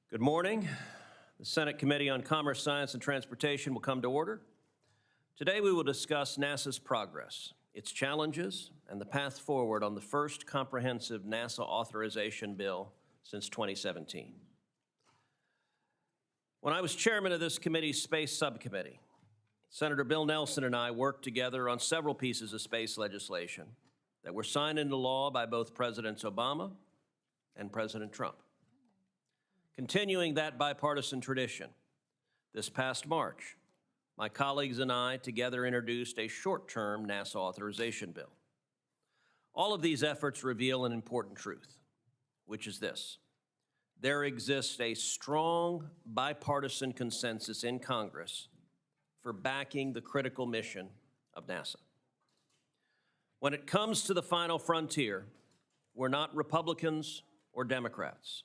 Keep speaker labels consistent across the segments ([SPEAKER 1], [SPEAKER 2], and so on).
[SPEAKER 1] Good morning. The Senate Committee on Commerce, Science, and Transportation will come to order. Today we will discuss NASA's progress, its challenges, and the path forward on the first comprehensive NASA authorization bill since 2017. When I was chairman of this committee's space subcommittee, Senator Bill Nelson and I worked together on several pieces of space legislation that were signed into law by both Presidents Obama and President Trump. Continuing that bipartisan tradition, this past March, my colleagues and I together introduced a short-term NASA authorization bill. All of these efforts reveal an important truth, which is this: there exists a strong bipartisan consensus in Congress for backing the critical mission of NASA. When it comes to the final frontier, we're not Republicans or Democrats.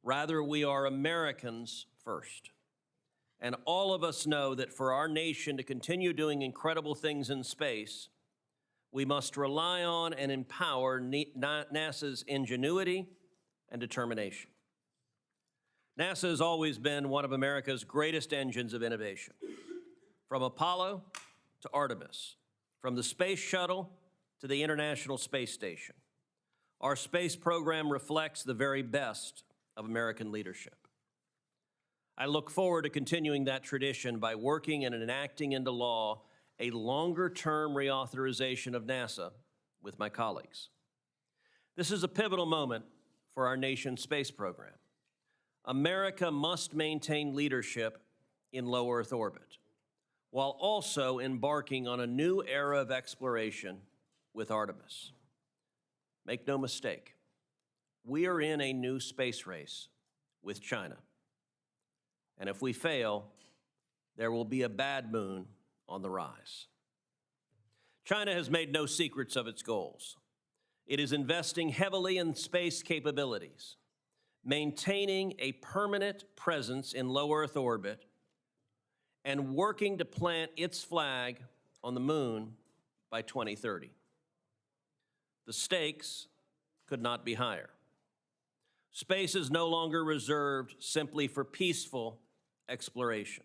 [SPEAKER 1] Rather, we are Americans first. And all of us know that for our nation to continue doing incredible things in space, we must rely on and empower NASA's ingenuity and determination. NASA has always been one of America's greatest engines of innovation. From Apollo to Artemis, from the space shuttle to the International Space Station, our space program reflects the very best of American leadership. I look forward to continuing that tradition by working and enacting into law a longer-term reauthorization of NASA with my colleagues. This is a pivotal moment for our nation's space program. America must maintain leadership in low Earth orbit, while also embarking on a new era of exploration with Artemis. Make no mistake, we are in a new space race with China. And if we fail, there will be a bad moon on the rise. China has made no secrets of its goals. It is investing heavily in space capabilities, maintaining a permanent presence in low Earth orbit, and working to plant its flag on the moon by 2030. The stakes could not be higher. Space is no longer reserved simply for peaceful exploration.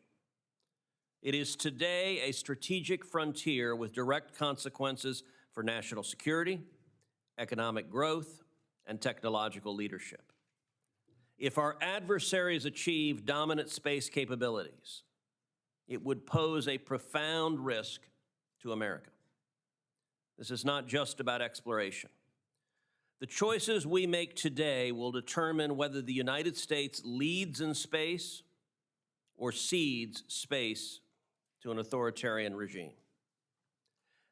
[SPEAKER 1] It is today a strategic frontier with direct consequences for national security, economic growth, and technological leadership. If our adversaries achieve dominant space capabilities, it would pose a profound risk to America. This is not just about exploration. The choices we make today will determine whether the United States leads in space or cedes space to an authoritarian regime.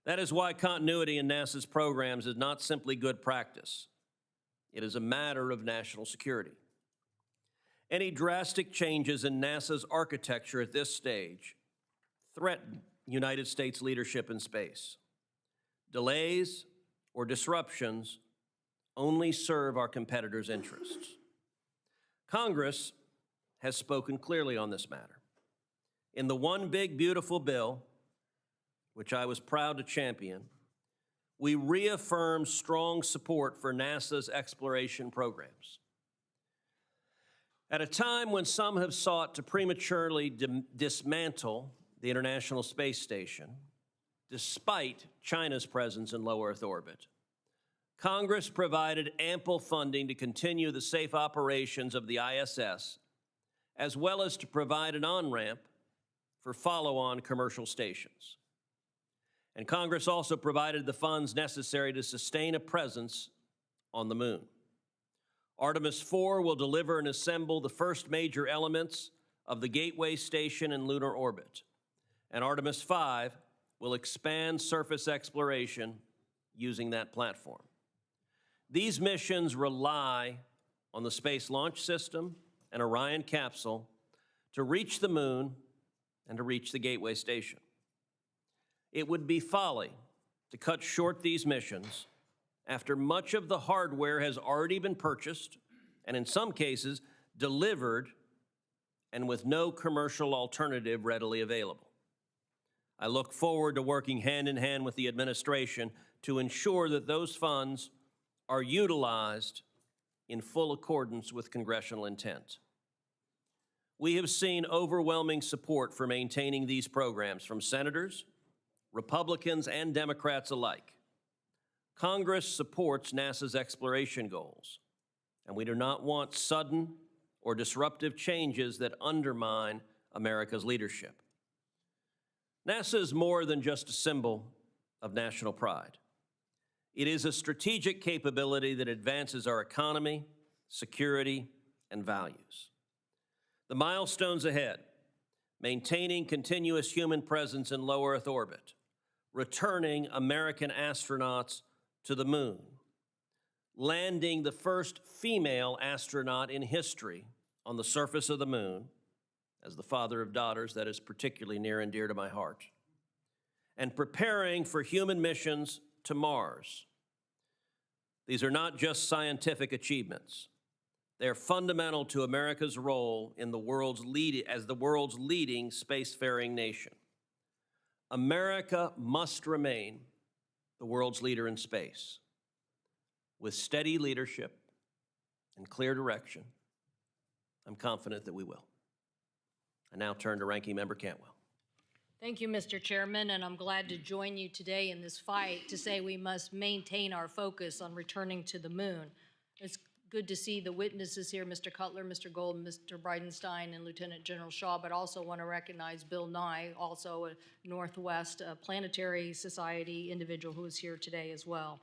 [SPEAKER 1] That is why continuity in NASA's programs is not simply good practice. It is a matter of national security. Any drastic changes in NASA's architecture at this stage threaten United States leadership in space. Delays or disruptions only serve our competitors' interests. Congress has spoken clearly on this matter. In the One Big Beautiful Bill, which I was proud to champion, we reaffirmed strong support for NASA's exploration programs. At a time when some have sought to prematurely dismantle the International Space Station, despite China's presence in low Earth orbit, Congress provided ample funding to continue the safe operations of the ISS, as well as to provide an on-ramp for follow-on commercial stations. And Congress also provided the funds necessary to sustain a presence on the moon. Artemis 4 will deliver and assemble the first major elements of the Gateway Station in lunar orbit, and Artemis 5 will expand surface exploration using that platform. These missions rely on the Space Launch System and Orion capsule to reach the moon and to reach the Gateway Station. It would be folly to cut short these missions after much of the hardware has already been purchased and in some cases delivered and with no commercial alternative readily available. I look forward to working hand in hand with the administration to ensure that those funds are utilized in full accordance with congressional intent. We have seen overwhelming support for maintaining these programs from senators, Republicans, and Democrats alike. Congress supports NASA's exploration goals, and we do not want sudden or disruptive changes that undermine America's leadership. NASA is more than just a symbol of national pride. It is a strategic capability that advances our economy, security, and values. The milestones ahead: maintaining continuous human presence in low Earth orbit, returning American astronauts to the moon, landing the first female astronaut in history on the surface of the moon. As the father of daughters, that is particularly near and dear to my heart, and preparing for human missions to Mars. These are not just scientific achievements. They are fundamental to America's role in the world's as the world's leading spacefaring nation. America must remain the world's leader in space. With steady leadership and clear direction, I'm confident that we will. I now turn to Ranking Member Cantwell.
[SPEAKER 2] Thank you, Mr. Chairman, and I'm glad to join you today in this fight to say we must maintain our focus on returning to the moon. It's good to see the witnesses here, Mr. Cutler, Mr. Gold, Mr. Bridenstine, and Lieutenant General Shaw, but also want to recognize Bill Nye, also a Northwest Planetary Society individual who is here today as well.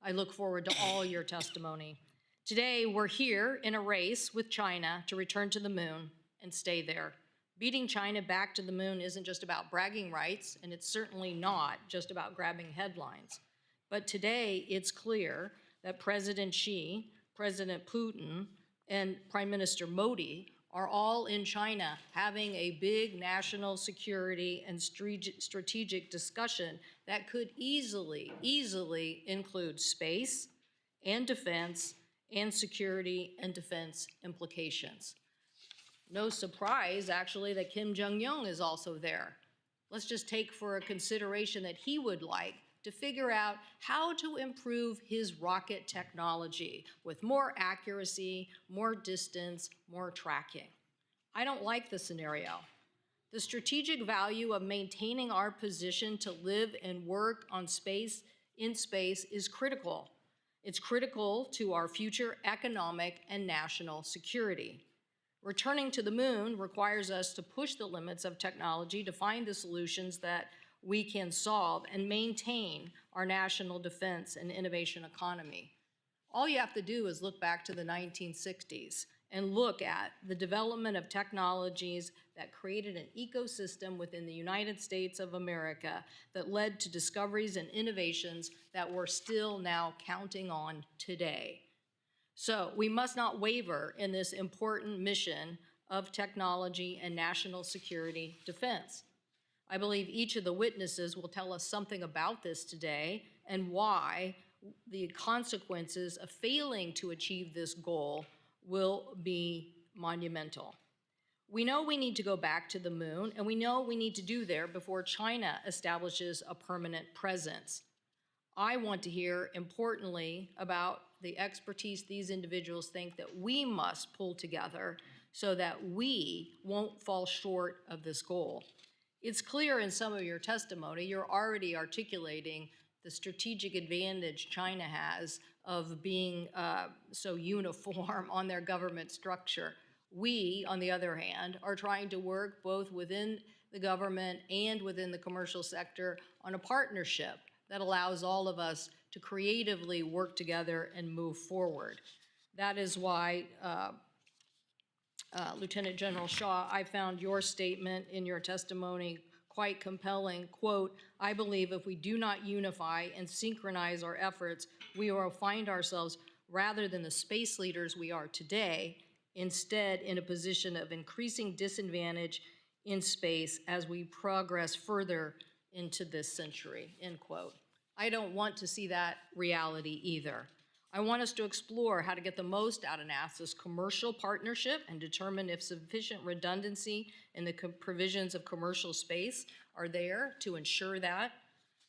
[SPEAKER 2] I look forward to all your testimony. Today, we're here in a race with China to return to the moon and stay there. Beating China back to the moon isn't just about bragging rights, and it's certainly not just about grabbing headlines. But today, it's clear that President Xi, President Putin, and Prime Minister Modi are all in China having a big national security and strategic discussion that could easily include space and defense and security and defense implications. No surprise, actually, that Kim Jong-un is also there. Let's just take for a consideration that he would like to figure out how to improve his rocket technology with more accuracy, more distance, more tracking. I don't like the scenario. The strategic value of maintaining our position to live and work in space is critical. It's critical to our future economic and national security. Returning to the moon requires us to push the limits of technology to find the solutions that we can solve and maintain our national defense and innovation economy. All you have to do is look back to the 1960s and look at the development of technologies that created an ecosystem within the United States of America that led to discoveries and innovations that we're still now counting on today. So we must not waver in this important mission of technology and national security defense. I believe each of the witnesses will tell us something about this today and why the consequences of failing to achieve this goal will be monumental. We know we need to go back to the moon, and we know we need to do there before China establishes a permanent presence. I want to hear, importantly, about the expertise these individuals think that we must pull together so that we won't fall short of this goal. It's clear in some of your testimony, you're already articulating the strategic advantage China has of being so uniform on their government structure. We, on the other hand, are trying to work both within the government and within the commercial sector on a partnership that allows all of us to creatively work together and move forward. That is why, Lieutenant General Shaw, I found your statement in your testimony quite compelling. Quote, "I believe if we do not unify and synchronize our efforts, we will find ourselves, rather than the space leaders we are today, instead in a position of increasing disadvantage in space as we progress further into this century," end quote. I don't want to see that reality either. I want us to explore how to get the most out of NASA's commercial partnership and determine if sufficient redundancy in the provisions of commercial space are there to ensure that.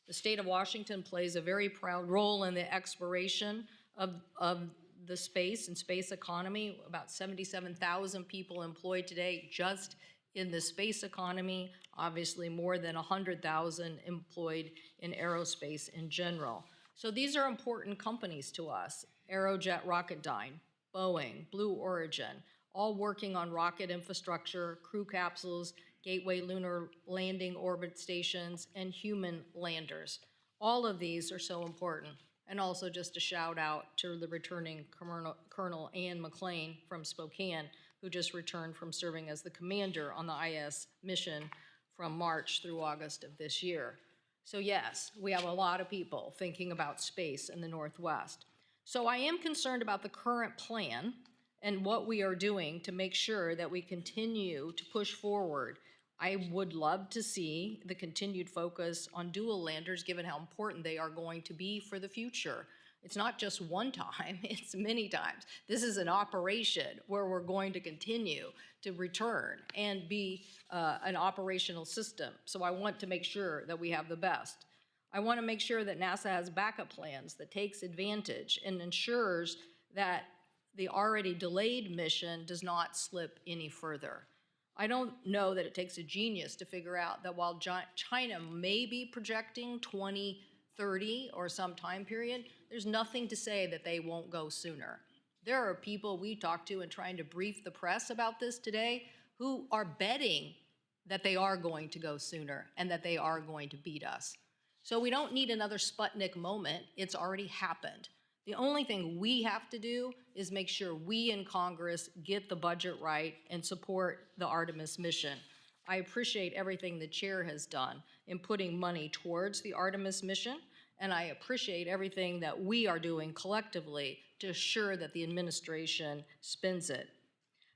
[SPEAKER 2] The state of Washington plays a very proud role in the exploration of the space and space economy, about 77,000 people employed today just in the space economy, obviously more than 100,000 employed in aerospace in general. So these are important companies to us. Aerojet Rocketdyne, Boeing, Blue Origin, all working on rocket infrastructure, crew capsules, Gateway lunar landing orbit stations, and human landers. All of these are so important. And also just a shout out to the returning Colonel Ann McLean from Spokane, who just returned from serving as the commander on the IS mission from March through August of this year. So yes, we have a lot of people thinking about space in the Northwest. So I am concerned about the current plan and what we are doing to make sure that we continue to push forward. I would love to see the continued focus on dual landers, given how important they are going to be for the future. It's not just one time, it's many times. This is an operation where we're going to continue to return and be an operational system. So I want to make sure that we have the best. I want to make sure that NASA has backup plans that takes advantage and ensures that the already delayed mission does not slip any further. I don't know that it takes a genius to figure out that while China may be projecting 2030 or some time period, there's nothing to say that they won't go sooner. There are people we talk to and trying to brief the press about this today who are betting that they are going to go sooner and that they are going to beat us. So we don't need another Sputnik moment. It's already happened. The only thing we have to do is make sure we in Congress get the budget right and support the Artemis mission. I appreciate everything the chair has done in putting money towards the Artemis mission, and I appreciate everything that we are doing collectively to assure that the administration spends it.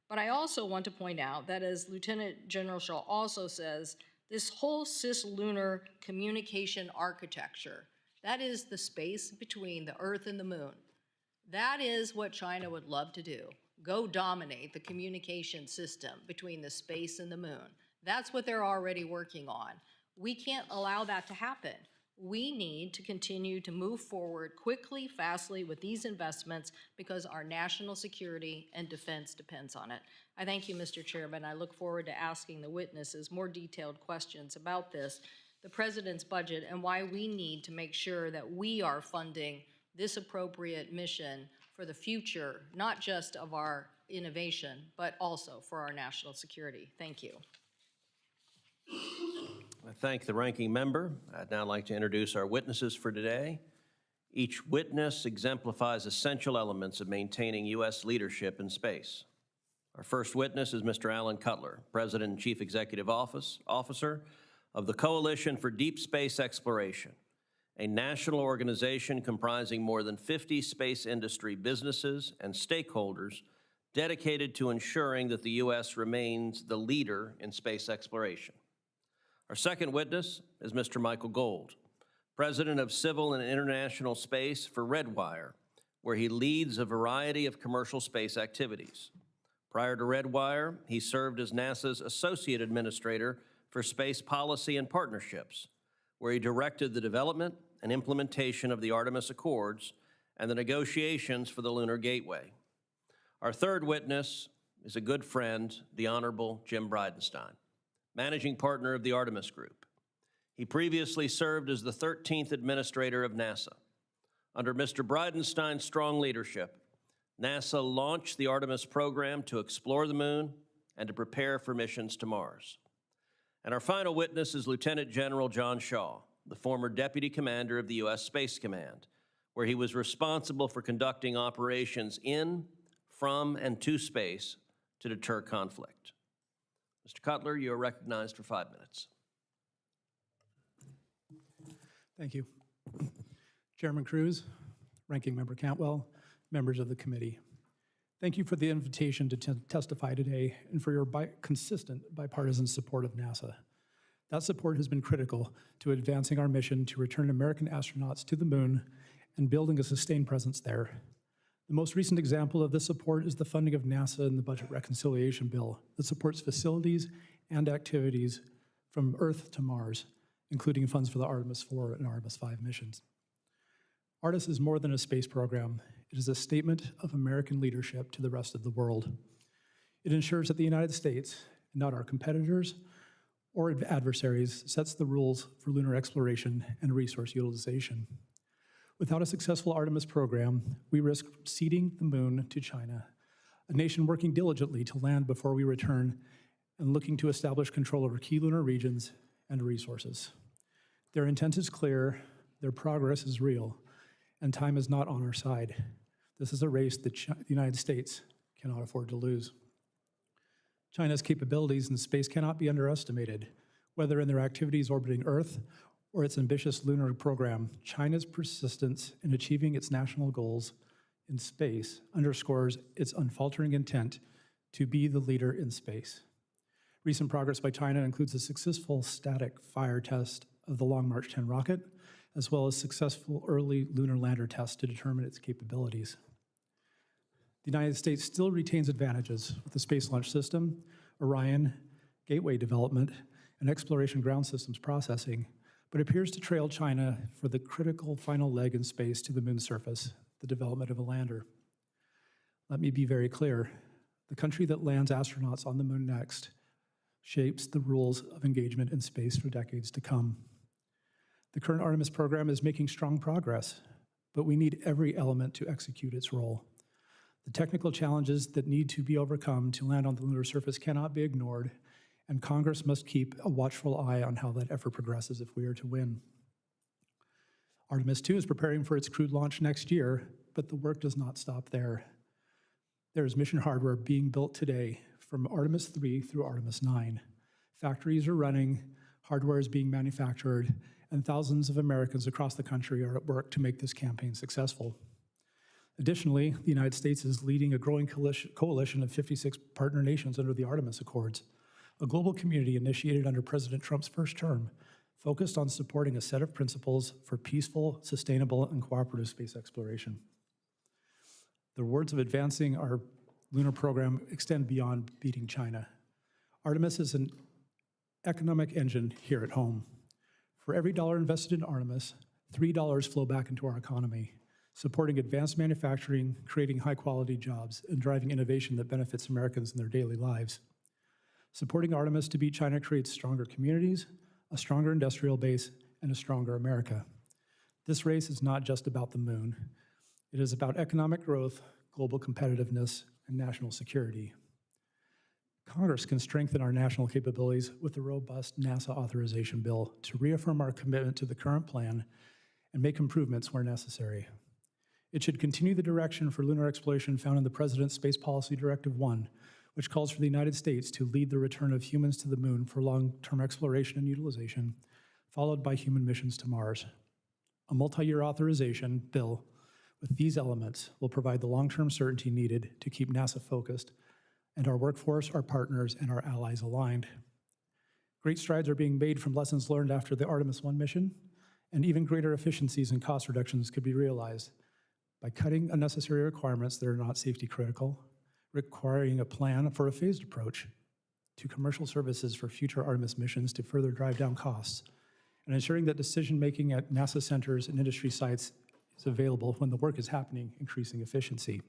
[SPEAKER 2] But I also want to point out that, as Lieutenant General Shaw also says, this whole cislunar communication architecture, that is the space between the Earth and the Moon. That is what China would love to do. Go dominate the communication system between the space and the Moon. That's what they're already working on. We can't allow that to happen. We need to continue to move forward quickly, fastly with these investments because our national security and defense depends on it. I thank you, Mr. Chairman. I look forward to asking the witnesses more detailed questions about this, the President's budget, and why we need to make sure that we are funding this appropriate mission for the future, not just of our innovation, but also for our national security. Thank you.
[SPEAKER 1] I thank the ranking member. I'd now like to introduce our witnesses for today. Each witness exemplifies essential elements of maintaining U.S. leadership in space. Our first witness is Mr. Alan Cutler, President and Chief Executive Officer of the Coalition for Deep Space Exploration, a national organization comprising more than 50 space industry businesses and stakeholders dedicated to ensuring that the U.S. remains the leader in space exploration. Our second witness is Mr. Michael Gold, President of Civil and International Space for Redwire, where he leads a variety of commercial space activities. Prior to Redwire, he served as NASA's Associate Administrator for Space Policy and Partnerships, where he directed the development and implementation of the Artemis Accords and the negotiations for the Lunar Gateway. Our third witness is a good friend, the Honorable Jim Bridenstine, Managing Partner of the Artemis Group. He previously served as the 13th Administrator of NASA. Under Mr. Bridenstine's strong leadership, NASA launched the Artemis program to explore the Moon and to prepare for missions to Mars. And our final witness is Lieutenant General John Shaw, the former Deputy Commander of the U.S. Space Command, where he was responsible for conducting operations in, from, and to space to deter conflict. Mr. Cutler, you are recognized for 5 minutes.
[SPEAKER 3] Thank you. Chairman Cruz, Ranking Member Cantwell, members of the committee. Thank you for the invitation to testify today and for your consistent bipartisan support of NASA. That support has been critical to advancing our mission to return American astronauts to the Moon and building a sustained presence there. The most recent example of this support is the funding of NASA in the Budget Reconciliation Bill that supports facilities and activities from Earth to Mars, including funds for the Artemis 4 and Artemis 5 missions. Artemis is more than a space program. It is a statement of American leadership to the rest of the world. It ensures that the United States, not our competitors or adversaries, sets the rules for lunar exploration and resource utilization. Without a successful Artemis program, we risk ceding the moon to China, a nation working diligently to land before we return and looking to establish control over key lunar regions and resources. Their intent is clear, their progress is real, and time is not on our side. This is a race that the United States cannot afford to lose. China's capabilities in space cannot be underestimated. Whether in their activities orbiting Earth or its ambitious lunar program, China's persistence in achieving its national goals in space underscores its unfaltering intent to be the leader in space. Recent progress by China includes a successful static fire test of the Long March 10 rocket, as well as successful early lunar lander tests to determine its capabilities. The United States still retains advantages with the Space Launch System, Orion, Gateway development, and exploration ground systems processing, but appears to trail China for the critical final leg in space to the moon's surface, the development of a lander. Let me be very clear. The country that lands astronauts on the moon next shapes the rules of engagement in space for decades to come. The current Artemis program is making strong progress, but we need every element to execute its role. The technical challenges that need to be overcome to land on the lunar surface cannot be ignored, and Congress must keep a watchful eye on how that effort progresses if we are to win. Artemis 2 is preparing for its crewed launch next year, but the work does not stop there. There is mission hardware being built today from Artemis 3 through Artemis 9. Factories are running, hardware is being manufactured, and thousands of Americans across the country are at work to make this campaign successful. Additionally, the United States is leading a growing coalition of 56 partner nations under the Artemis Accords, a global community initiated under President Trump's first term, focused on supporting a set of principles for peaceful, sustainable, and cooperative space exploration. The rewards of advancing our lunar program extend beyond beating China. Artemis is an economic engine here at home. For every dollar invested in Artemis, $3 flow back into our economy, supporting advanced manufacturing, creating high-quality jobs, and driving innovation that benefits Americans in their daily lives. Supporting Artemis to beat China creates stronger communities, a stronger industrial base, and a stronger America. This race is not just about the moon. It is about economic growth, global competitiveness, and national security. Congress can strengthen our national capabilities with a robust NASA authorization bill to reaffirm our commitment to the current plan and make improvements where necessary. It should continue the direction for lunar exploration found in the President's Space Policy Directive 1, which calls for the United States to lead the return of humans to the moon for long-term exploration and utilization, followed by human missions to Mars. A multi-year authorization bill with these elements will provide the long-term certainty needed to keep NASA focused and our workforce, our partners, and our allies aligned. Great strides are being made from lessons learned after the Artemis 1 mission, and even greater efficiencies and cost reductions could be realized by cutting unnecessary requirements that are not safety critical, requiring a plan for a phased approach to commercial services for future Artemis missions to further drive down costs, and ensuring that decision-making at NASA centers and industry sites is available when the work is happening, increasing efficiency.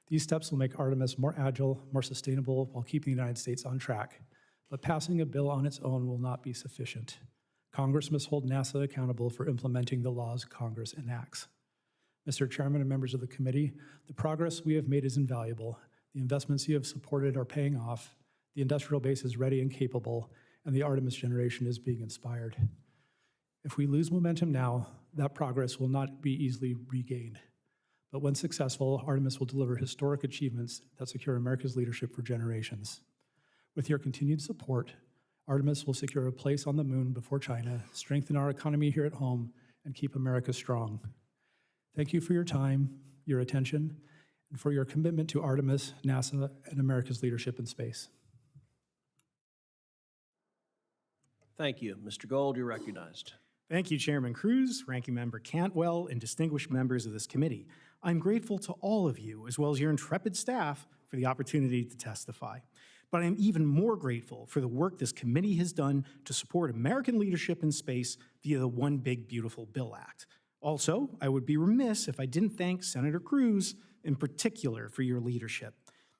[SPEAKER 3] These steps will make Artemis more agile, more sustainable, while keeping the United States on track. But passing a bill on its own will not be sufficient. Congress must hold NASA accountable for implementing the laws Congress enacts. Mr. Chairman and members of the committee, the progress we have made is invaluable. The investments you have supported are paying off. The industrial base is ready and capable, and the Artemis generation is being inspired. If we lose momentum now, that progress will not be easily regained. But when successful, Artemis will deliver historic achievements that secure America's leadership for generations. With your continued support, Artemis will secure a place on the moon before China, strengthen our economy here at home, and keep America strong. Thank you for your time, your attention, and for your commitment to Artemis, NASA, and America's leadership in space.
[SPEAKER 1] Thank you. Mr. Gold, you're recognized.
[SPEAKER 4] Thank you, Chairman Cruz, Ranking Member Cantwell, and distinguished members of this committee. I'm grateful to all of you, as well as your intrepid staff, for the opportunity to testify. But I am even more grateful for the work this committee has done to support American leadership in space via the One Big Beautiful Bill Act. Also, I would be remiss if I didn't thank Senator Cruz in particular for your leadership.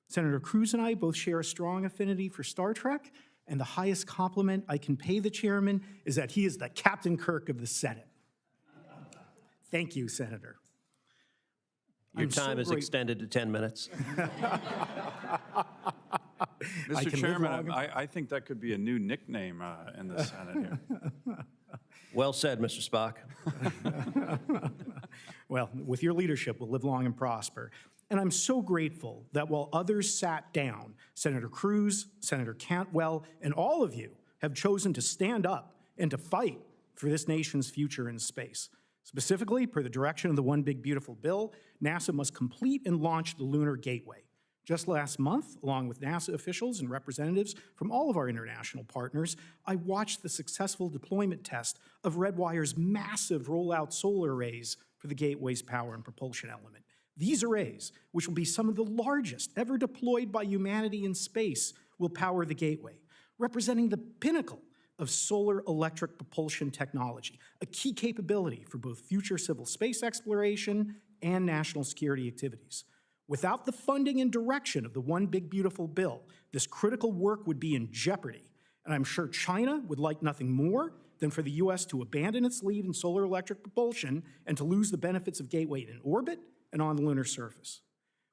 [SPEAKER 4] Senator Cruz and I both share a strong affinity for Star Trek, and the highest compliment I can pay the chairman is that he is the Captain Kirk of the Senate. Thank you, Senator.
[SPEAKER 1] Your time is extended to 10 minutes.
[SPEAKER 5] Mr. Chairman, I think that could be a new nickname in the Senate here.
[SPEAKER 1] Well said, Mr. Spock.
[SPEAKER 4] Well, with your leadership, we'll live long and prosper. And I'm so grateful that while others sat down, Senator Cruz, Senator Cantwell, and all of you have chosen to stand up and to fight for this nation's future in space. Specifically, per the direction of the One Big Beautiful Bill, NASA must complete and launch the Lunar Gateway. Just last month, along with NASA officials and representatives from all of our international partners, I watched the successful deployment test of Redwire's massive rollout solar arrays for the Gateway's power and propulsion element. These arrays, which will be some of the largest ever deployed by humanity in space, will power the Gateway, representing the pinnacle of solar electric propulsion technology, a key capability for both future civil space exploration and national security activities. Without the funding and direction of the One Big Beautiful Bill, this critical work would be in jeopardy. And I'm sure China would like nothing more than for the U.S. to abandon its lead in solar electric propulsion and to lose the benefits of Gateway in orbit and on the lunar surface.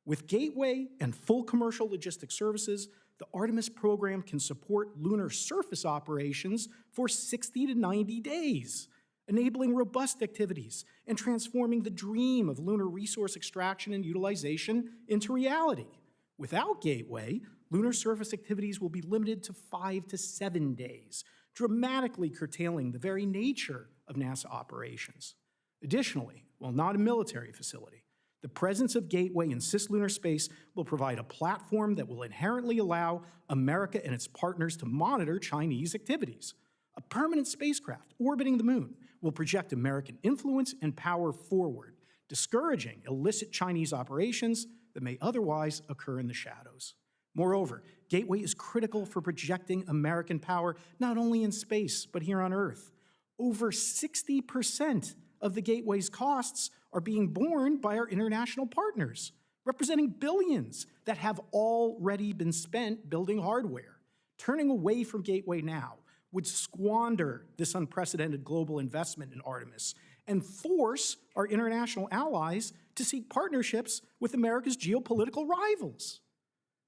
[SPEAKER 4] With Gateway and full commercial logistic services, the Artemis program can support lunar surface operations for 60 to 90 days, enabling robust activities and transforming the dream of lunar resource extraction and utilization into reality. Without Gateway, lunar surface activities will be limited to 5 to 7 days, dramatically curtailing the very nature of NASA operations. Additionally, while not a military facility, the presence of Gateway in cislunar space will provide a platform that will inherently allow America and its partners to monitor Chinese activities. A permanent spacecraft orbiting the moon will project American influence and power forward, discouraging illicit Chinese operations that may otherwise occur in the shadows. Moreover, Gateway is critical for projecting American power not only in space, but here on Earth. Over 60% of the Gateway's costs are being borne by our international partners, representing billions that have already been spent building hardware. Turning away from Gateway now would squander this unprecedented global investment in Artemis and force our international allies to seek partnerships with America's geopolitical rivals.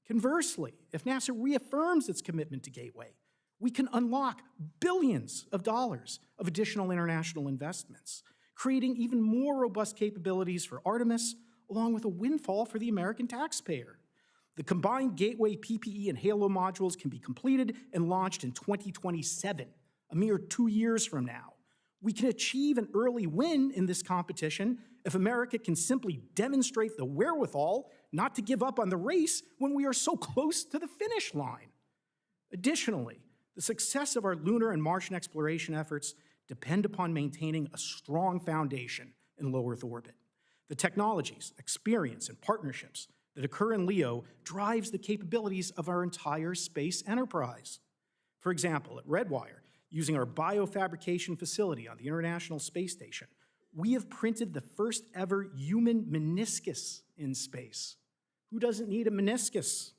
[SPEAKER 4] Conversely, if NASA reaffirms its commitment to Gateway, we can unlock billions of dollars of additional international investments, creating even more robust capabilities for Artemis, along with a windfall for the American taxpayer. The combined Gateway PPE and Halo modules can be completed and launched in 2027, a mere 2 years from now. We can achieve an early win in this competition if America can simply demonstrate the wherewithal not to give up on the race when we are so close to the finish line. Additionally, the success of our lunar and Martian exploration efforts depend upon maintaining a strong foundation in low Earth orbit. The technologies, experience, and partnerships that occur in LEO drives the capabilities of our entire space enterprise. For example, at Redwire, using our biofabrication facility on the International Space Station, we have printed the first ever human meniscus in space. Who doesn't need a meniscus?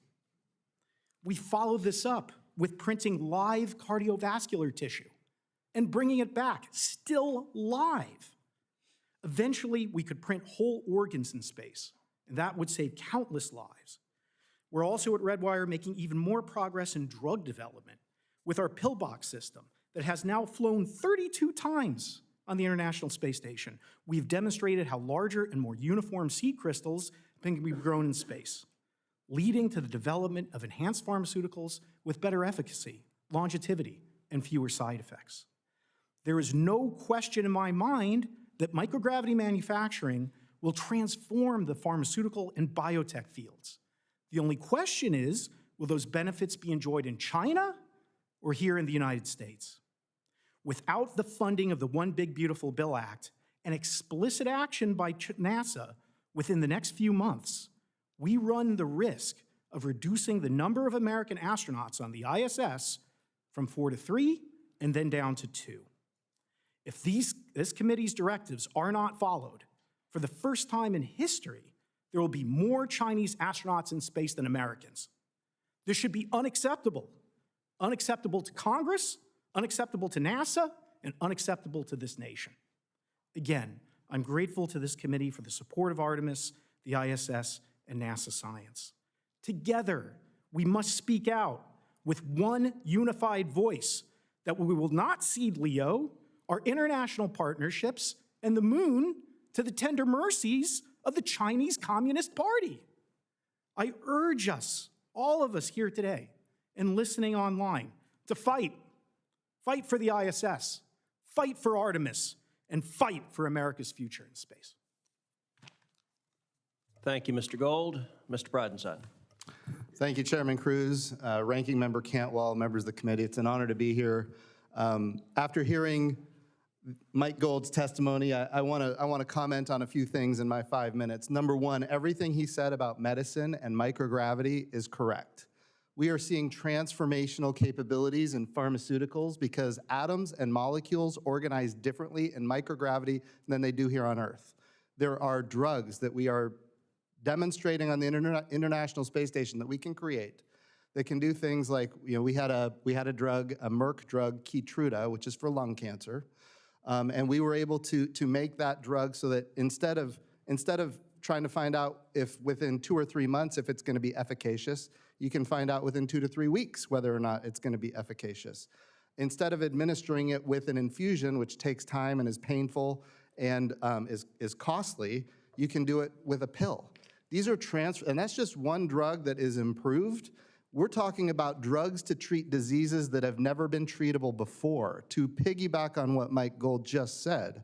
[SPEAKER 4] We follow this up with printing live cardiovascular tissue and bringing it back, still live. Eventually, we could print whole organs in space, and that would save countless lives. We're also at Redwire making even more progress in drug development with our pillbox system that has now flown 32 times on the International Space Station. We've demonstrated how larger and more uniform seed crystals can be grown in space, leading to the development of enhanced pharmaceuticals with better efficacy, longevity, and fewer side effects. There is no question in my mind that microgravity manufacturing will transform the pharmaceutical and biotech fields. The only question is, will those benefits be enjoyed in China or here in the United States? Without the funding of the One Big Beautiful Bill Act and explicit action by NASA within the next few months, we run the risk of reducing the number of American astronauts on the ISS from 4 to 3 and then down to 2. If this committee's directives are not followed, for the first time in history, there will be more Chinese astronauts in space than Americans. This should be unacceptable. Unacceptable to Congress, unacceptable to NASA, and unacceptable to this nation. Again, I'm grateful to this committee for the support of Artemis, the ISS, and NASA science. Together, we must speak out with one unified voice that we will not cede LEO, our international partnerships, and the moon to the tender mercies of the Chinese Communist Party. I urge us, all of us here today and listening online, to fight. Fight for the ISS, fight for Artemis, and fight for America's future in space.
[SPEAKER 1] Thank you, Mr. Gold. Mr. Bridenside.
[SPEAKER 6] Thank you, Chairman Cruz, Ranking Member Cantwell, members of the committee. It's an honor to be here. After hearing Mike Gold's testimony, I want to comment on a few things in my 5 minutes. Number one, everything he said about medicine and microgravity is correct. We are seeing transformational capabilities in pharmaceuticals because atoms and molecules organize differently in microgravity than they do here on Earth. There are drugs that we are demonstrating on the International Space Station that we can create that can do things like, we had a drug, a Merck drug, Keytruda, which is for lung cancer, and we were able to make that drug so that instead of trying to find out if within 2 or 3 months if it's going to be efficacious, you can find out within 2 to 3 weeks whether or not it's going to be efficacious. Instead of administering it with an infusion, which takes time and is painful and is costly, you can do it with a pill. These are and that's just one drug that is improved. We're talking about drugs to treat diseases that have never been treatable before. To piggyback on what Mike Gold just said,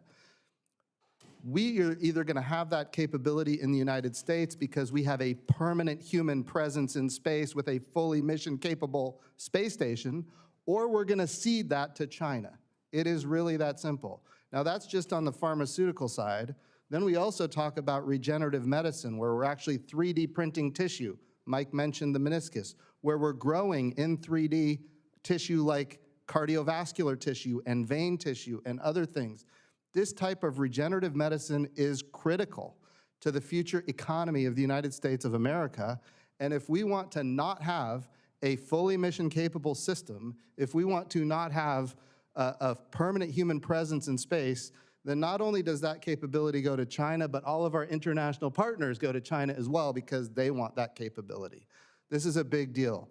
[SPEAKER 6] we are either going to have that capability in the United States because we have a permanent human presence in space with a fully mission-capable space station, or we're going to cede that to China. It is really that simple. Now, that's just on the pharmaceutical side. Then we also talk about regenerative medicine, where we're actually 3D printing tissue. Mike mentioned the meniscus, where we're growing in 3D tissue like cardiovascular tissue and vein tissue and other things. This type of regenerative medicine is critical to the future economy of the United States of America. And if we want to not have a fully mission-capable system, if we want to not have a permanent human presence in space, then not only does that capability go to China, but all of our international partners go to China as well because they want that capability. This is a big deal.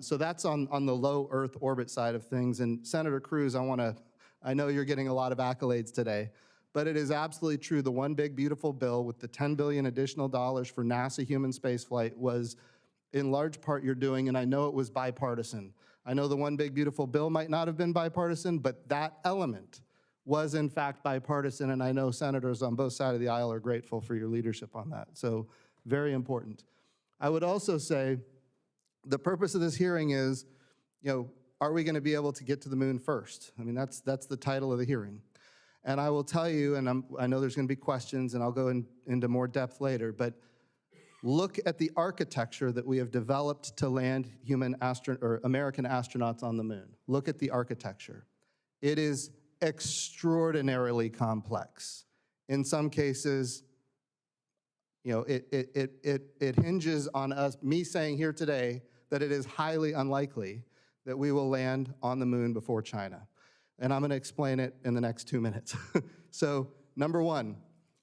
[SPEAKER 6] So that's on the low Earth orbit side of things. And Senator Cruz, I know you're getting a lot of accolades today, but it is absolutely true. The one big beautiful bill with the $10 billion additional dollars for NASA human spaceflight was in large part you're doing, and I know it was bipartisan. I know the one big beautiful bill might not have been bipartisan, but that element was in fact bipartisan, and I know senators on both sides of the aisle are grateful for your leadership on that. So very important. I would also say the purpose of this hearing is, are we going to be able to get to the moon first? I mean, that's the title of the hearing. And I will tell you, and I know there's going to be questions, and I'll go into more depth later, but look at the architecture that we have developed to land American astronauts on the moon. Look at the architecture. It is extraordinarily complex. In some cases, it hinges on me saying here today that it is highly unlikely that we will land on the moon before China. And I'm going to explain it in the next 2 minutes. So, number one,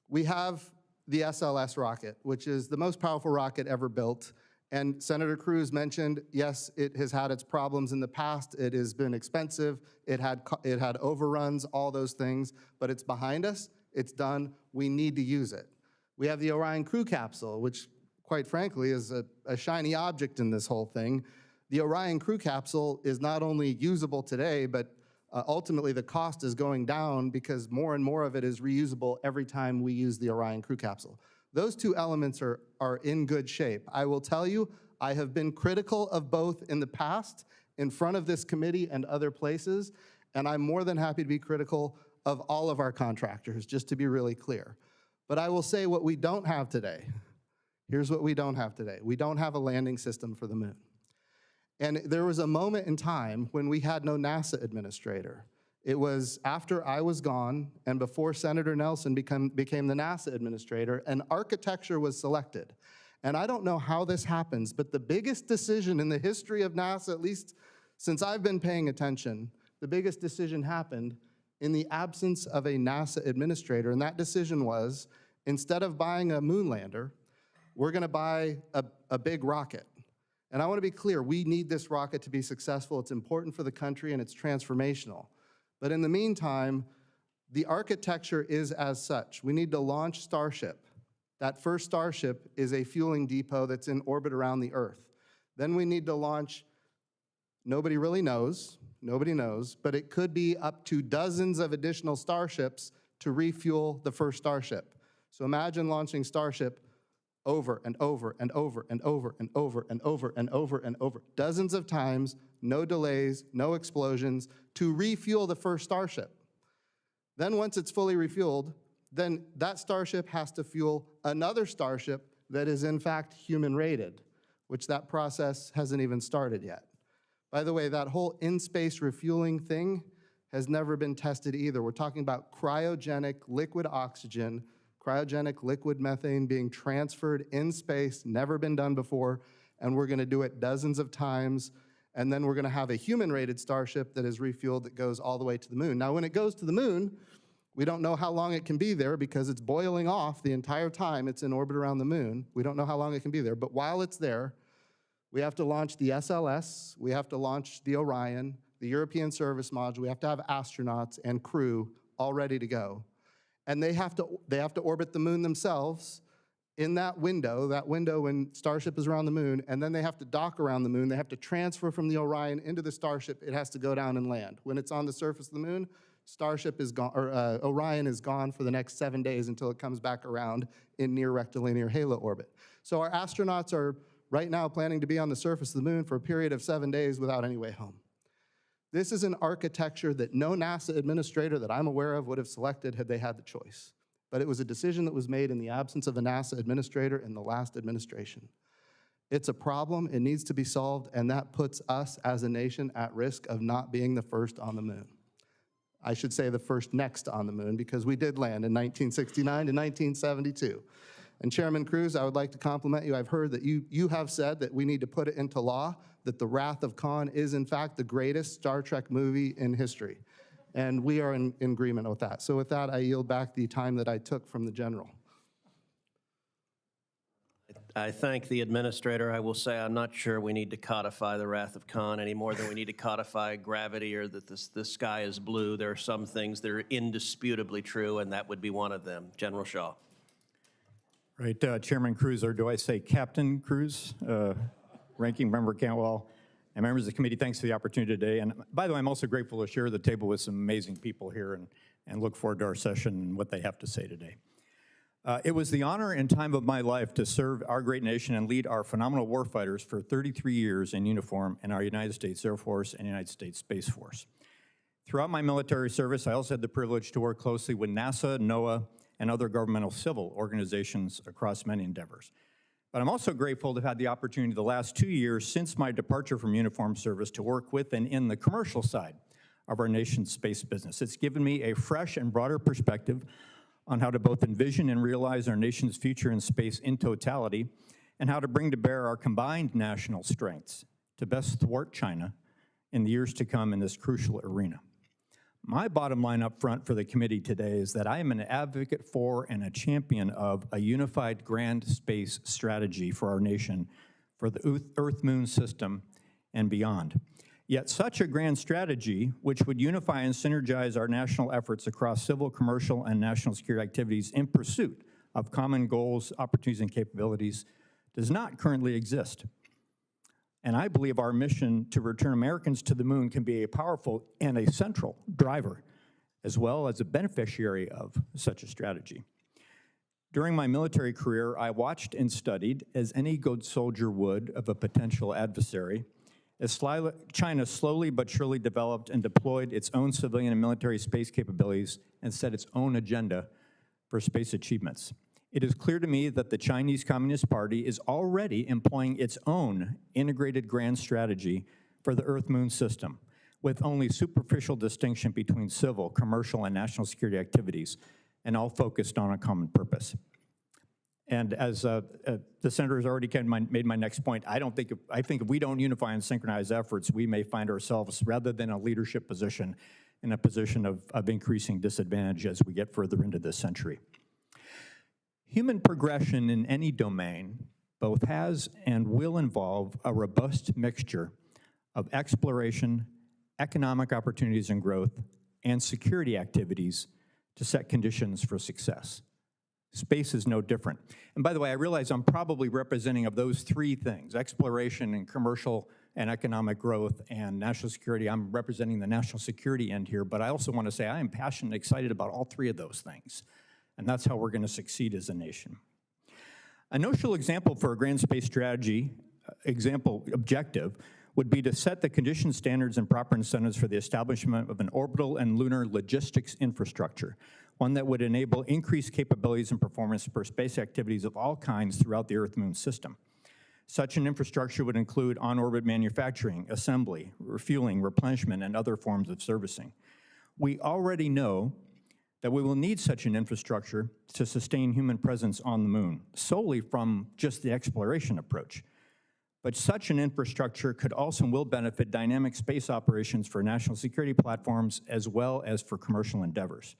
[SPEAKER 6] we have the SLS rocket, which is the most powerful rocket ever built. And Senator Cruz mentioned, yes, it has had its problems in the past. It has been expensive. It had overruns, all those things. But it's behind us. It's done. We need to use it. We have the Orion crew capsule, which, quite frankly, is a shiny object in this whole thing. The Orion crew capsule is not only usable today, but ultimately the cost is going down because more and more of it is reusable every time we use the Orion crew capsule. Those two elements are in good shape. I will tell you, I have been critical of both in the past, in front of this committee and other places, and I'm more than happy to be critical of all of our contractors, just to be really clear. But I will say what we don't have today. Here's what we don't have today. We don't have a landing system for the moon. And there was a moment in time when we had no NASA administrator. It was after I was gone and before Senator Nelson became the NASA administrator, an architecture was selected. And I don't know how this happens, but the biggest decision in the history of NASA, at least since I've been paying attention, the biggest decision happened in the absence of a NASA administrator. And that decision was, instead of buying a moon lander, we're gonna buy a big rocket. And I wanna be clear, we need this rocket to be successful. It's important for the country and it's transformational. But in the meantime, the architecture is as such. We need to launch Starship. That first Starship is a fueling depot that's in orbit around the Earth. Then we need to launch, nobody really knows, but it could be up to dozens of additional Starships to refuel the first Starship. So imagine launching Starship over and over and over and over and over and over and over and over, dozens of times, no delays, no explosions, to refuel the first Starship. Then once it's fully refueled, then that Starship has to fuel another Starship that is in fact human-rated, which that process hasn't even started yet. By the way, that whole in-space refueling thing has never been tested either. We're talking about cryogenic liquid oxygen, cryogenic liquid methane being transferred in space, never been done before, and we're gonna do it dozens of times, and then we're gonna have a human-rated Starship that is refueled that goes all the way to the moon. Now, when it goes to the moon, we don't know how long it can be there because it's boiling off the entire time it's in orbit around the moon. We don't know how long it can be there, but while it's there, we have to launch the SLS, we have to launch the Orion, the European Service Module, we have to have astronauts and crew all ready to go. And they have to orbit the moon themselves in that window when Starship is around the moon, and then they have to dock around the moon. They have to transfer from the Orion into the Starship. It has to go down and land. When it's on the surface of the moon, Starship is gone, or Orion is gone for the next 7 days until it comes back around in near rectilinear halo orbit. So our astronauts are right now planning to be on the surface of the moon for a period of 7 days without any way home. This is an architecture that no NASA administrator that I'm aware of would have selected had they had the choice. But it was a decision that was made in the absence of a NASA administrator in the last administration. It's a problem, it needs to be solved, and that puts us as a nation at risk of not being the first on the moon. I should say the first next on the moon, because we did land in 1969 to 1972. And Chairman Cruz, I would like to compliment you. I've heard that you have said that we need to put it into law, that The Wrath of Khan is in fact the greatest Star Trek movie in history. And we are in agreement with that. So with that, I yield back the time that I took from the general.
[SPEAKER 1] I thank the administrator. I will say I'm not sure we need to codify the Wrath of Khan any more than we need to codify gravity or that the sky is blue. There are some things that are indisputably true, and that would be one of them. General Shaw.
[SPEAKER 7] Right, Chairman Cruz, or do I say Captain Cruz? Ranking Member Cantwell, and members of the committee, thanks for the opportunity today. And by the way, I'm also grateful to share the table with some amazing people here and look forward to our session and what they have to say today. It was the honor and time of my life to serve our great nation and lead our phenomenal warfighters for 33 years in uniform in our United States Air Force and United States Space Force. Throughout my military service, I also had the privilege to work closely with NASA, NOAA, and other governmental civil organizations across many endeavors. But I'm also grateful to have had the opportunity the last 2 years since my departure from uniformed service to work with and in the commercial side of our nation's space business. It's given me a fresh and broader perspective on how to both envision and realize our nation's future in space in totality, and how to bring to bear our combined national strengths to best thwart China in the years to come in this crucial arena. My bottom line up front for the committee today is that I am an advocate for and a champion of a unified grand space strategy for our nation, for the Earth-Moon system and beyond. Yet such a grand strategy, which would unify and synergize our national efforts across civil, commercial, and national security activities in pursuit of common goals, opportunities, and capabilities, does not currently exist. And I believe our mission to return Americans to the moon can be a powerful and a central driver, as well as a beneficiary of such a strategy. During my military career, I watched and studied, as any good soldier would of a potential adversary, as China slowly but surely developed and deployed its own civilian and military space capabilities and set its own agenda for space achievements. It is clear to me that the Chinese Communist Party is already employing its own integrated grand strategy for the Earth-Moon system, with only superficial distinction between civil, commercial, and national security activities, and all focused on a common purpose. And as the senator has already made my next point, I think if we don't unify and synchronize efforts, we may find ourselves, rather than a leadership position, in a position of increasing disadvantage as we get further into this century. Human progression in any domain both has and will involve a robust mixture of exploration, economic opportunities and growth, and security activities to set conditions for success. Space is no different. And by the way, I realize I'm probably representing of those three things, exploration and commercial and economic growth and national security. I'm representing the national security end here, but I also want to say I am passionate and excited about all three of those things. And that's how we're going to succeed as a nation. A notional example for a grand space strategy, objective, would be to set the conditions, standards, and proper incentives for the establishment of an orbital and lunar logistics infrastructure, one that would enable increased capabilities and performance for space activities of all kinds throughout the Earth-Moon system. Such an infrastructure would include on-orbit manufacturing, assembly, refueling, replenishment, and other forms of servicing. We already know that we will need such an infrastructure to sustain human presence on the moon, solely from just the exploration approach. But such an infrastructure could also and will benefit dynamic space operations for national security platforms as well as for commercial endeavors.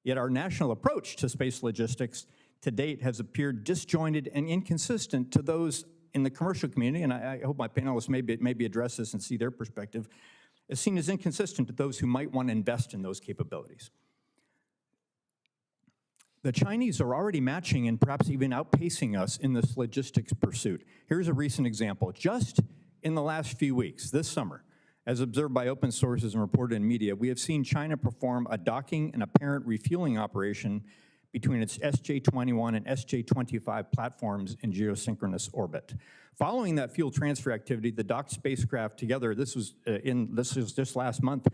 [SPEAKER 7] Yet our national approach to space logistics to date has appeared disjointed and inconsistent to those in the commercial community, and I hope my panelists maybe address this and see their perspective, is seen as inconsistent to those who might want to invest in those capabilities. The Chinese are already matching and perhaps even outpacing us in this logistics pursuit. Here's a recent example. Just in the last few weeks, this summer, as observed by open sources and reported in media, we have seen China perform a docking and apparent refueling operation between its SJ-21 and SJ-25 platforms in geosynchronous orbit. Following that fuel transfer activity, the docked spacecraft together, this was just last month,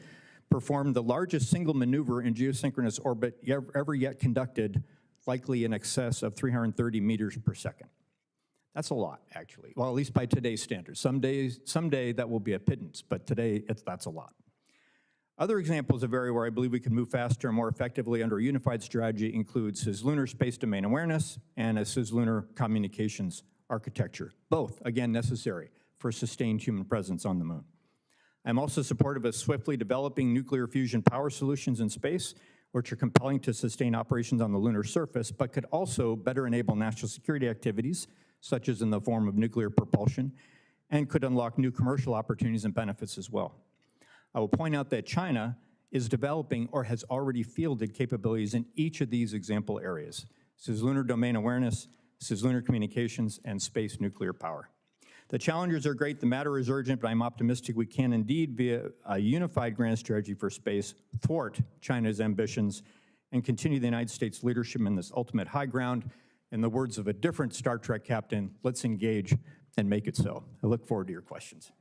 [SPEAKER 7] performed the largest single maneuver in geosynchronous orbit ever yet conducted, likely in excess of 330 meters per second. That's a lot, actually. Well, at least by today's standards. Someday that will be a pittance, but today that's a lot. Other examples of area where I believe we can move faster and more effectively under a unified strategy include cislunar space domain awareness and a cislunar communications architecture, both, again, necessary for sustained human presence on the moon. I'm also supportive of swiftly developing nuclear fusion power solutions in space, which are compelling to sustain operations on the lunar surface, but could also better enable national security activities, such as in the form of nuclear propulsion, and could unlock new commercial opportunities and benefits as well. I will point out that China is developing or has already fielded capabilities in each of these example areas: cislunar domain awareness, cislunar communications, and space nuclear power. The challenges are great, the matter is urgent, but I'm optimistic we can indeed, via a unified grand strategy for space, thwart China's ambitions and continue the United States' leadership in this ultimate high ground. In the words of a different Star Trek captain, let's engage and make it so. I look forward to your questions.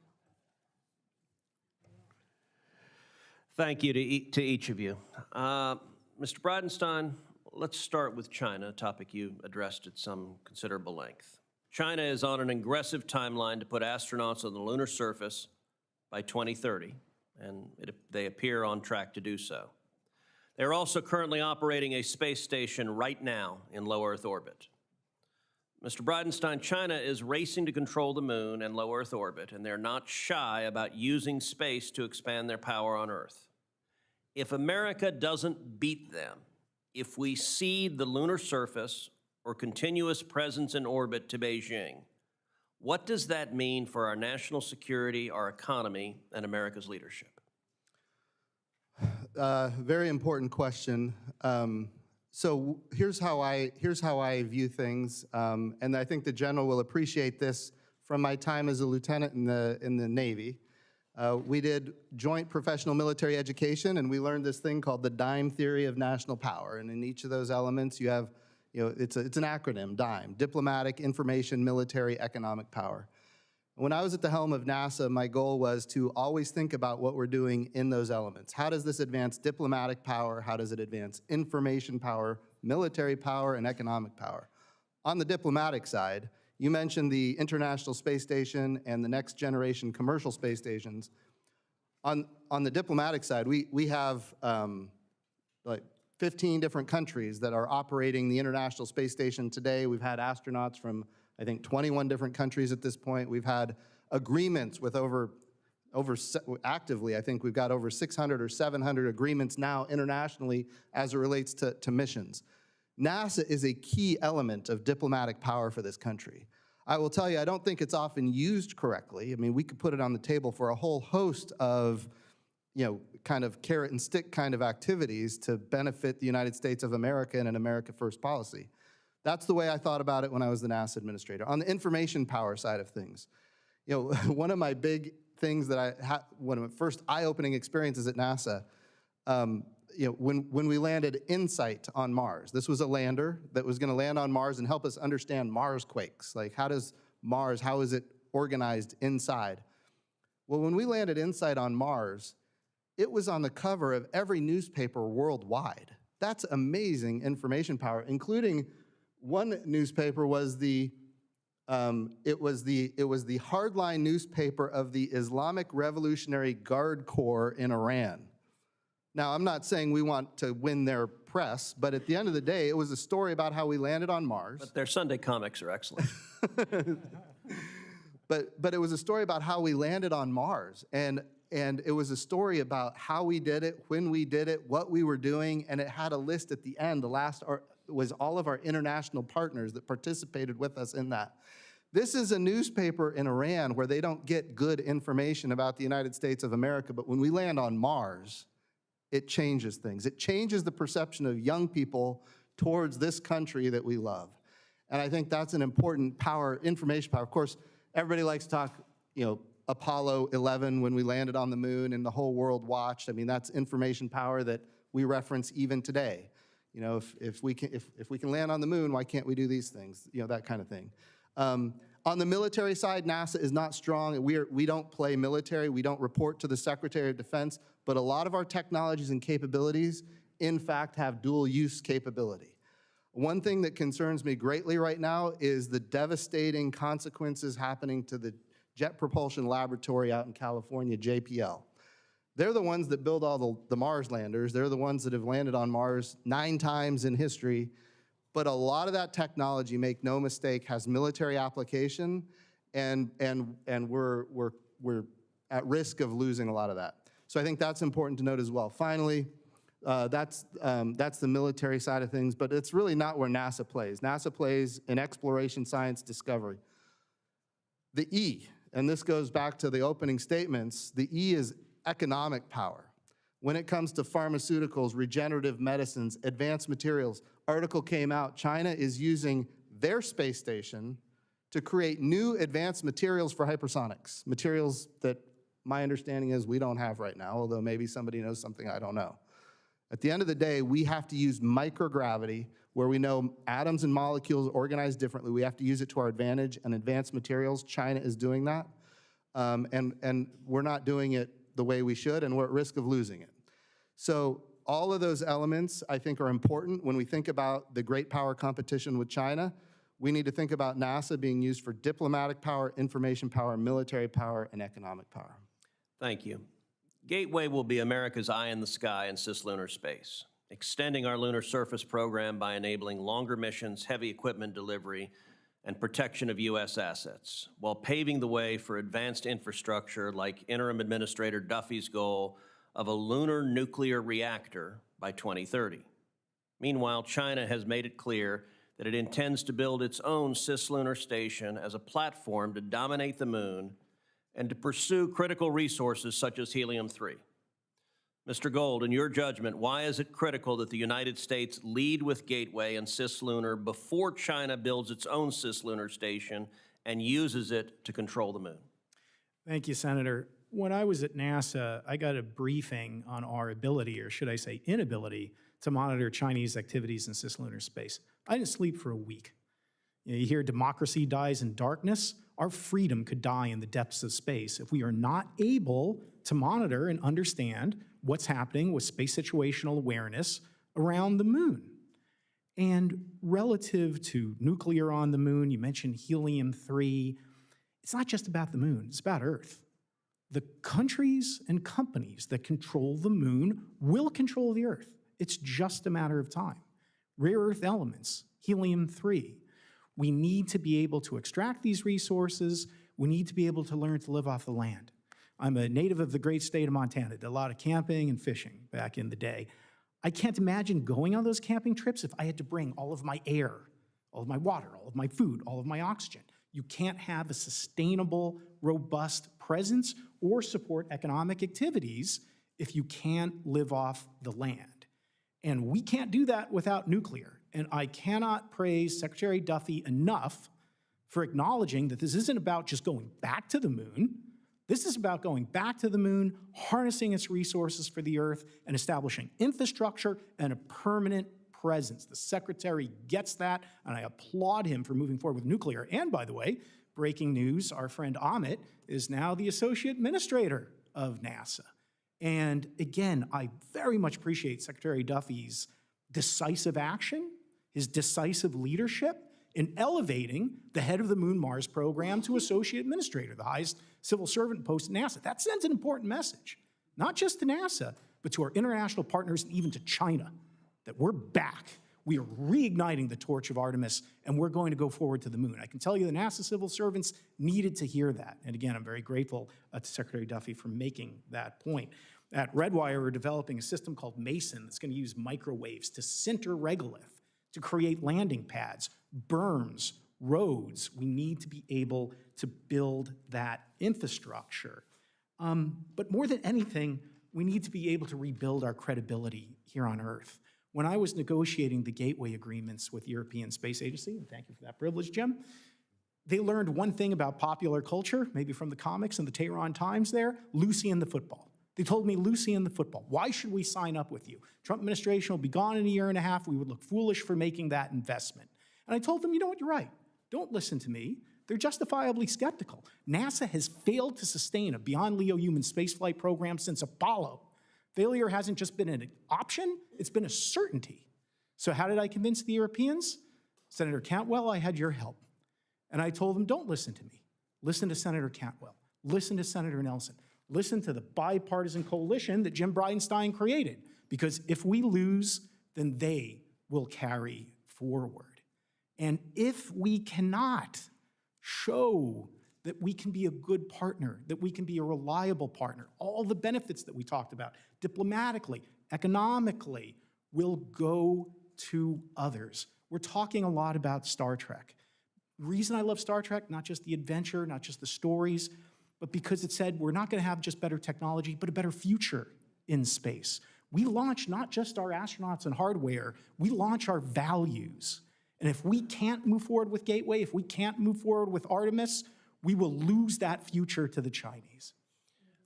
[SPEAKER 1] Thank you to each of you. Mr. Bridenstine, let's start with China, a topic you addressed at some considerable length. China is on an aggressive timeline to put astronauts on the lunar surface by 2030, and they appear on track to do so. They're also currently operating a space station right now in low Earth orbit. Mr. Bridenstine, China is racing to control the moon and low Earth orbit, and they're not shy about using space to expand their power on Earth. If America doesn't beat them, if we cede the lunar surface or continuous presence in orbit to Beijing, what does that mean for our national security, our economy, and America's leadership?
[SPEAKER 6] Very important question. So here's how I view things, and I think the general will appreciate this from my time as a lieutenant in the Navy. We did joint professional military education, and we learned this thing called the DIME theory of national power. And in each of those elements, you have, it's an acronym, DIME: diplomatic, information, military, economic power. When I was at the helm of NASA, my goal was to always think about what we're doing in those elements. How does this advance diplomatic power? How does it advance information power, military power, and economic power? On the diplomatic side, you mentioned the International Space Station and the next generation commercial space stations. On the diplomatic side, we have like 15 different countries that are operating the International Space Station today. We've had astronauts from, I think, 21 different countries at this point. We've had agreements with actively, I think we've got over 600 or 700 agreements now internationally as it relates to missions. NASA is a key element of diplomatic power for this country. I will tell you, I don't think it's often used correctly. I mean, we could put it on the table for a whole host of, kind of carrot and stick kind of activities to benefit the United States of America and an America First policy. That's the way I thought about it when I was the NASA administrator. On the information power side of things, one of my big things that I had, one of my first eye-opening experiences at NASA, when we landed InSight on Mars. This was a lander that was going to land on Mars and help us understand Mars quakes. Like, how is it organized inside? Well, when we landed InSight on Mars, it was on the cover of every newspaper worldwide. That's amazing information power, including one newspaper was the hardline newspaper of the Islamic Revolutionary Guard Corps in Iran. Now, I'm not saying we want to win their press, but at the end of the day, it was a story about how we landed on Mars.
[SPEAKER 1] But their Sunday comics are excellent.
[SPEAKER 6] But it was a story about how we landed on Mars, and it was a story about how we did it, when we did it, what we were doing, and it had a list at the end. The last was all of our international partners that participated with us in that. This is a newspaper in Iran where they don't get good information about the United States of America, but when we land on Mars, it changes things. It changes the perception of young people towards this country that we love. And I think that's an important power, information power. Of course, everybody likes to talk, Apollo 11 when we landed on the moon and the whole world watched. I mean, that's information power that we reference even today. If we can land on the moon, why can't we do these things? That kind of thing. On the military side, NASA is not strong. We don't play military. We don't report to the Secretary of Defense. But a lot of our technologies and capabilities, in fact, have dual use capability. One thing that concerns me greatly right now is the devastating consequences happening to the Jet Propulsion Laboratory out in California, JPL. They're the ones that build all the Mars landers. They're the ones that have landed on Mars 9 times in history. But a lot of that technology, make no mistake, has military application, and we're at risk of losing a lot of that. So I think that's important to note as well. Finally, that's the military side of things, but it's really not where NASA plays. NASA plays in exploration, science, discovery. The E, and this goes back to the opening statements, the E is economic power. When it comes to pharmaceuticals, regenerative medicines, advanced materials, article came out, China is using their space station to create new advanced materials for hypersonics, materials that my understanding is we don't have right now, although maybe somebody knows something I don't know. At the end of the day, we have to use microgravity, where we know atoms and molecules organize differently. We have to use it to our advantage, and advanced materials, China is doing that. And we're not doing it the way we should, and we're at risk of losing it. So all of those elements, I think, are important. When we think about the great power competition with China, we need to think about NASA being used for diplomatic power, information power, military power, and economic power.
[SPEAKER 1] Thank you. Gateway will be America's eye in the sky in cislunar space, extending our lunar surface program by enabling longer missions, heavy equipment delivery, and protection of U.S. assets, while paving the way for advanced infrastructure like Interim Administrator Duffy's goal of a lunar nuclear reactor by 2030. Meanwhile, China has made it clear that it intends to build its own cislunar station as a platform to dominate the moon and to pursue critical resources such as helium-3. Mr. Gold, in your judgment, why is it critical that the United States lead with Gateway and cislunar before China builds its own cislunar station and uses it to control the moon?
[SPEAKER 4] Thank you, Senator. When I was at NASA, I got a briefing on our ability, or should I say inability, to monitor Chinese activities in cislunar space. I didn't sleep for a week. You hear democracy dies in darkness. Our freedom could die in the depths of space if we are not able to monitor and understand what's happening with space situational awareness around the moon. And relative to nuclear on the moon, you mentioned helium-3. It's not just about the moon, it's about Earth. The countries and companies that control the moon will control the Earth. It's just a matter of time. Rare earth elements, helium-3. We need to be able to extract these resources. We need to be able to learn to live off the land. I'm a native of the great state of Montana. Did a lot of camping and fishing back in the day. I can't imagine going on those camping trips if I had to bring all of my air, all of my water, all of my food, all of my oxygen. You can't have a sustainable, robust presence or support economic activities if you can't live off the land. And we can't do that without nuclear. And I cannot praise Secretary Duffy enough for acknowledging that this isn't about just going back to the moon. This is about going back to the moon, harnessing its resources for the Earth, and establishing infrastructure and a permanent presence. The Secretary gets that, and I applaud him for moving forward with nuclear. And by the way, breaking news, our friend Amit is now the Associate Administrator of NASA. And again, I very much appreciate Secretary Duffy's decisive action, his decisive leadership in elevating the head of the Moon Mars program to Associate Administrator, the highest civil servant post at NASA. That sends an important message, not just to NASA, but to our international partners and even to China, that we're back. We are reigniting the torch of Artemis, and we're going to go forward to the moon. I can tell you the NASA civil servants needed to hear that. And again, I'm very grateful to Secretary Duffy for making that point. At Redwire, we're developing a system called Mason that's going to use microwaves to sinter regolith, to create landing pads, berms, roads. We need to be able to build that infrastructure. But more than anything, we need to be able to rebuild our credibility here on Earth. When I was negotiating the gateway agreements with the European Space Agency, and thank you for that privilege, Jim, they learned one thing about popular culture, maybe from the comics and the Tehran Times there, Lucy and the football. They told me, Lucy and the football, why should we sign up with you? Trump administration will be gone in a year and a half. We would look foolish for making that investment. And I told them, you know what, you're right. Don't listen to me. They're justifiably skeptical. NASA has failed to sustain a beyond LEO human spaceflight program since Apollo. Failure hasn't just been an option, it's been a certainty. So how did I convince the Europeans? Senator Cantwell, I had your help. And I told them, don't listen to me. Listen to Senator Cantwell. Listen to Senator Nelson. Listen to the bipartisan coalition that Jim Bridenstine created. Because if we lose, then they will carry forward. And if we cannot show that we can be a good partner, that we can be a reliable partner, all the benefits that we talked about, diplomatically, economically, will go to others. We're talking a lot about Star Trek. The reason I love Star Trek, not just the adventure, not just the stories, but because it said we're not going to have just better technology, but a better future in space. We launch not just our astronauts and hardware, we launch our values. And if we can't move forward with Gateway, if we can't move forward with Artemis, we will lose that future to the Chinese.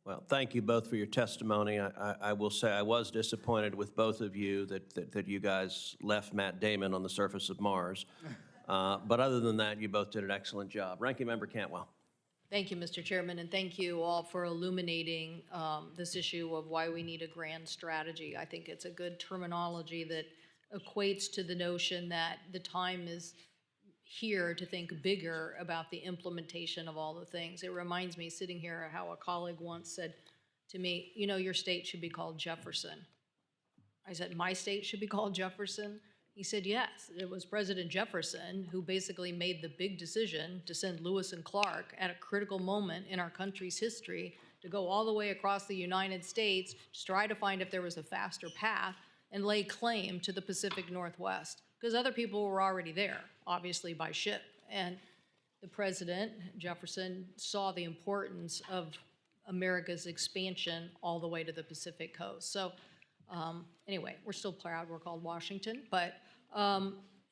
[SPEAKER 1] Well, thank you both for your testimony. I will say I was disappointed with both of you that you guys left Matt Damon on the surface of Mars. But other than that, you both did an excellent job. Ranking Member Cantwell.
[SPEAKER 2] Thank you, Mr. Chairman, and thank you all for illuminating this issue of why we need a grand strategy. I think it's a good terminology that equates to the notion that the time is here to think bigger about the implementation of all the things. It reminds me, sitting here, how a colleague once said to me, you know, your state should be called Jefferson. I said, my state should be called Jefferson? He said, yes. It was President Jefferson who basically made the big decision to send Lewis and Clark at a critical moment in our country's history to go all the way across the United States to try to find if there was a faster path and lay claim to the Pacific Northwest, because other people were already there, obviously by ship. And the president, Jefferson, saw the importance of America's expansion all the way to the Pacific coast. So anyway, we're still proud we're called Washington, but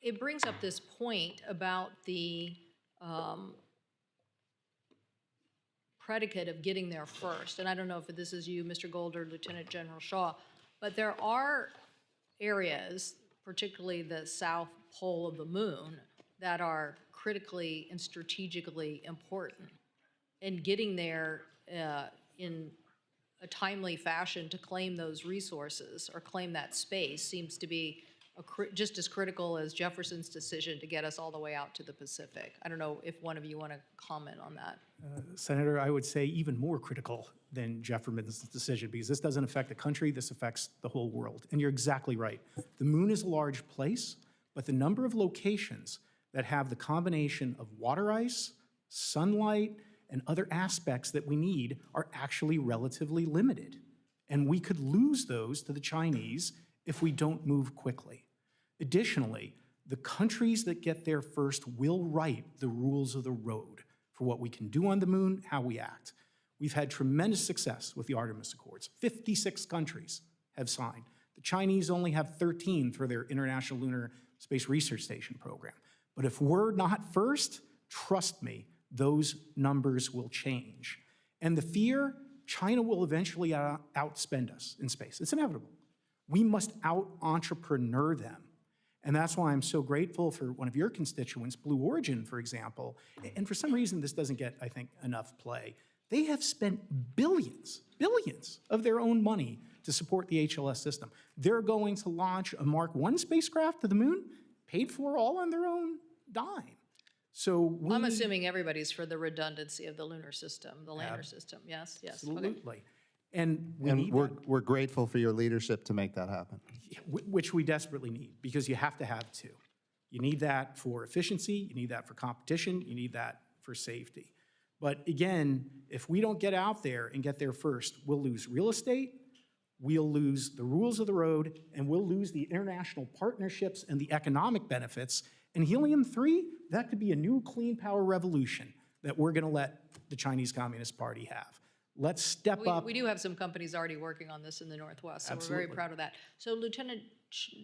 [SPEAKER 2] it brings up this point about the predicate of getting there first. And I don't know if this is you, Mr. Gold, or Lieutenant General Shaw, but there are areas, particularly the south pole of the moon, that are critically and strategically important. And getting there in a timely fashion to claim those resources or claim that space seems to be just as critical as Jefferson's decision to get us all the way out to the Pacific. I don't know if one of you want to comment on that.
[SPEAKER 4] Senator, I would say even more critical than Jefferson's decision, because this doesn't affect the country, this affects the whole world. And you're exactly right. The moon is a large place, but the number of locations that have the combination of water ice, sunlight, and other aspects that we need are actually relatively limited. And we could lose those to the Chinese if we don't move quickly. Additionally, the countries that get there first will write the rules of the road for what we can do on the moon, how we act. We've had tremendous success with the Artemis Accords. 56 countries have signed. The Chinese only have 13 for their International Lunar Space Research Station program. But if we're not first, trust me, those numbers will change. And the fear, China will eventually outspend us in space. It's inevitable. We must out-entrepreneur them. And that's why I'm so grateful for one of your constituents, Blue Origin, for example. And for some reason, this doesn't get, I think, enough play. They have spent billions of their own money to support the HLS system. They're going to launch a Mark I spacecraft to the moon, paid for all on their own dime. So
[SPEAKER 2] I'm assuming everybody's for the redundancy of the lunar system, the lander system. Yes, yes. Okay.
[SPEAKER 4] Absolutely. And
[SPEAKER 6] we're grateful for your leadership to make that happen.
[SPEAKER 4] which we desperately need, because you have to have two. You need that for efficiency, you need that for competition, you need that for safety. But again, if we don't get out there and get there first, we'll lose real estate, we'll lose the rules of the road, and we'll lose the international partnerships and the economic benefits. And helium-3, that could be a new clean power revolution that we're gonna let the Chinese Communist Party have. Let's step up.
[SPEAKER 2] We do have some companies already working on this in the Northwest, so we're very proud of that. So Lieutenant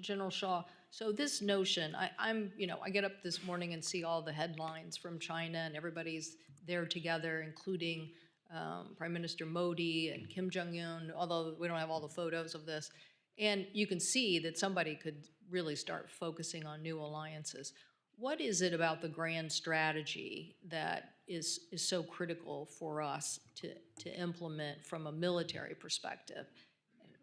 [SPEAKER 2] General Shaw, so this notion, I get up this morning and see all the headlines from China, and everybody's there together, including Prime Minister Modi and Kim Jong-un, although we don't have all the photos of this. And you can see that somebody could really start focusing on new alliances. What is it about the grand strategy that is so critical for us to implement from a military perspective?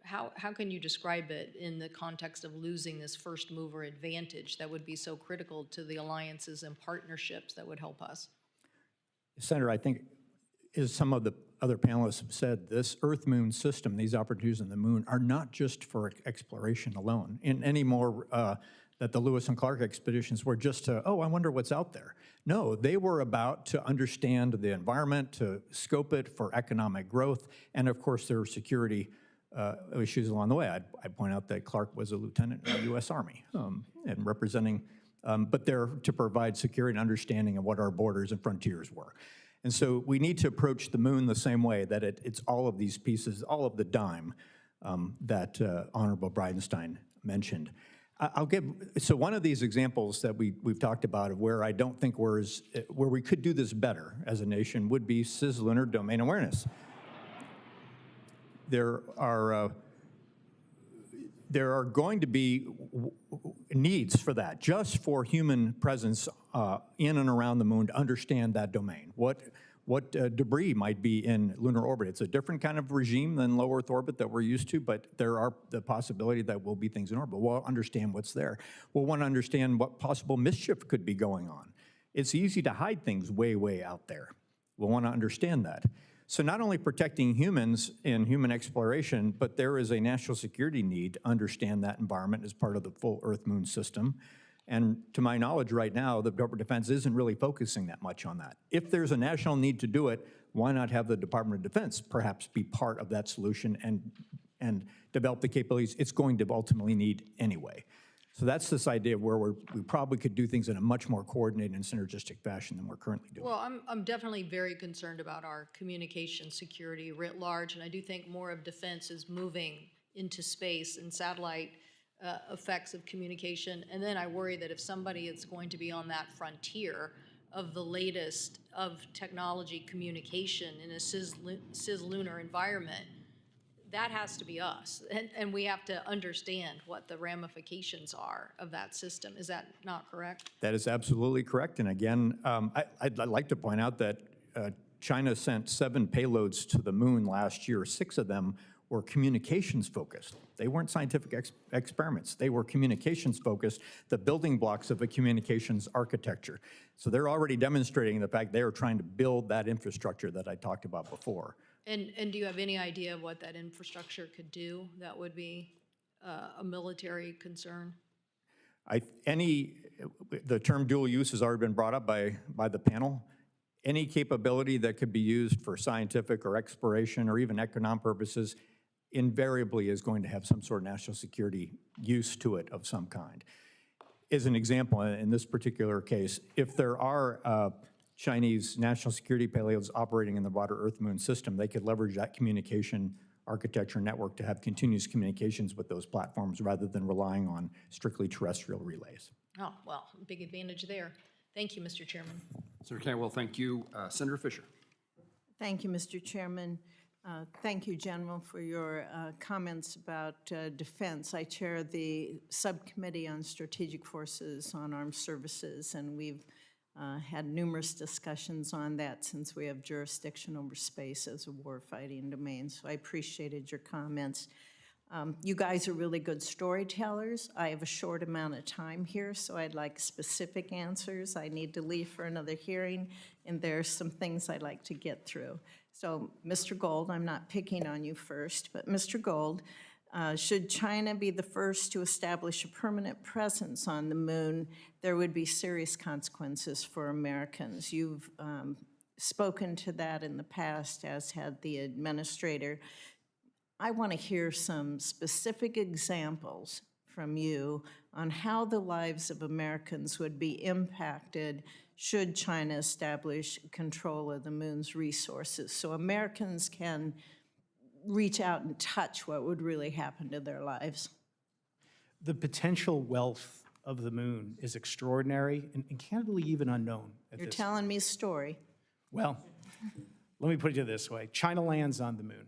[SPEAKER 2] How can you describe it in the context of losing this first mover advantage that would be so critical to the alliances and partnerships that would help us?
[SPEAKER 7] Senator, I think, as some of the other panelists have said, this Earth-Moon system, these opportunities on the moon, are not just for exploration alone. In any more that the Lewis and Clark expeditions were just to, I wonder what's out there. No, they were about to understand the environment, to scope it for economic growth, and of course there were security issues along the way. I'd point out that Clark was a lieutenant in the U.S. Army and representing, but there to provide security and understanding of what our borders and frontiers were. And so we need to approach the moon the same way, that it's all of these pieces, all of the dime that Honorable Bridenstine mentioned. So one of these examples that we've talked about of where I don't think where we could do this better as a nation would be cislunar domain awareness. There are going to be needs for that, just for human presence in and around the moon to understand that domain. What debris might be in lunar orbit. It's a different kind of regime than low Earth orbit that we're used to, but there are the possibility that will be things in orbit. We'll understand what's there. We'll want to understand what possible mischief could be going on. It's easy to hide things way, way out there. We'll want to understand that. So not only protecting humans in human exploration, but there is a national security need to understand that environment as part of the full Earth-Moon system. And to my knowledge right now, the Department of Defense isn't really focusing that much on that. If there's a national need to do it, why not have the Department of Defense perhaps be part of that solution and develop the capabilities it's going to ultimately need anyway? So that's this idea of where we probably could do things in a much more coordinated and synergistic fashion than we're currently doing.
[SPEAKER 2] Well, I'm definitely very concerned about our communication security writ large, and I do think more of defense is moving into space and satellite effects of communication. And then I worry that if somebody is going to be on that frontier of the latest of technology communication in a cislunar environment, that has to be us. And we have to understand what the ramifications are of that system. Is that not correct?
[SPEAKER 7] That is absolutely correct. And again, I'd like to point out that China sent 7 payloads to the moon last year. 6 of them were communications focused. They weren't scientific experiments. They were communications focused, the building blocks of a communications architecture. So they're already demonstrating the fact they are trying to build that infrastructure that I talked about before.
[SPEAKER 2] And do you have any idea of what that infrastructure could do that would be a military concern?
[SPEAKER 7] The term dual use has already been brought up by the panel. Any capability that could be used for scientific or exploration or even economic purposes invariably is going to have some sort of national security use to it of some kind. As an example, in this particular case, if there are Chinese national security payloads operating in the broader Earth-Moon system, they could leverage that communication architecture network to have continuous communications with those platforms rather than relying on strictly terrestrial relays.
[SPEAKER 2] Oh, well, big advantage there. Thank you, Mr. Chairman.
[SPEAKER 8] Senator Cantwell, thank you. Senator Fisher.
[SPEAKER 9] Thank you, Mr. Chairman. Thank you, General, for your comments about defense. I chair the Subcommittee on Strategic Forces on Armed Services, and we've had numerous discussions on that since we have jurisdiction over space as a warfighting domain. So I appreciated your comments. You guys are really good storytellers. I have a short amount of time here, so I'd like specific answers. I need to leave for another hearing, and there's some things I'd like to get through. So, Mr. Gold, I'm not picking on you first, but Mr. Gold, should China be the first to establish a permanent presence on the moon, there would be serious consequences for Americans. You've spoken to that in the past, as had the administrator. I want to hear some specific examples from you on how the lives of Americans would be impacted should China establish control of the moon's resources, so Americans can reach out and touch what would really happen to their lives.
[SPEAKER 4] The potential wealth of the moon is extraordinary and candidly even unknown at
[SPEAKER 9] You're
[SPEAKER 4] this.
[SPEAKER 9] telling me a story.
[SPEAKER 4] Well, let me put it this way. China lands on the moon.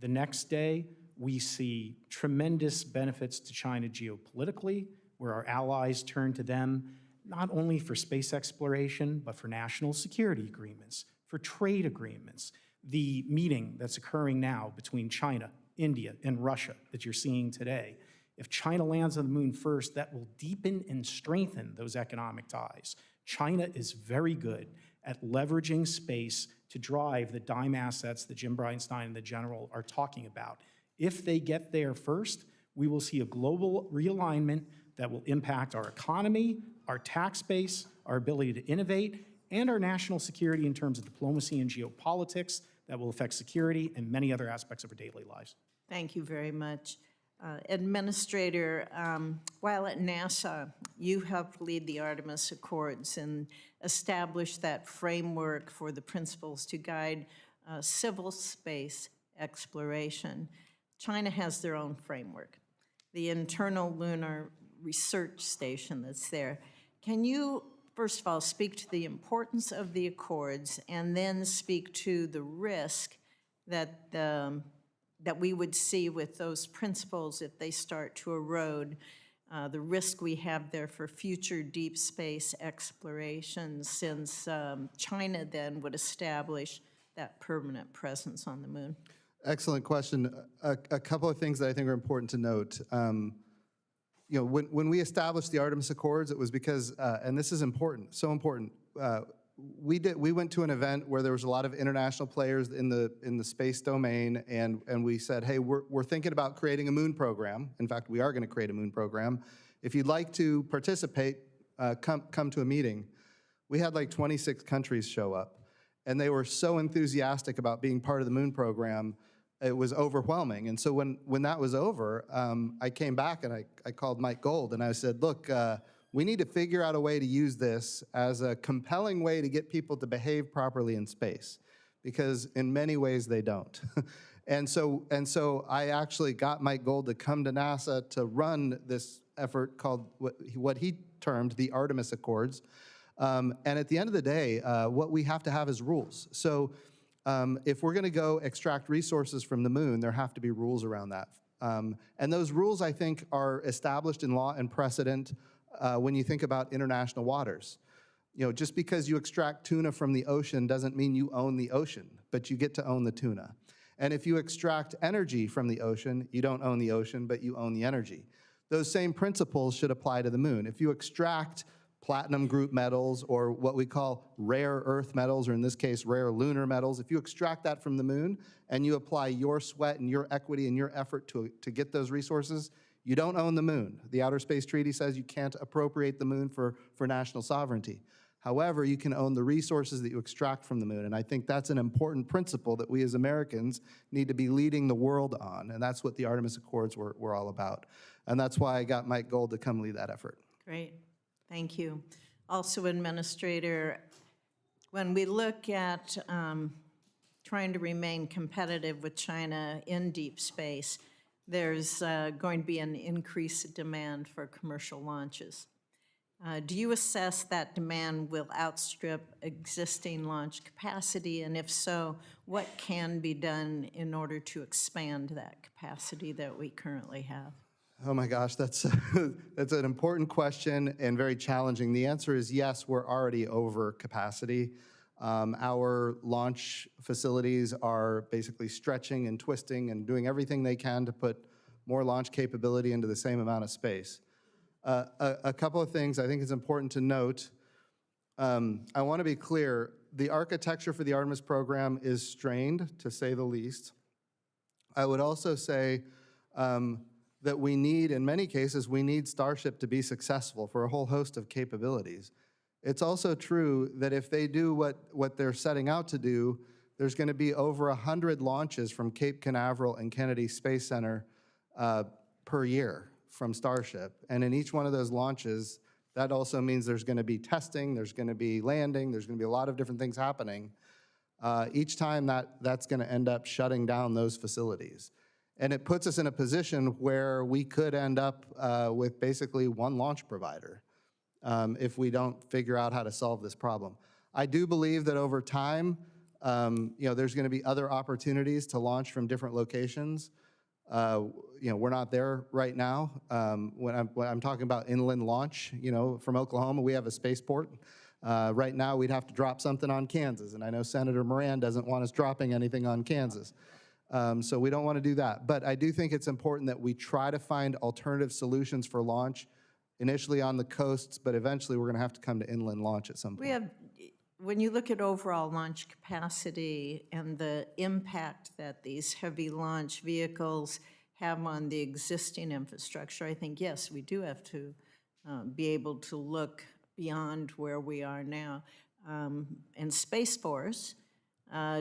[SPEAKER 4] The next day, we see tremendous benefits to China geopolitically, where our allies turn to them not only for space exploration, but for national security agreements, for trade agreements. The meeting that's occurring now between China, India, and Russia that you're seeing today, if China lands on the moon first, that will deepen and strengthen those economic ties. China is very good at leveraging space to drive the dime assets that Jim Bridenstine and the General are talking about. If they get there first, we will see a global realignment that will impact our economy, our tax base, our ability to innovate, and our national security in terms of diplomacy and geopolitics that will affect security and many other aspects of our daily lives.
[SPEAKER 9] Thank you very much. Administrator, while at NASA, you helped lead the Artemis Accords and establish that framework for the principles to guide civil space exploration. China has their own framework, the internal lunar research station that's there. Can you, first of all, speak to the importance of the Accords and then speak to the risk that that we would see with those principles if they start to erode, the risk we have there for future deep space exploration, since China then would establish that permanent presence on the moon?
[SPEAKER 6] Excellent question. A couple of things that I think are important to note. You know, when we established the Artemis Accords, it was because, and this is important, so important. We went to an event where there was a lot of international players in the space domain, and we said, hey, we're thinking about creating a moon program. In fact, we are going to create a moon program. If you'd like to participate, come to a meeting. We had like 26 countries show up, and they were so enthusiastic about being part of the moon program. It was overwhelming. And so when that was over, I came back and I called Mike Gold and I said, look, we need to figure out a way to use this as a compelling way to get people to behave properly in space, because in many ways they don't. and so I actually got Mike Gold to come to NASA to run this effort called what he termed the Artemis Accords. And at the end of the day, what we have to have is rules. So if we're going to go extract resources from the moon, there have to be rules around that. And those rules, I think, are established in law and precedent when you think about international waters. You know, just because you extract tuna from the ocean doesn't mean you own the ocean, but you get to own the tuna. And if you extract energy from the ocean, you don't own the ocean, but you own the energy. Those same principles should apply to the moon. If you extract platinum group metals or what we call rare earth metals, or in this case, rare lunar metals, if you extract that from the moon and you apply your sweat and your equity and your effort to get those resources, you don't own the moon. The Outer Space Treaty says you can't appropriate the moon for national sovereignty. However, you can own the resources that you extract from the moon, and I think that's an important principle that we as Americans need to be leading the world on, and that's what the Artemis Accords were all about. And that's why I got Mike Gold to come lead that effort.
[SPEAKER 9] Great, thank you. Also, Administrator, when we look at trying to remain competitive with China in deep space, there's going to be an increased demand for commercial launches. Do you assess that demand will outstrip existing launch capacity? And if so, what can be done in order to expand that capacity that we currently have?
[SPEAKER 6] Oh my gosh, that's an important question and very challenging. The answer is yes, we're already over capacity. Our launch facilities are basically stretching and twisting and doing everything they can to put more launch capability into the same amount of space. A couple of things I think it's important to note. I want to be clear, the architecture for the Artemis program is strained, to say the least. I would also say that we need, in many cases, we need Starship to be successful for a whole host of capabilities. It's also true that if they do what they're setting out to do, there's going to be over 100 launches from Cape Canaveral and Kennedy Space Center per year from Starship. And in each one of those launches, that also means there's going to be testing, there's going to be landing, there's going to be a lot of different things happening. Each time that's going to end up shutting down those facilities. And it puts us in a position where we could end up with basically one launch provider if we don't figure out how to solve this problem. I do believe that over time, there's going to be other opportunities to launch from different locations. We're not there right now. When I'm talking about inland launch, from Oklahoma, we have a spaceport. Right now, we'd have to drop something on Kansas, and I know Senator Moran doesn't want us dropping anything on Kansas. So we don't want to do that. But I do think it's important that we try to find alternative solutions for launch, initially on the coasts, but eventually we're going to have to come to inland launch at some point.
[SPEAKER 9] When you look at overall launch capacity and the impact that these heavy launch vehicles have on the existing infrastructure, I think, yes, we do have to be able to look beyond where we are now. And Space Force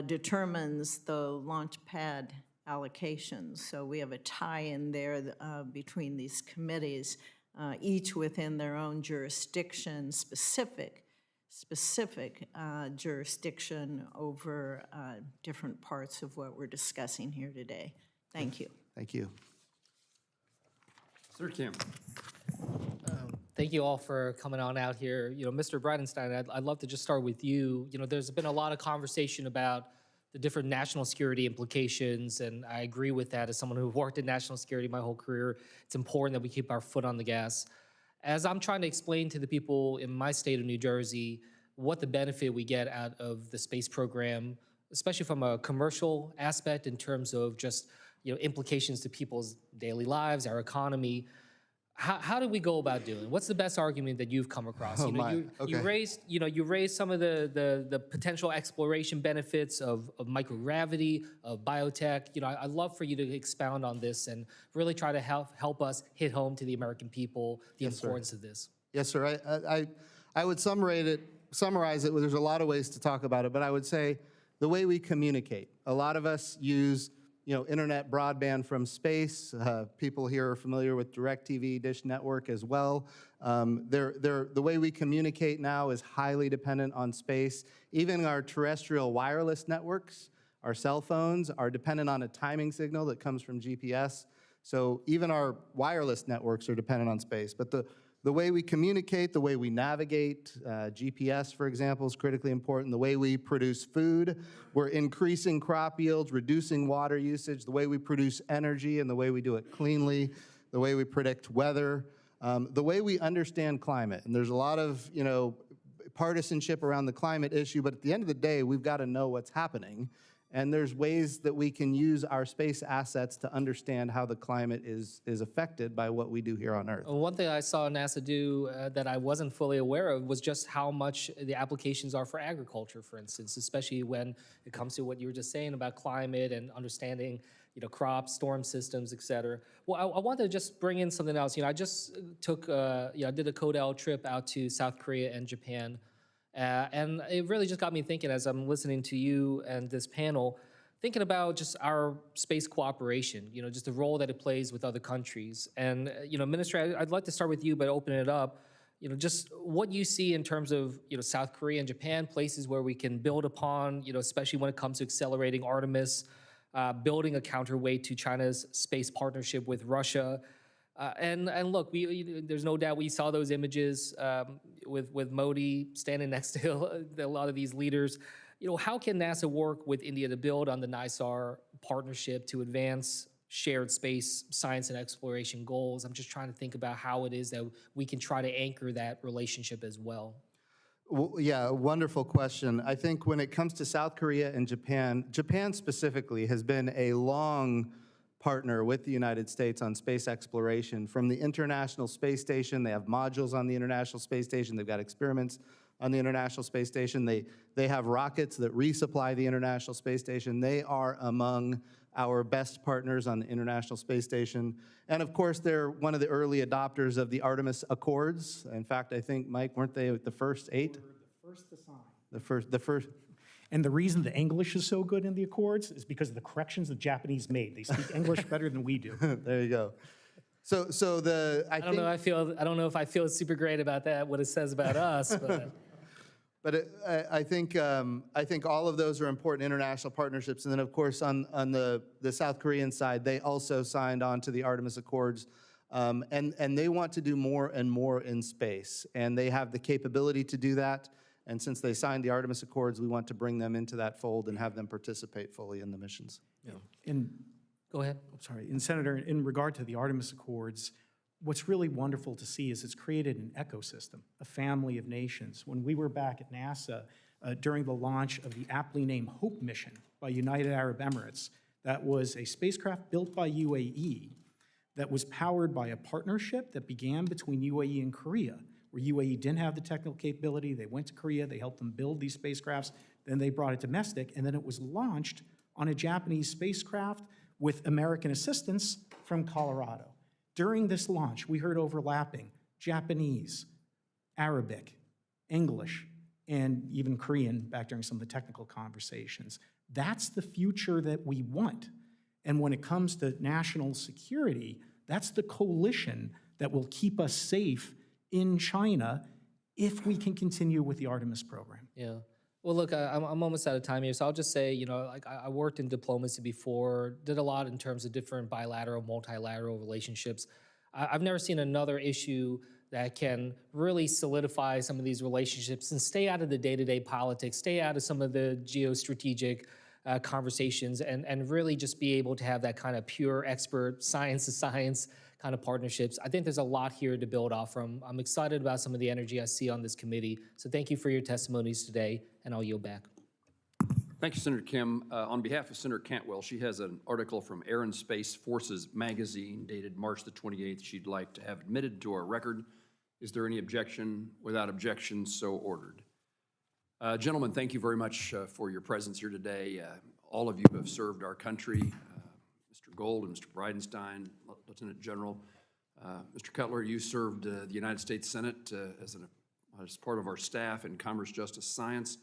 [SPEAKER 9] determines the launch pad allocations. So we have a tie-in there between these committees, each within their own jurisdiction, specific jurisdiction over different parts of what we're discussing here today. Thank you.
[SPEAKER 6] Thank you.
[SPEAKER 8] Sir Kim.
[SPEAKER 10] Thank you all for coming on out here. Mr. Bridenstine, I'd love to just start with you. There's been a lot of conversation about the different national security implications, and I agree with that. As someone who worked in national security my whole career, it's important that we keep our foot on the gas. As I'm trying to explain to the people in my state of New Jersey what the benefit we get out of the space program, especially from a commercial aspect in terms of just implications to people's daily lives, our economy, how do we go about doing it? What's the best argument that you've come across?
[SPEAKER 6] Okay.
[SPEAKER 10] You raised some of the potential exploration benefits of microgravity, of biotech. I'd love for you to expound on this and really try to help us hit home to the American people the importance of this.
[SPEAKER 6] Yes, sir. I would summarize it. There's a lot of ways to talk about it, but I would say the way we communicate. A lot of us use internet broadband from space. People here are familiar with DirecTV, Dish Network as well. The way we communicate now is highly dependent on space. Even our terrestrial wireless networks, our cell phones, are dependent on a timing signal that comes from GPS. So even our wireless networks are dependent on space. But the way we communicate, the way we navigate, GPS, for example, is critically important. The way we produce food, we're increasing crop yields, reducing water usage, the way we produce energy and the way we do it cleanly, the way we predict weather, the way we understand climate. And there's a lot of, partisanship around the climate issue, but at the end of the day, we've got to know what's happening. And there's ways that we can use our space assets to understand how the climate is affected by what we do here on Earth.
[SPEAKER 10] One thing I saw NASA do that I wasn't fully aware of was just how much the applications are for agriculture, for instance, especially when it comes to what you were just saying about climate and understanding, crops, storm systems, et cetera. Well, I wanted to just bring in something else. I just took, I did a CODEL trip out to South Korea and Japan. And it really just got me thinking as I'm listening to you and this panel, thinking about just our space cooperation, just the role that it plays with other countries. And, Minister, I'd like to start with you, but open it up, just what you see in terms of, South Korea and Japan, places where we can build upon, especially when it comes to accelerating Artemis, building a counterweight to China's space partnership with Russia. And look, there's no doubt we saw those images with Modi standing next to a lot of these leaders. How can NASA work with India to build on the NISAR partnership to advance shared space science and exploration goals? I'm just trying to think about how it is that we can try to anchor that relationship as well.
[SPEAKER 6] Well, yeah, wonderful question. I think when it comes to South Korea and Japan, Japan specifically has been a long partner with the United States on space exploration. From the International Space Station, they have modules on the International Space Station, they've got experiments on the International Space Station, they have rockets that resupply the International Space Station. They are among our best partners on the International Space Station. And of course, they're one of the early adopters of the Artemis Accords. In fact, I think, Mike, weren't they the first 8?
[SPEAKER 4] We were the first to sign.
[SPEAKER 6] The first.
[SPEAKER 4] And the reason the English is so good in the Accords is because of the corrections the Japanese made. They speak English better than we do.
[SPEAKER 6] There you go. So I
[SPEAKER 10] don't know. I don't know if I feel super great about that. What it says about us, but.
[SPEAKER 6] But I think all of those are important international partnerships. And then, of course, on the South Korean side, they also signed on to the Artemis Accords. And they want to do more and more in space. And they have the capability to do that. And since they signed the Artemis Accords, we want to bring them into that fold and have them participate fully in the missions.
[SPEAKER 4] Yeah. And
[SPEAKER 10] Go ahead.
[SPEAKER 4] I'm sorry, and Senator, in regard to the Artemis Accords, what's really wonderful to see is it's created an ecosystem, a family of nations. When we were back at NASA during the launch of the aptly named HOPE mission by United Arab Emirates, that was a spacecraft built by UAE that was powered by a partnership that began between UAE and Korea, where UAE didn't have the technical capability. They went to Korea, they helped them build these spacecrafts, then they brought it domestic, and then it was launched on a Japanese spacecraft with American assistance from Colorado. During this launch, we heard overlapping Japanese, Arabic, English, and even Korean back during some of the technical conversations. That's the future that we want. And when it comes to national security, that's the coalition that will keep us safe in China if we can continue with the Artemis program.
[SPEAKER 10] Yeah. Well, look, I'm almost out of time here, so I'll just say, like I worked in diplomacy before, did a lot in terms of different bilateral, multilateral relationships. I've never seen another issue that can really solidify some of these relationships and stay out of the day-to-day politics, stay out of some of the geostrategic conversations, and really just be able to have that kind of pure expert science to science kind of partnerships. I think there's a lot here to build off from. I'm excited about some of the energy I see on this committee. So thank you for your testimonies today, and I'll yield back.
[SPEAKER 8] Thank you, Senator Kim. On behalf of Senator Cantwell, she has an article from Air and Space Forces magazine dated March the 28th she'd like to have admitted to our record. Is there any objection? Without objection, so ordered. Gentlemen, thank you very much for your presence here today. All of you have served our country. Mr. Gold and Mr. Bridenstine, Lieutenant General. Mr. Cutler, you served the United States Senate as part of our staff in Commerce, Justice, Science,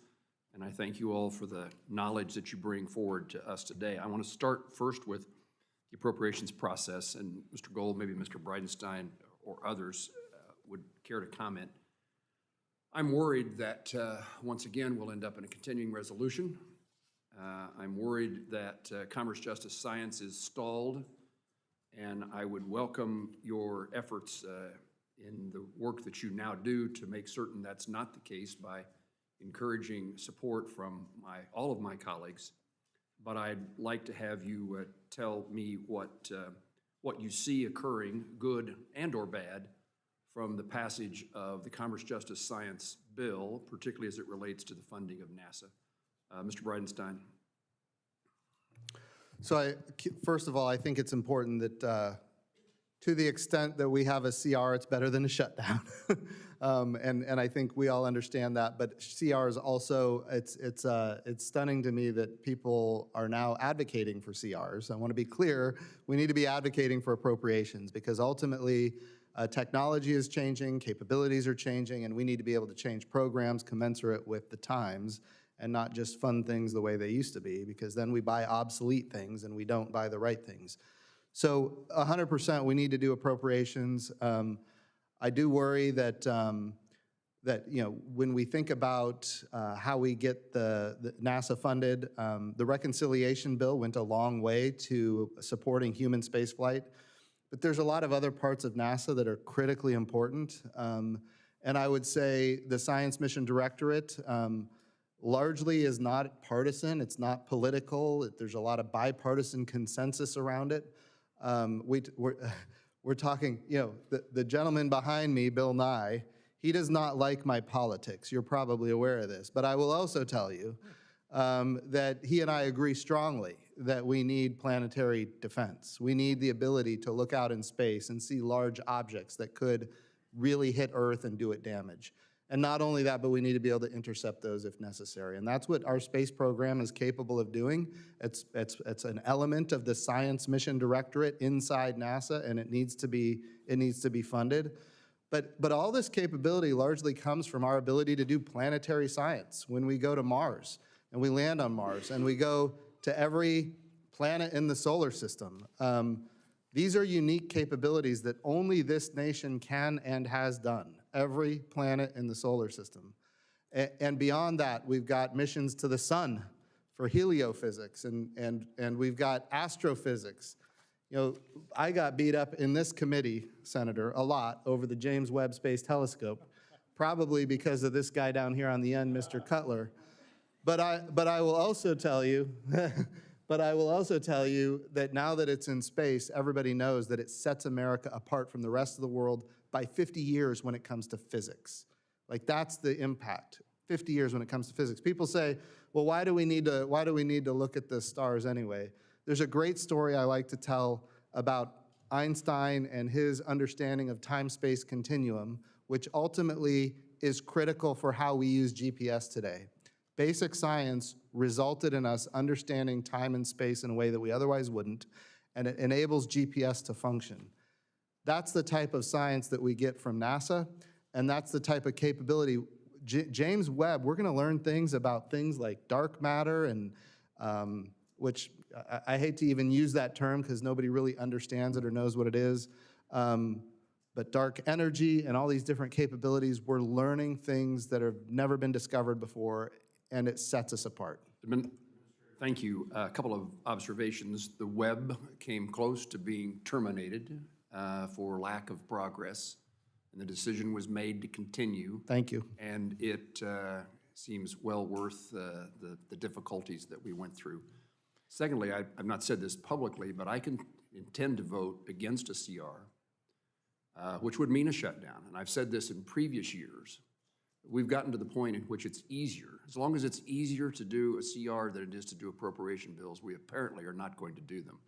[SPEAKER 8] and I thank you all for the knowledge that you bring forward to us today. I want to start first with the appropriations process, and Mr. Gold, maybe Mr. Bridenstine or others would care to comment. I'm worried that, once again, we'll end up in a continuing resolution. I'm worried that Commerce, Justice, Science is stalled, and I would welcome your efforts in the work that you now do to make certain that's not the case by encouraging support from all of my colleagues. But I'd like to have you tell me what you see occurring, good and or bad, from the passage of the Commerce, Justice, Science bill, particularly as it relates to the funding of NASA. Mr. Bridenstine.
[SPEAKER 6] So first of all, I think it's important that to the extent that we have a CR, it's better than a shutdown. And I think we all understand that, but CR is also, it's stunning to me that people are now advocating for CRs. I want to be clear, we need to be advocating for appropriations because ultimately technology is changing, capabilities are changing, and we need to be able to change programs commensurate with the times and not just fund things the way they used to be, because then we buy obsolete things and we don't buy the right things. So 100% we need to do appropriations. I do worry that, when we think about how we get the NASA funded, the reconciliation bill went a long way to supporting human spaceflight, but there's a lot of other parts of NASA that are critically important. And I would say the Science Mission Directorate largely is not partisan, it's not political, there's a lot of bipartisan consensus around it. We're talking, the gentleman behind me, Bill Nye, he does not like my politics. You're probably aware of this. But I will also tell you that he and I agree strongly that we need planetary defense. We need the ability to look out in space and see large objects that could really hit Earth and do it damage. And not only that, but we need to be able to intercept those if necessary. And that's what our space program is capable of doing. It's an element of the Science Mission Directorate inside NASA, and it needs to be funded. But all this capability largely comes from our ability to do planetary science. When we go to Mars, and we land on Mars, and we go to every planet in the solar system, these are unique capabilities that only this nation can and has done. Every planet in the solar system. And beyond that, we've got missions to the sun for heliophysics, and we've got astrophysics. I got beat up in this committee, Senator, a lot over the James Webb Space Telescope, probably because of this guy down here on the end, Mr. Cutler. But I will also tell you, that now that it's in space, everybody knows that it sets America apart from the rest of the world by 50 years when it comes to physics. Like, that's the impact, 50 years when it comes to physics. People say, well, why do we need to look at the stars anyway? There's a great story I like to tell about Einstein and his understanding of time-space continuum, which ultimately is critical for how we use GPS today. Basic science resulted in us understanding time and space in a way that we otherwise wouldn't, and it enables GPS to function. That's the type of science that we get from NASA, and that's the type of capability. James Webb, we're going to learn things about things like dark matter, and which I hate to even use that term because nobody really understands it or knows what it is, but dark energy and all these different capabilities, we're learning things that have never been discovered before, and it sets us apart.
[SPEAKER 8] Thank you. A couple of observations. The Webb came close to being terminated for lack of progress, and the decision was made to continue.
[SPEAKER 6] Thank you.
[SPEAKER 8] And it seems well worth the difficulties that we went through. Secondly, I've not said this publicly, but I can intend to vote against a CR, which would mean a shutdown. And I've said this in previous years. We've gotten to the point in which it's easier. As long as it's easier to do a CR than it is to do appropriation bills, we apparently are not going to do them.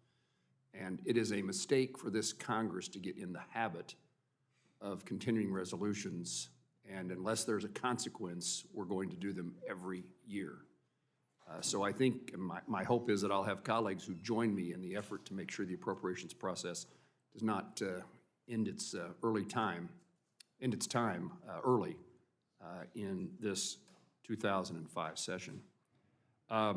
[SPEAKER 8] And it is a mistake for this Congress to get in the habit of continuing resolutions, and unless there's a consequence, we're going to do them every year. So I think my hope is that I'll have colleagues who join me in the effort to make sure the appropriations process does not end its time early in this 2005 session. A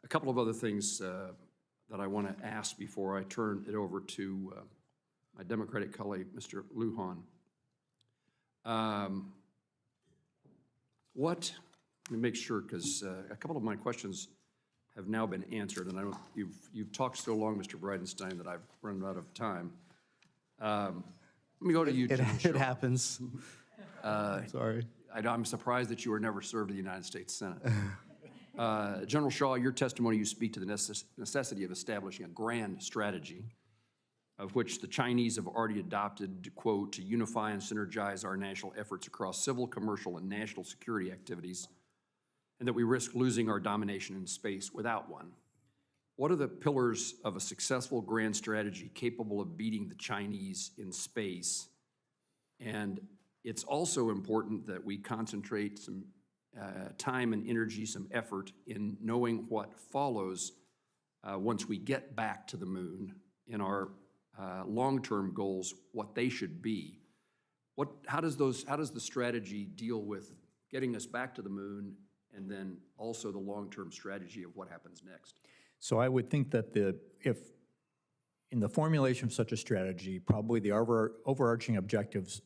[SPEAKER 8] couple of other things that I want to ask before I turn it over to my Democratic colleague, Mr. Lujan. Let me make sure, because a couple of my questions have now been answered, and you've talked so long, Mr. Bridenstine, that I've run out of time. Let me go to you, General
[SPEAKER 6] It happens. Sorry.
[SPEAKER 8] I'm surprised that you were never served in the United States Senate. General Shaw, your testimony, you speak to the necessity of establishing a grand strategy, of which the Chinese have already adopted, quote, to unify and synergize our national efforts across civil, commercial, and national security activities, and that we risk losing our domination in space without one. what are the pillars of a successful grand strategy capable of beating the Chinese in space? And it's also important that we concentrate some time and energy, some effort in knowing what follows once we get back to the moon in our long-term goals, what they should be. How does the strategy deal with getting us back to the moon and then also the long-term strategy of what happens next?
[SPEAKER 7] So I would think that if in the formulation of such a strategy, probably the overarching objectives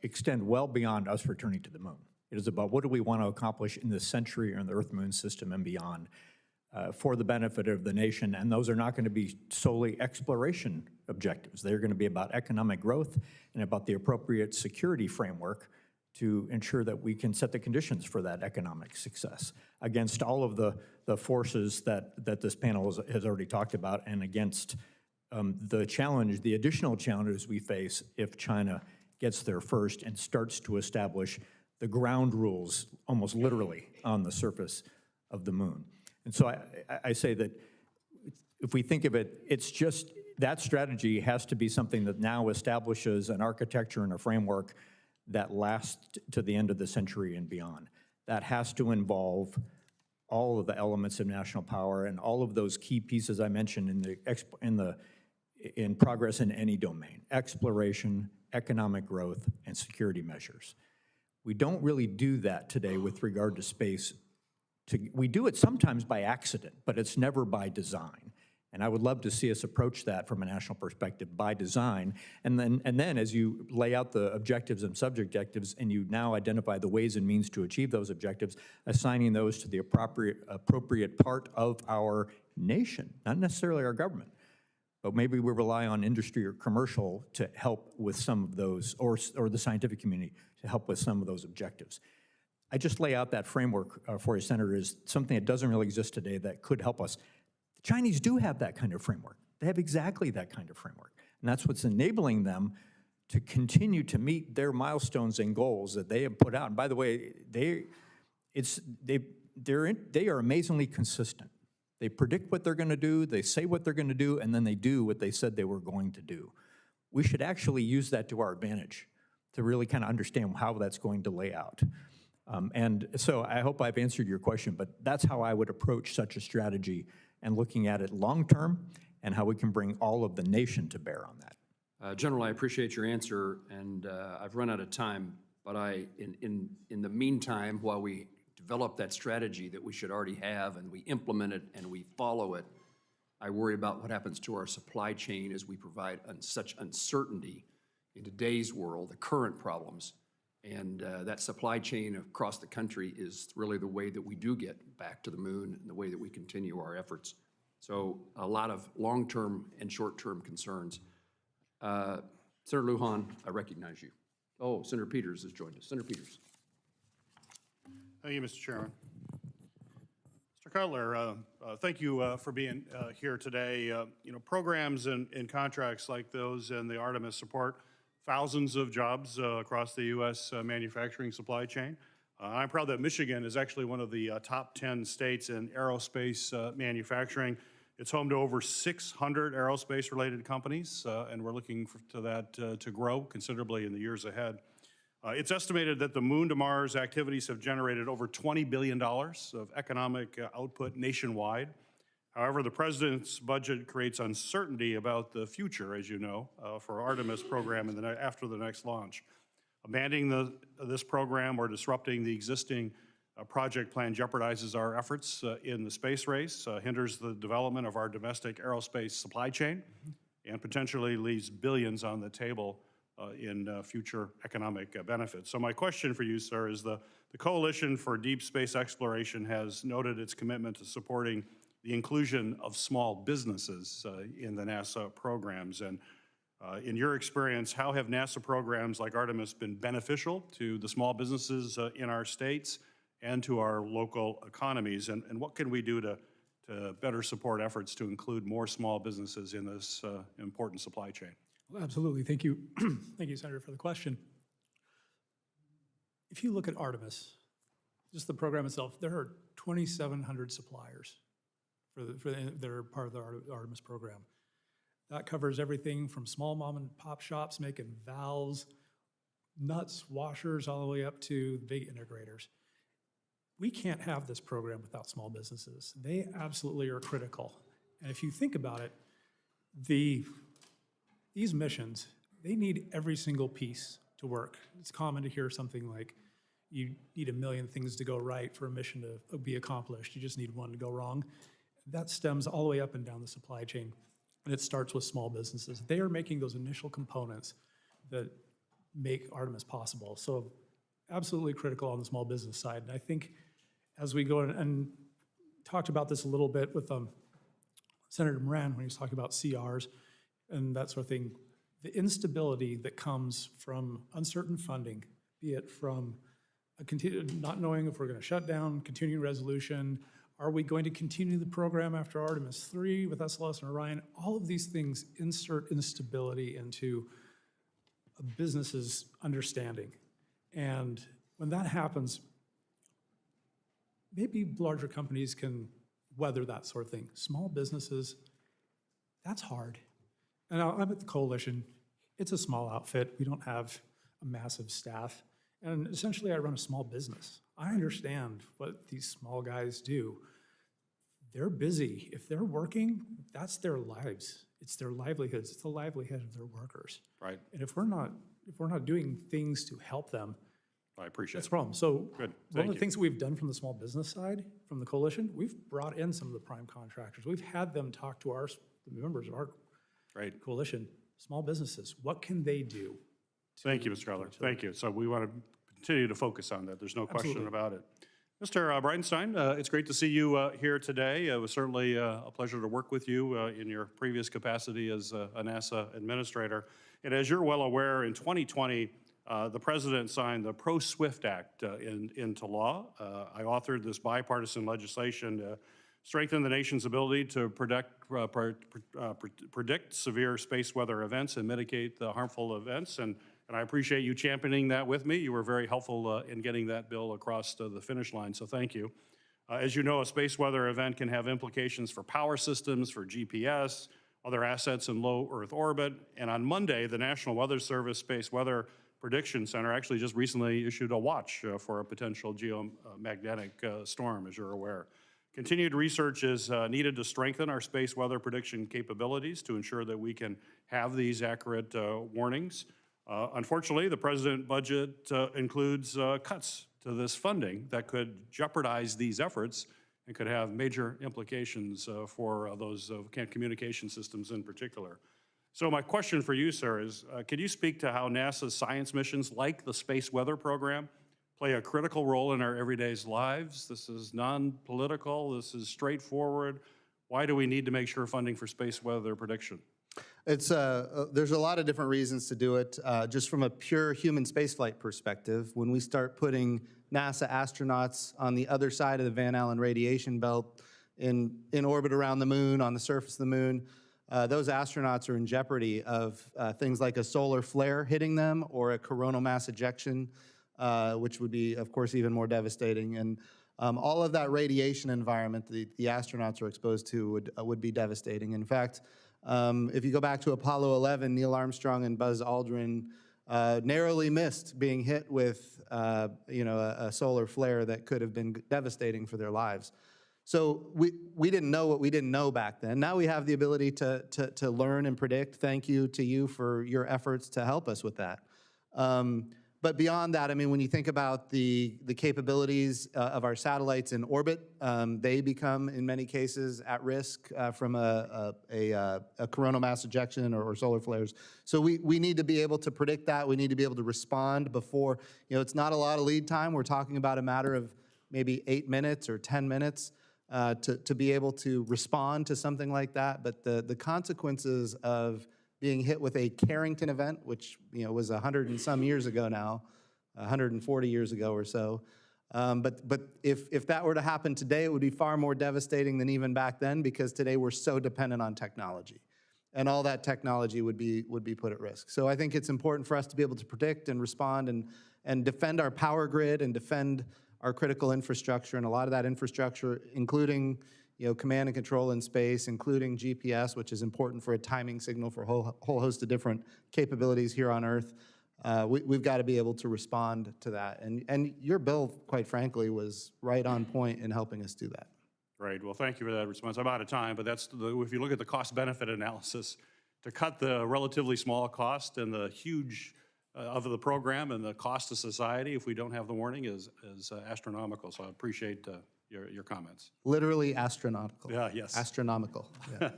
[SPEAKER 7] extend well beyond us returning to the moon. It is about what do we want to accomplish in this century or in the Earth-Moon system and beyond for the benefit of the nation, and those are not going to be solely exploration objectives. They're going to be about economic growth and about the appropriate security framework to ensure that we can set the conditions for that economic success against all of the forces that this panel has already talked about, and against the additional challenges we face if China gets there first and starts to establish the ground rules, almost literally, on the surface of the moon. And so I say that if we think of it, it's just that strategy has to be something that now establishes an architecture and a framework that lasts to the end of the century and beyond. That has to involve all of the elements of national power and all of those key pieces I mentioned in progress in any domain: exploration, economic growth, and security measures. We don't really do that today with regard to space. We do it sometimes by accident, but it's never by design. And I would love to see us approach that from a national perspective by design. And then as you lay out the objectives and subjectives, and you now identify the ways and means to achieve those objectives, assigning those to the appropriate part of our nation, not necessarily our government, but maybe we rely on industry or commercial to help with some of those, or the scientific community to help with some of those objectives. I just lay out that framework for you, Senator, is something that doesn't really exist today that could help us. The Chinese do have that kind of framework. They have exactly that kind of framework. And that's what's enabling them to continue to meet their milestones and goals that they have put out. And by the way, they are amazingly consistent. They predict what they're going to do, they say what they're going to do, and then they do what they said they were going to do. We should actually use that to our advantage to really kind of understand how that's going to lay out. And so I hope I've answered your question, but that's how I would approach such a strategy and looking at it long-term and how we can bring all of the nation to bear on that.
[SPEAKER 8] General, I appreciate your answer, and I've run out of time, but in the meantime, while we develop that strategy that we should already have and we implement it and we follow it, I worry about what happens to our supply chain as we provide such uncertainty in today's world, the current problems. And that supply chain across the country is really the way that we do get back to the moon and the way that we continue our efforts. So a lot of long-term and short-term concerns. Senator Lujan, I recognize you. Oh, Senator Peters has joined us. Senator Peters.
[SPEAKER 11] Thank you, Mr. Chairman. Mr. Cutler, thank you for being here today. Programs and contracts like those in the Artemis support thousands of jobs across the U.S. Manufacturing supply chain. I'm proud that Michigan is actually one of the top 10 states in aerospace manufacturing. It's home to over 600 aerospace-related companies, and we're looking to that to grow considerably in the years ahead. It's estimated that the Moon to Mars activities have generated over $20 billion of economic output nationwide. However, the president's budget creates uncertainty about the future, as you know, for Artemis program after the next launch. Abandoning this program or disrupting the existing project plan jeopardizes our efforts in the space race, hinders the development of our domestic aerospace supply chain, and potentially leaves billions on the table in future economic benefits. So my question for you, sir, is the Coalition for Deep Space Exploration has noted its commitment to supporting the inclusion of small businesses in the NASA programs. And in your experience, how have NASA programs like Artemis been beneficial to the small businesses in our states and to our local economies? And what can we do to better support efforts to include more small businesses in this important supply chain?
[SPEAKER 3] Well, absolutely. Thank you. Thank you, Senator, for the question. If you look at Artemis, just the program itself, there are 2,700 suppliers that are part of the Artemis program. That covers everything from small mom and pop shops making valves, nuts, washers, all the way up to the big integrators. We can't have this program without small businesses. They absolutely are critical. And if you think about it, these missions, they need every single piece to work. It's common to hear something like, you need 1 million things to go right for a mission to be accomplished. You just need one to go wrong. That stems all the way up and down the supply chain. And it starts with small businesses. They are making those initial components that make Artemis possible. So absolutely critical on the small business side. And I think as we go and talked about this a little bit with Senator Moran when he was talking about CRs and that sort of thing, the instability that comes from uncertain funding, be it from not knowing if we're going to shut down, continuing resolution, are we going to continue the program after Artemis 3 with SLS and Orion? All of these things insert instability into a business's understanding. And when that happens, maybe larger companies can weather that sort of thing. Small businesses, that's hard. And I'm at the coalition. It's a small outfit. We don't have a massive staff. And essentially, I run a small business. I understand what these small guys do. They're busy. If they're working, that's their lives. It's their livelihoods. It's the livelihood of their workers.
[SPEAKER 11] Right.
[SPEAKER 3] And if we're not doing things to help them,
[SPEAKER 11] I appreciate
[SPEAKER 3] that's
[SPEAKER 11] it.
[SPEAKER 3] a problem. So
[SPEAKER 11] Good.
[SPEAKER 3] one of the things that we've done from the small business side, from the coalition, we've brought in some of the prime contractors. We've had them talk to the members of our
[SPEAKER 11] Great.
[SPEAKER 3] coalition, small businesses. What can they do?
[SPEAKER 11] Thank you, Mr. Cutler. Thank you. So we want to continue to focus on that. There's no question
[SPEAKER 3] Absolutely.
[SPEAKER 11] about it. Mr. Bridenstine, it's great to see you here today. It was certainly a pleasure to work with you in your previous capacity as a NASA administrator. And as you're well aware, in 2020, the President signed the Pro-SWIFT Act into law. I authored this bipartisan legislation to strengthen the nation's ability to predict severe space weather events and mitigate the harmful events. And I appreciate you championing that with me. You were very helpful in getting that bill across the finish line, so thank you. As you know, a space weather event can have implications for power systems, for GPS, other assets in low Earth orbit. And on Monday, the National Weather Service Space Weather Prediction Center actually just recently issued a watch for a potential geomagnetic storm, as you're aware. Continued research is needed to strengthen our space weather prediction capabilities to ensure that we can have these accurate warnings. Unfortunately, the President's budget includes cuts to this funding that could jeopardize these efforts and could have major implications for those communication systems in particular. So my question for you, sir, is could you speak to how NASA's science missions, like the Space Weather Program, play a critical role in our everyday lives? This is non-political, this is straightforward. Why do we need to make sure funding for space weather prediction?
[SPEAKER 6] There's a lot of different reasons to do it. Just from a pure human spaceflight perspective, when we start putting NASA astronauts on the other side of the Van Allen radiation belt in orbit around the moon, on the surface of the moon, those astronauts are in jeopardy of things like a solar flare hitting them or a coronal mass ejection, which would be, of course, even more devastating. And all of that radiation environment the astronauts are exposed to would be devastating. In fact, if you go back to Apollo 11, Neil Armstrong and Buzz Aldrin narrowly missed being hit with a solar flare that could have been devastating for their lives. So we didn't know what we didn't know back then. Now we have the ability to learn and predict. Thank you to you for your efforts to help us with that. But beyond that, I mean, when you think about the capabilities of our satellites in orbit, they become, in many cases, at risk from a coronal mass ejection or solar flares. So we need to be able to predict that. We need to be able to respond before, it's not a lot of lead time. We're talking about a matter of maybe 8 minutes or 10 minutes to be able to respond to something like that. But the consequences of being hit with a Carrington event, which was 100 and some years ago now, 140 years ago or so. But if that were to happen today, it would be far more devastating than even back then, because today we're so dependent on technology, and all that technology would be put at risk. So I think it's important for us to be able to predict and respond and defend our power grid and defend our critical infrastructure, and a lot of that infrastructure, including command and control in space, including GPS, which is important for a timing signal for a whole host of different capabilities here on Earth. We've got to be able to respond to that. And your bill, quite frankly, was right on point in helping us do that.
[SPEAKER 11] Great, well, thank you for that response. I'm out of time, but if you look at the cost-benefit analysis, to cut the relatively small cost and the huge of the program and the cost to society if we don't have the warning is astronomical. So I appreciate your comments.
[SPEAKER 6] Literally astronomical.
[SPEAKER 11] Yeah, yes.
[SPEAKER 6] Astronomical. Yeah.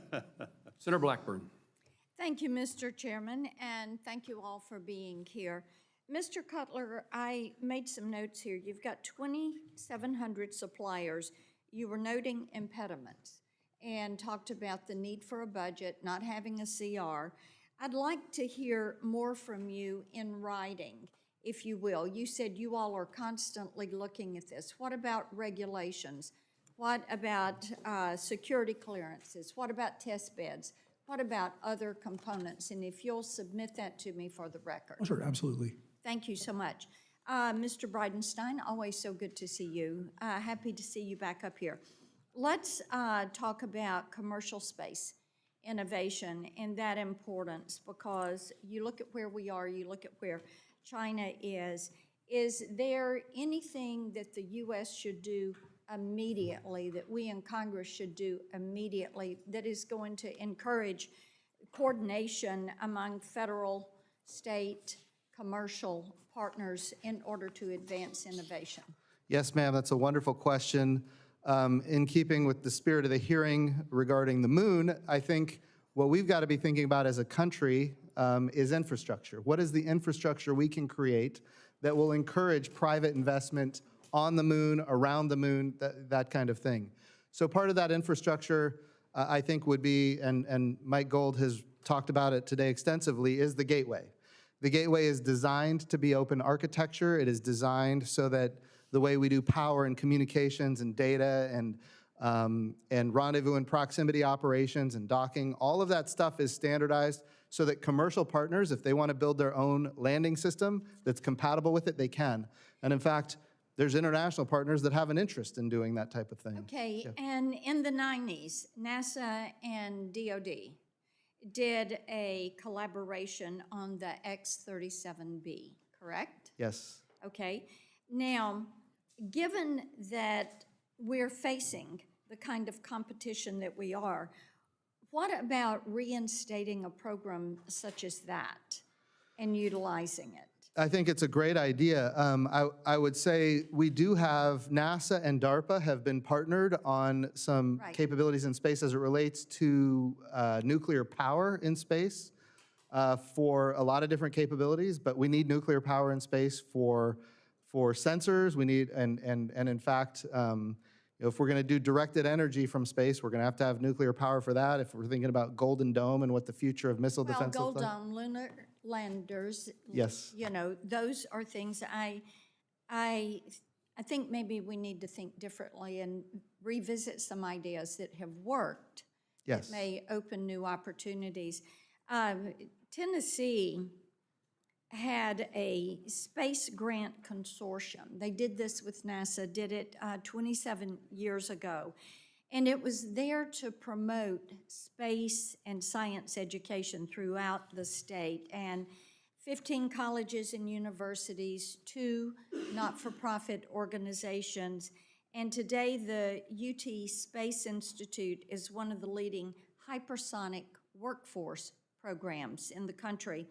[SPEAKER 8] Senator Blackburn.
[SPEAKER 12] Thank you, Mr. Chairman, and thank you all for being here. Mr. Cutler, I made some notes here. You've got 2,700 suppliers. You were noting impediments and talked about the need for a budget, not having a CR. I'd like to hear more from you in writing, if you will. You said you all are constantly looking at this. What about regulations? What about security clearances? What about test beds? What about other components? And if you'll submit that to me for the record.
[SPEAKER 3] Oh, sure, absolutely.
[SPEAKER 12] Thank you so much. Mr. Bridenstine, always so good to see you. Happy to see you back up here. Let's talk about commercial space innovation and that importance, because you look at where we are, you look at where China is. Is there anything that the U.S. should do immediately, that we in Congress should do immediately, that is going to encourage coordination among federal, state, commercial partners in order to advance innovation?
[SPEAKER 6] Yes, ma'am, that's a wonderful question. In keeping with the spirit of the hearing regarding the moon, I think what we've got to be thinking about as a country is infrastructure. What is the infrastructure we can create that will encourage private investment on the moon, around the moon, that kind of thing? So part of that infrastructure, I think, would be, and Mike Gold has talked about it today extensively, is the gateway. The gateway is designed to be open architecture. It is designed so that the way we do power and communications and data and rendezvous and proximity operations and docking, all of that stuff is standardized so that commercial partners, if they want to build their own landing system that's compatible with it, they can. And in fact, there's international partners that have an interest in doing that type of thing.
[SPEAKER 12] Okay, and in the 90s, NASA and DOD did a collaboration on the X-37B, correct?
[SPEAKER 6] Yes.
[SPEAKER 12] Okay. Now, given that we're facing the kind of competition that we are, what about reinstating a program such as that and utilizing it?
[SPEAKER 6] I think it's a great idea. I would say we do have, NASA and DARPA have been partnered on some capabilities in space as it relates to nuclear power in space for a lot of different capabilities, but we need nuclear power in space for sensors. We need, and in fact, if we're going to do directed energy from space, we're going to have nuclear power for that. If we're thinking about Golden Dome and what the future of missile defense looks like.
[SPEAKER 12] Golden Dome, lunar landers.
[SPEAKER 6] Yes.
[SPEAKER 12] You know, those are things I think maybe we need to think differently and revisit some ideas that have worked.
[SPEAKER 6] Yes.
[SPEAKER 12] That may open new opportunities. Tennessee had a space grant consortium. They did this with NASA, did it 27 years ago. And it was there to promote space and science education throughout the state. And 15 colleges and universities, 2 not-for-profit organizations. And today the UT Space Institute is one of the leading hypersonic workforce programs in the country.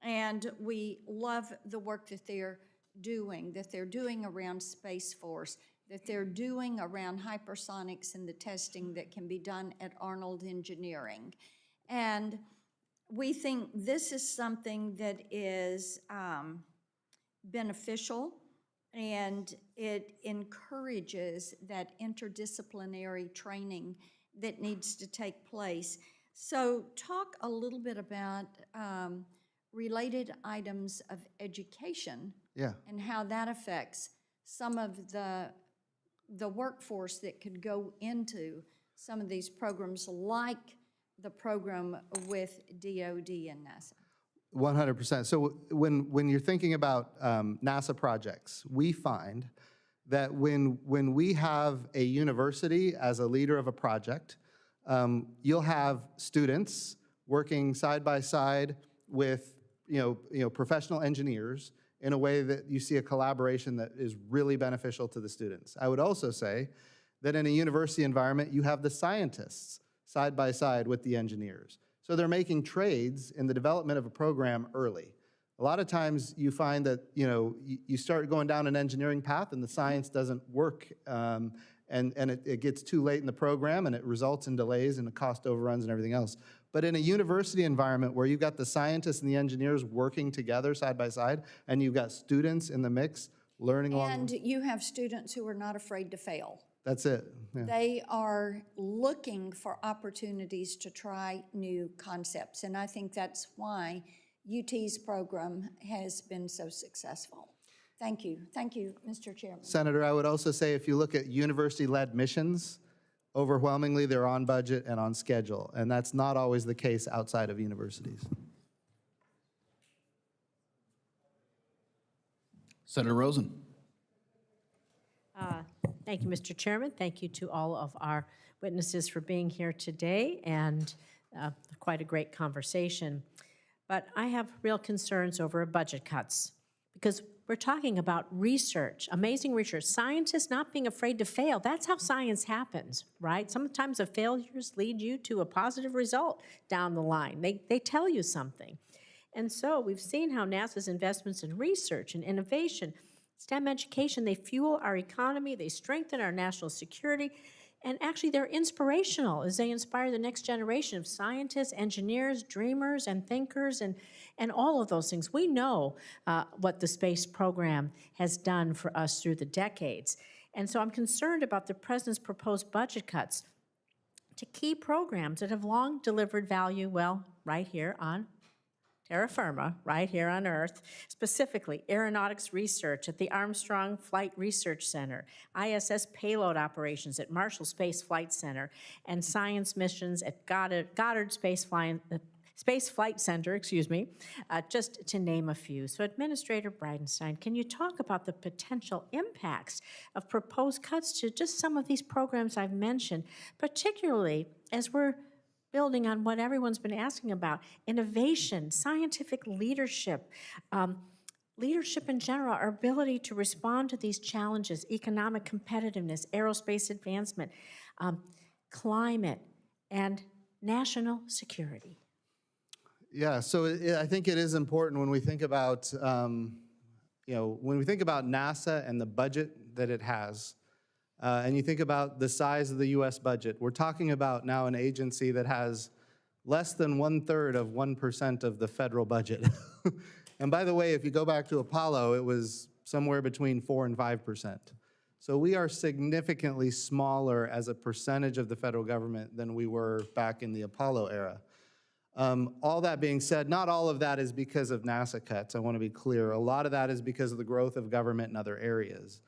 [SPEAKER 12] And we love the work that they're doing around Space Force, that they're doing around hypersonics and the testing that can be done at Arnold Engineering. And we think this is something that is beneficial, and it encourages that interdisciplinary training that needs to take place. So talk a little bit about related items of education and how that affects some of the workforce that could go into some of these programs, like the program with DOD and NASA.
[SPEAKER 6] 100%. So when you're thinking about NASA projects, we find that when we have a university as a leader of a project, you'll have students working side by side with professional engineers in a way that you see a collaboration that is really beneficial to the students. I would also say that in a university environment, you have the scientists side by side with the engineers. So they're making trades in the development of a program early. A lot of times you find that you start going down an engineering path and the science doesn't work, and it gets too late in the program and it results in delays and cost overruns and everything else. But in a university environment where you've got the scientists and the engineers working together side by side, and you've got students in the mix learning along.
[SPEAKER 12] And you have students who are not afraid to fail.
[SPEAKER 6] That's it. Yeah.
[SPEAKER 12] They are looking for opportunities to try new concepts, and I think that's why UT's program has been so successful. Thank you. Thank you, Mr. Chairman.
[SPEAKER 6] Senator, I would also say if you look at university-led missions, overwhelmingly they're on budget and on schedule, and that's not always the case outside of universities.
[SPEAKER 13] Senator Rosen.
[SPEAKER 14] Thank you, Mr. Chairman. Thank you to all of our witnesses for being here today, and quite a great conversation. But I have real concerns over budget cuts, because we're talking about research, amazing research, scientists not being afraid to fail. That's how science happens, right? Sometimes the failures lead you to a positive result down the line. They tell you something. And so we've seen how NASA's investments in research and innovation, STEM education, they fuel our economy, they strengthen our national security, and actually they're inspirational as they inspire the next generation of scientists, engineers, dreamers, and thinkers, and all of those things. We know what the space program has done for us through the decades. And so I'm concerned about the President's proposed budget cuts to key programs that have long delivered value, well, right here on terra firma, right here on Earth, specifically aeronautics research at the Armstrong Flight Research Center, ISS payload operations at Marshall Space Flight Center, and science missions at Goddard Space Flight Center, just to name a few. So Administrator Bridenstine, can you talk about the potential impacts of proposed cuts to just some of these programs I've mentioned, particularly as we're building on what everyone's been asking about, innovation, scientific leadership, leadership in general, our ability to respond to these challenges, economic competitiveness, aerospace advancement, climate, and national security?
[SPEAKER 6] Yeah, so I think it is important when we think about, when we think about NASA and the budget that it has, and you think about the size of the U.S. budget, we're talking about now an agency that has less than 1/3 of 1% of the federal budget. And by the way, if you go back to Apollo, it was somewhere between 4% and 5%. So we are significantly smaller as a percentage of the federal government than we were back in the Apollo era. All that being said, not all of that is because of NASA cuts, I want to be clear. A lot of that is because of the growth of government in other areas.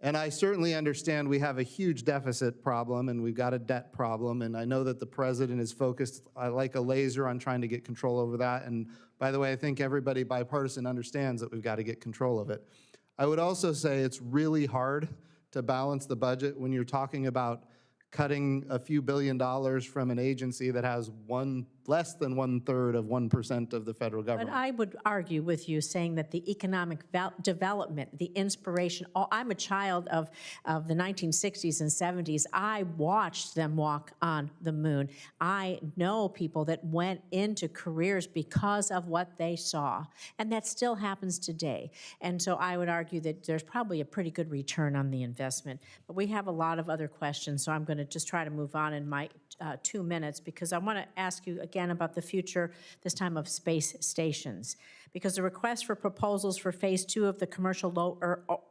[SPEAKER 6] And I certainly understand we have a huge deficit problem and we've got a debt problem, and I know that the president is focused like a laser on trying to get control over that. And by the way, I think everybody bipartisan understands that we've got to get control of it. I would also say it's really hard to balance the budget when you're talking about cutting a few $billion from an agency that has less than 1/3 of 1% of the federal government.
[SPEAKER 14] But I would argue with you saying that the economic development, the inspiration, I'm a child of the 1960s and 70s. I watched them walk on the moon. I know people that went into careers because of what they saw, and that still happens today. And so I would argue that there's probably a pretty good return on the investment. But we have a lot of other questions, so I'm going to just try to move on in my 2 minutes, because I want to ask you again about the future, this time of space stations. Because the request for proposals for phase 2 of the Commercial Low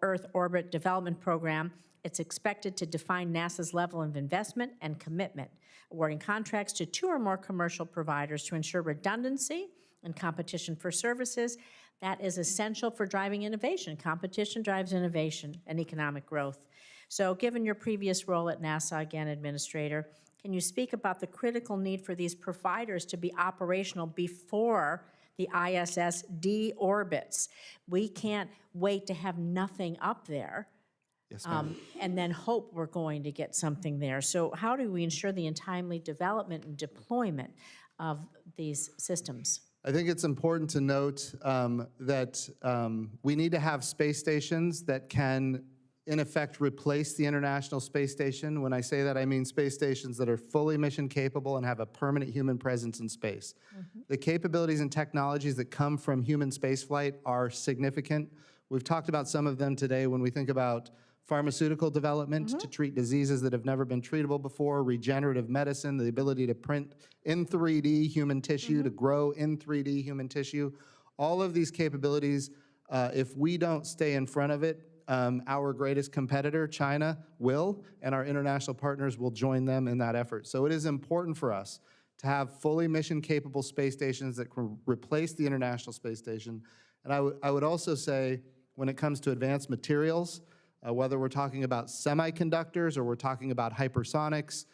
[SPEAKER 14] Earth Orbit Development Program, it's expected to define NASA's level of investment and commitment, awarding contracts to 2 or more commercial providers to ensure redundancy and competition for services. That is essential for driving innovation. Competition drives innovation and economic growth. So given your previous role at NASA, again, Administrator, can you speak about the critical need for these providers to be operational before the ISS deorbits? We can't wait to have nothing up there
[SPEAKER 6] Yes, ma'am.
[SPEAKER 14] and then hope we're going to get something there. So how do we ensure the timely development and deployment of these systems?
[SPEAKER 6] I think it's important to note that we need to have space stations that can, in effect, replace the International Space Station. When I say that, I mean space stations that are fully mission capable and have a permanent human presence in space. The capabilities and technologies that come from human spaceflight are significant. We've talked about some of them today when we think about pharmaceutical development to treat diseases that have never been treatable before, regenerative medicine, the ability to print in 3D human tissue, to grow in 3D human tissue. All of these capabilities, if we don't stay in front of it, our greatest competitor, China, will, and our international partners will join them in that effort. So it is important for us to have fully mission-capable space stations that can replace the International Space Station. And I would also say, when it comes to advanced materials, whether we're talking about semiconductors or we're talking about hypersonics,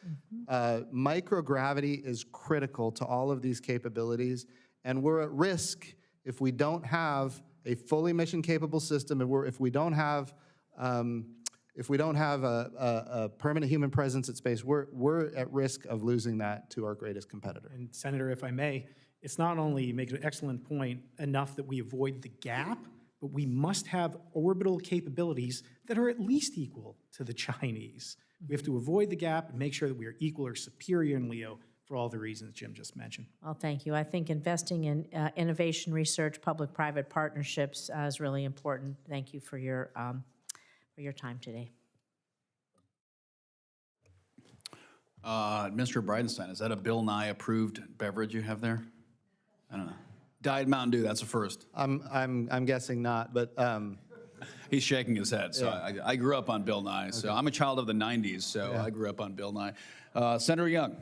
[SPEAKER 6] microgravity is critical to all of these capabilities, and we're at risk if we don't have a fully mission-capable system, and if we don't have a permanent human presence at space, we're at risk of losing that to our greatest competitor.
[SPEAKER 4] And Senator, if I may, it's not only, you make an excellent point, enough that we avoid the gap, but we must have orbital capabilities that are at least equal to the Chinese. We have to avoid the gap and make sure that we are equal or superior in LEO for all the reasons Jim just mentioned.
[SPEAKER 14] Well, thank you. I think investing in innovation research, public-private partnerships is really important. Thank you for your time today.
[SPEAKER 13] Mr. Bridenstine, is that a Bill Nye approved beverage you have there? I don't know. Diet Mountain Dew, that's a first.
[SPEAKER 6] I'm guessing not, but
[SPEAKER 13] He's shaking his head. So I grew up on Bill Nye. So I'm a child of the 90s, so I grew up on Bill Nye. Senator Young.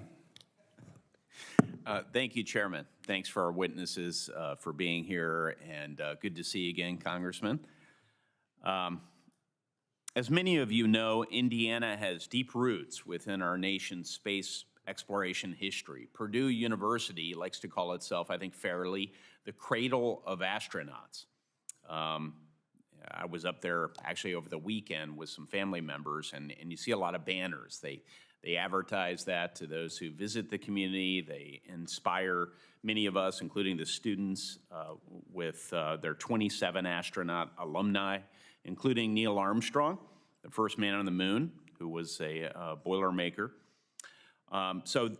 [SPEAKER 15] Thank you, Chairman. Thanks for our witnesses for being here, and good to see you again, Congressman. As many of you know, Indiana has deep roots within our nation's space exploration history. Purdue University likes to call itself, I think fairly, the cradle of astronauts. I was up there actually over the weekend with some family members, and you see a lot of banners. They advertise that to those who visit the community. They inspire many of us, including the students, with their 27 astronaut alumni, including Neil Armstrong, the first man on the moon, who was a Boilermaker. So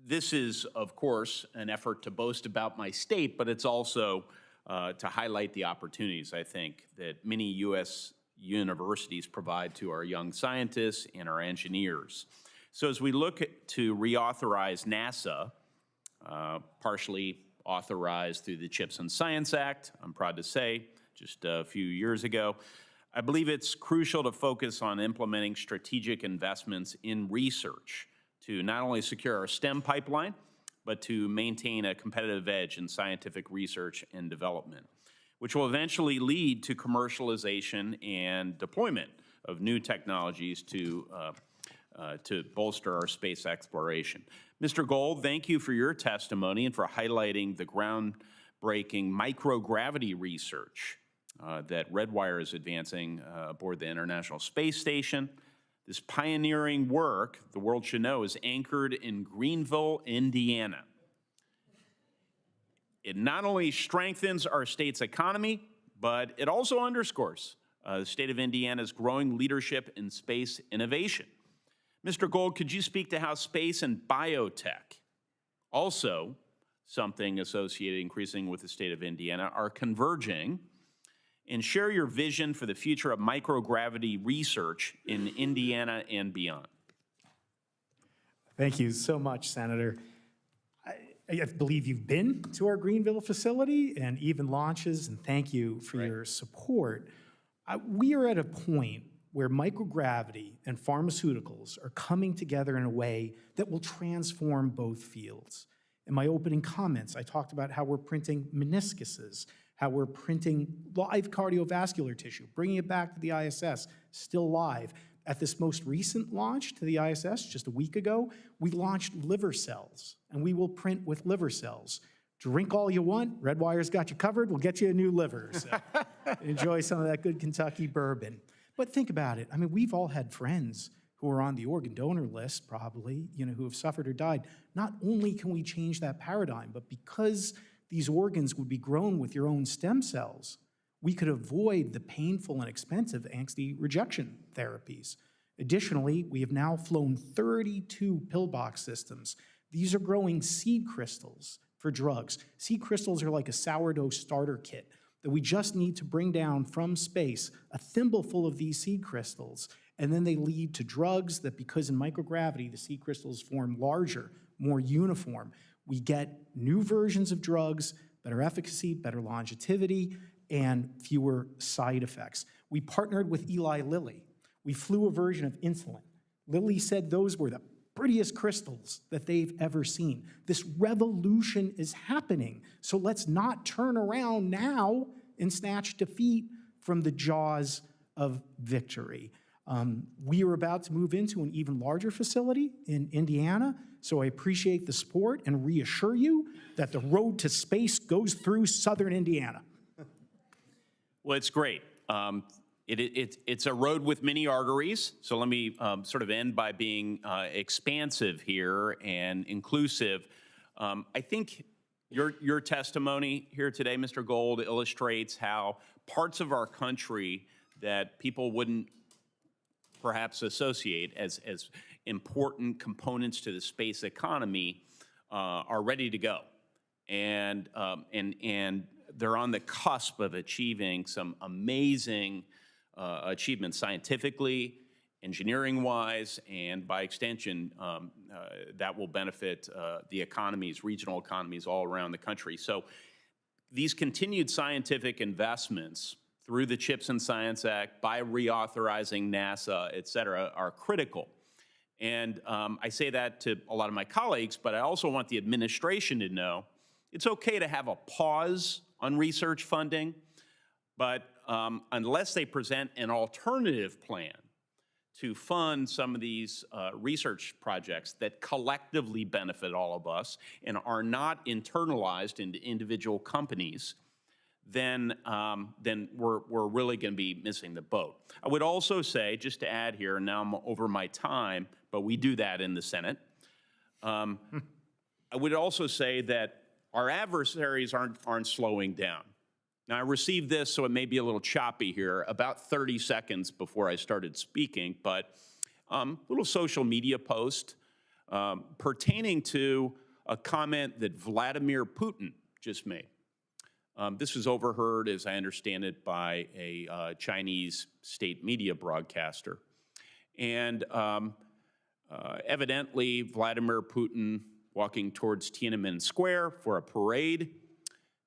[SPEAKER 15] this is, of course, an effort to boast about my state, but it's also to highlight the opportunities, I think, that many U.S. universities provide to our young scientists and our engineers. So as we look to reauthorize NASA, partially authorized through the CHIPS and Science Act, I'm proud to say, just a few years ago, I believe it's crucial to focus on implementing strategic investments in research to not only secure our STEM pipeline, but to maintain a competitive edge in scientific research and development, which will eventually lead to commercialization and deployment of new technologies to bolster our space exploration. Mr. Gold, thank you for your testimony and for highlighting the groundbreaking microgravity research that Redwire is advancing aboard the International Space Station. This pioneering work, the world should know, is anchored in Greenville, Indiana. It not only strengthens our state's economy, but it also underscores the state of Indiana's growing leadership in space innovation. Mr. Gold, could you speak to how space and biotech, also something associated increasingly with the state of Indiana, are converging, and share your vision for the future of microgravity research in Indiana and beyond?
[SPEAKER 4] Thank you so much, Senator. I believe you've been to our Greenville facility and even launches, and thank you for your support. We are at a point where microgravity and pharmaceuticals are coming together in a way that will transform both fields. In my opening comments, I talked about how we're printing meniscuses, how we're printing live cardiovascular tissue, bringing it back to the ISS, still live. At this most recent launch to the ISS, just a week ago, we launched liver cells, and we will print with liver cells. Drink all you want, Redwire's got you covered, we'll get you a new liver. So enjoy some of that good Kentucky bourbon. But think about it. I mean, we've all had friends who are on the organ donor list, probably, who have suffered or died. Not only can we change that paradigm, but because these organs would be grown with your own stem cells, we could avoid the painful and expensive angsty rejection therapies. Additionally, we have now flown 32 pillbox systems. These are growing seed crystals for drugs. Seed crystals are like a sourdough starter kit that we just need to bring down from space, a thimbleful of these seed crystals, and then they lead to drugs that, because in microgravity, the seed crystals form larger, more uniform. We get new versions of drugs, better efficacy, better longevity, and fewer side effects. We partnered with Eli Lilly. We flew a version of insulin. Lilly said those were the prettiest crystals that they've ever seen. This revolution is happening. So let's not turn around now and snatch defeat from the jaws of victory. We are about to move into an even larger facility in Indiana, so I appreciate the support and reassure you that the road to space goes through southern Indiana.
[SPEAKER 15] Well, it's great. It's a road with many arteries, so let me sort of end by being expansive here and inclusive. I think your testimony here today, Mr. Gold, illustrates how parts of our country that people wouldn't perhaps associate as important components to the space economy are ready to go. And they're on the cusp of achieving some amazing achievements scientifically, engineering-wise, and by extension, that will benefit the economies, regional economies all around the country. So these continued scientific investments through the CHIPS and Science Act, by reauthorizing NASA, et cetera, are critical. And I say that to a lot of my colleagues, but I also want the administration to know it's okay to have a pause on research funding, but unless they present an alternative plan to fund some of these research projects that collectively benefit all of us and are not internalized into individual companies, then we're really going to be missing the boat. I would also say, just to add here, and now I'm over my time, but we do that in the Senate. I would also say that our adversaries aren't slowing down. Now, I received this, so it may be a little choppy here, about 30 seconds before I started speaking, but little social media post pertaining to a comment that Vladimir Putin just made. This was overheard, as I understand it, by a Chinese state media broadcaster. And evidently, Vladimir Putin walking towards Tiananmen Square for a parade.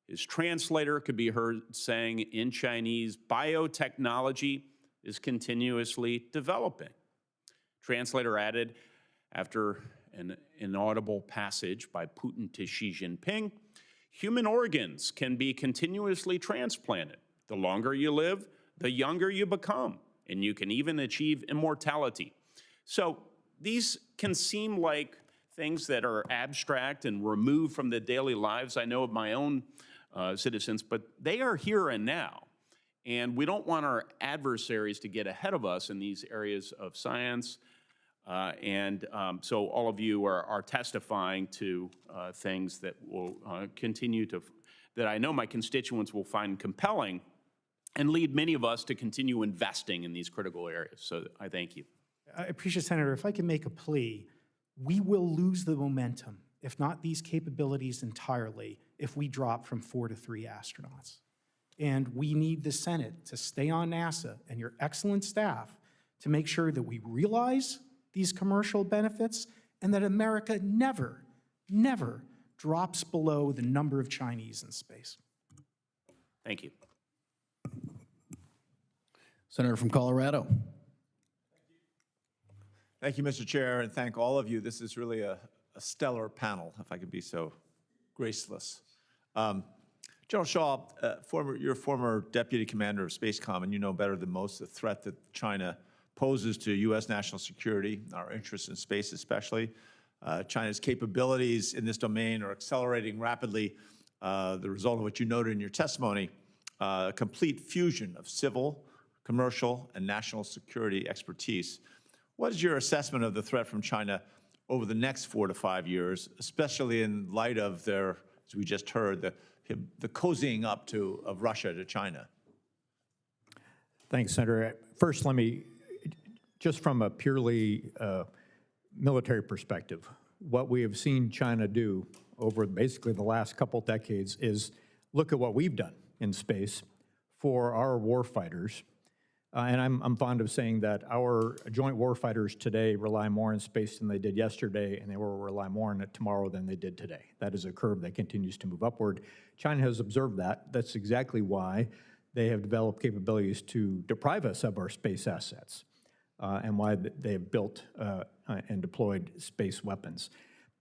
[SPEAKER 15] His translator could be heard saying in Chinese, biotechnology is continuously developing. Translator added, after an inaudible passage by Putin to Xi Jinping, human organs can be continuously transplanted. The longer you live, the younger you become, and you can even achieve immortality. So these can seem like things that are abstract and removed from the daily lives, I know, of my own citizens, but they are here and now. And we don't want our adversaries to get ahead of us in these areas of science. So all of you are testifying to things that will continue to, that I know my constituents will find compelling and lead many of us to continue investing in these critical areas. So I thank you.
[SPEAKER 4] I appreciate, Senator, if I can make a plea, we will lose the momentum, if not these capabilities entirely, if we drop from 4 to 3 astronauts. And we need the Senate to stay on NASA and your excellent staff to make sure that we realize these commercial benefits and that America never, never drops below the number of Chinese in space.
[SPEAKER 15] Thank you.
[SPEAKER 13] Senator from Colorado.
[SPEAKER 16] Thank you, Mr. Chair, and thank all of you. This is really a stellar panel, if I could be so graceless. General Shaw, you're former deputy commander of SpaceCom, and you know better than most the threat that China poses to U.S. national security, our interests in space especially. China's capabilities in this domain are accelerating rapidly, the result of what you noted in your testimony, a complete fusion of civil, commercial, and national security expertise. What is your assessment of the threat from China over the next 4 to 5 years, especially in light of their, as we just heard, the cozying up of Russia to China?
[SPEAKER 7] Thanks, Senator. First, let me, just from a purely military perspective, what we have seen China do over basically the last couple decades is look at what we've done in space for our warfighters. And I'm fond of saying that our joint warfighters today rely more on space than they did yesterday, and they will rely more on it tomorrow than they did today. That is a curve that continues to move upward. China has observed that. That's exactly why they have developed capabilities to deprive us of our space assets, and why they have built and deployed space weapons.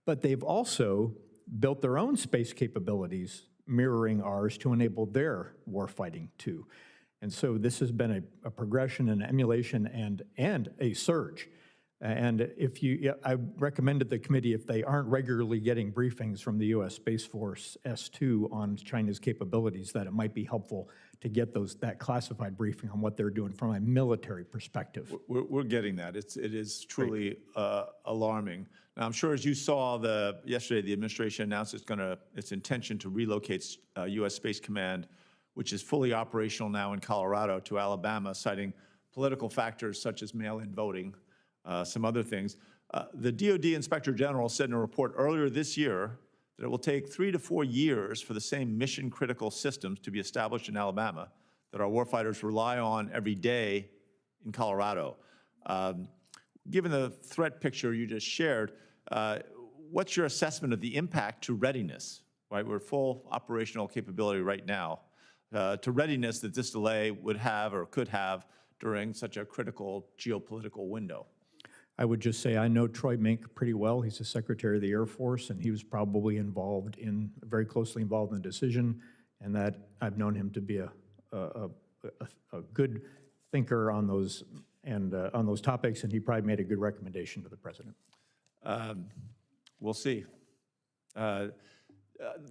[SPEAKER 7] But they've also built their own space capabilities mirroring ours to enable their warfighting too. And so this has been a progression, an emulation, and a surge. And I recommended the committee, if they aren't regularly getting briefings from the U.S. Space Force S2 on China's capabilities, that it might be helpful to get that classified briefing on what they're doing from a military perspective.
[SPEAKER 16] We're getting that. It is truly alarming. Now, I'm sure as you saw yesterday, the administration announced its intention to relocate U.S. Space Command, which is fully operational now in Colorado, to Alabama, citing political factors such as mail-in voting, some other things. The DoD Inspector General said in a report earlier this year that it will take 3 to 4 years for the same mission-critical systems to be established in Alabama that our warfighters rely on every day in Colorado. Given the threat picture you just shared, what's your assessment of the impact to readiness? Right, we're full operational capability right now. To readiness that this delay would have or could have during such a critical geopolitical window?
[SPEAKER 7] I would just say I know Troy Mink pretty well. He's the Secretary of the Air Force, and he was probably very closely involved in the decision, and that I've known him to be a good thinker on those topics, and he probably made a good recommendation to the president.
[SPEAKER 16] We'll see.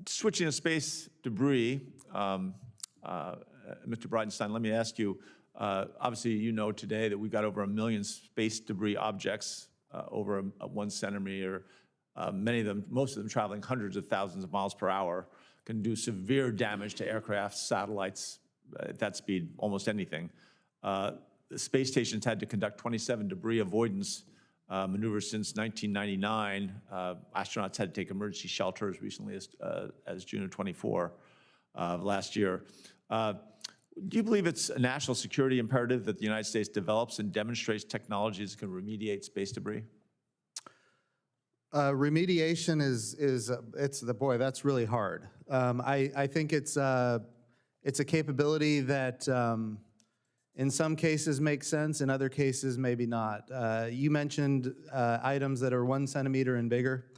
[SPEAKER 16] Switching to space debris, Mr. Bridenstine, let me ask you, obviously you know today that we've got over 1 million space debris objects over 1 centimeter, most of them traveling hundreds of thousands of miles per hour, can do severe damage to aircraft, satellites, at that speed, almost anything. The space station's had to conduct 27 debris avoidance maneuvers since 1999. Astronauts had to take emergency shelter as recently as June of 24 last year. Do you believe it's a national security imperative that the United States develops and demonstrates technologies that can remediate space debris?
[SPEAKER 6] Remediation boy, that's really hard. I think it's a capability that in some cases makes sense, in other cases maybe not. You mentioned items that are 1 centimeter and bigger.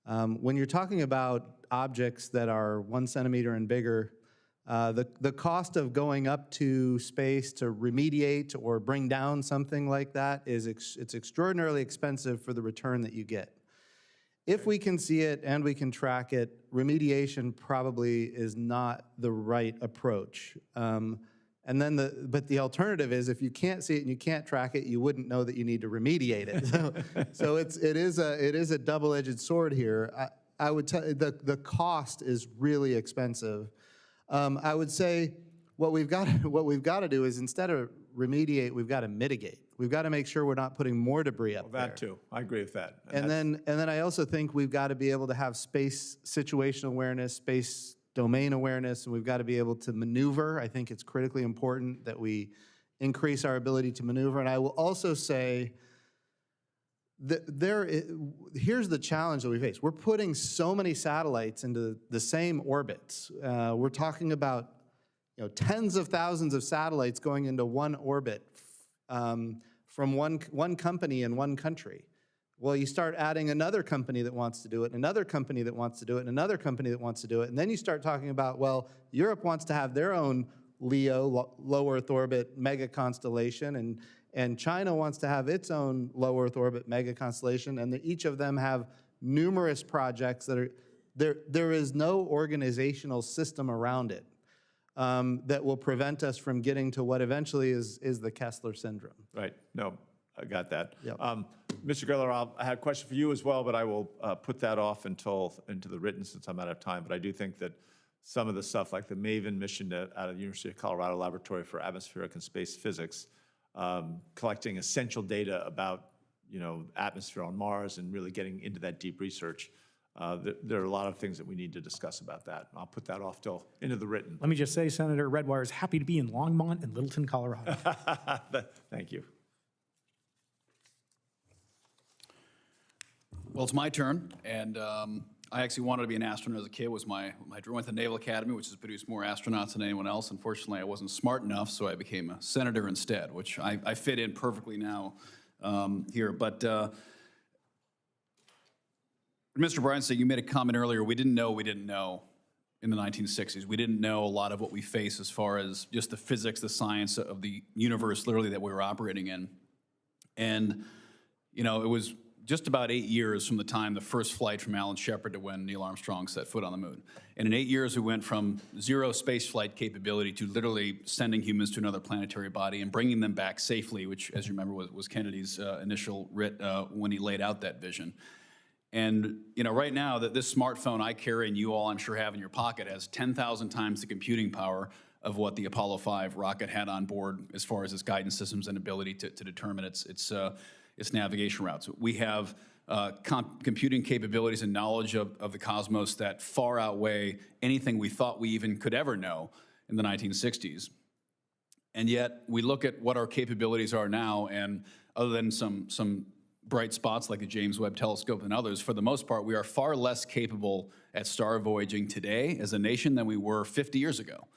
[SPEAKER 6] When you're talking about objects that are 1 centimeter and bigger, the cost of going up to space to remediate or bring down something like that it's extraordinarily expensive for the return that you get. If we can see it and we can track it, remediation probably is not the right approach. But the alternative is if you can't see it and you can't track it, you wouldn't know that you need to remediate it. So it is a double-edged sword here. I would tell you the cost is really expensive. I would say what we've got to do is instead of remediate, we've got to mitigate. We've got to make sure we're not putting more debris up there.
[SPEAKER 16] That too, I agree with that.
[SPEAKER 6] And then I also think we've got to be able to have space situational awareness, space domain awareness, and we've got to be able to maneuver. I think it's critically important that we increase our ability to maneuver. And I will also say that here's the challenge that we face. We're putting so many satellites into the same orbits. We're talking about tens of thousands of satellites going into one orbit from one company in one country. Well, you start adding another company that wants to do it, another company that wants to do it, and another company that wants to do it, and then you start talking about, well, Europe wants to have their own LEO, low Earth orbit mega constellation, and China wants to have its own low Earth orbit mega constellation, and each of them have numerous projects that are, there is no organizational system around it. that will prevent us from getting to what eventually is the Kessler syndrome.
[SPEAKER 16] Right, no, I got that.
[SPEAKER 6] Yep.
[SPEAKER 16] Mr. Geller, I had a question for you as well, but I will put that off into the written since I'm out of time. But I do think that some of the stuff like the MAVEN mission out of the University of Colorado Laboratory for Atmospheric and Space Physics, collecting essential data about atmosphere on Mars and really getting into that deep research. There are a lot of things that we need to discuss about that. I'll put that off till into the written.
[SPEAKER 4] Let me just say, Senator Redwire is happy to be in Longmont and Littleton, Colorado.
[SPEAKER 16] Thank you.
[SPEAKER 13] Well, it's my turn, and I actually wanted to be an astronaut as a kid. Was my dream. Went to the Naval Academy, which has produced more astronauts than anyone else. Unfortunately, I wasn't smart enough, so I became a senator instead, which I fit in perfectly now here. But Mr. Bridenstine, you made a comment earlier. We didn't know in the 1960s. We didn't know a lot of what we face as far as just the physics, the science of the universe, literally, that we were operating in. And it was just about 8 years from the time the first flight from Alan Shepard to when Neil Armstrong set foot on the moon. And in 8 years, we went from 0 space flight capability to literally sending humans to another planetary body and bringing them back safely, which, as you remember, was Kennedy's initial writ when he laid out that vision. And right now, that this smartphone I carry and you all, I'm sure, have in your pocket has 10,000 times the computing power of what the Apollo 5 rocket had on board as far as its guidance systems and ability to determine its navigation routes. We have computing capabilities and knowledge of the cosmos that far outweigh anything we thought we even could ever know in the 1960s. And yet, we look at what our capabilities are now, and other than some bright spots like the James Webb Telescope and others, for the most part, we are far less capable at star voyaging today as a nation than we were 50 years ago.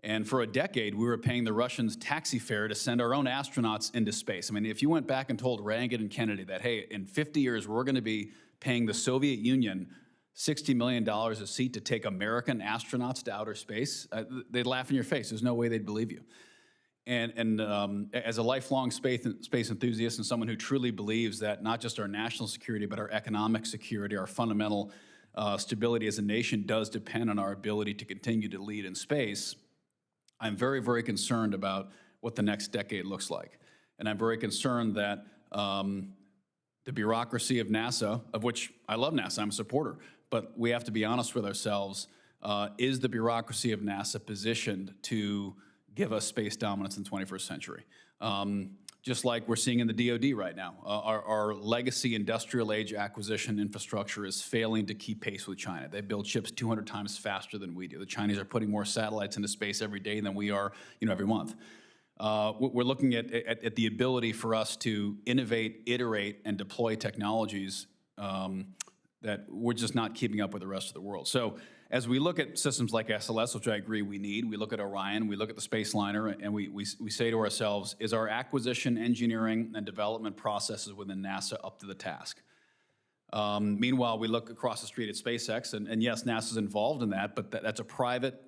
[SPEAKER 13] And for a decade, we were paying the Russians taxi fare to send our own astronauts into space. I mean, if you went back and told Reagan and Kennedy that, hey, in 50 years, we're going to be paying the Soviet Union $60 million a seat to take American astronauts to outer space, they'd laugh in your face. There's no way they'd believe you. And as a lifelong space enthusiast and someone who truly believes that not just our national security, but our economic security, our fundamental stability as a nation does depend on our ability to continue to lead in space, I'm very, very concerned about what the next decade looks like. And I'm very concerned that the bureaucracy of NASA, of which I love NASA, I'm a supporter, but we have to be honest with ourselves, is the bureaucracy of NASA positioned to give us space dominance in the 21st century? Just like we're seeing in the DoD right now. Our legacy industrial age acquisition infrastructure is failing to keep pace with China. They build ships 200 times faster than we do. The Chinese are putting more satellites into space every day than we are, every month. We're looking at the ability for us to innovate, iterate, and deploy technologies that we're just not keeping up with the rest of the world. So as we look at systems like SLS, which I agree we need, we look at Orion, we look at the Space Liner, and we say to ourselves, is our acquisition, engineering, and development processes within NASA up to the task? Meanwhile, we look across the street at SpaceX, and yes, NASA's involved in that, but that's a private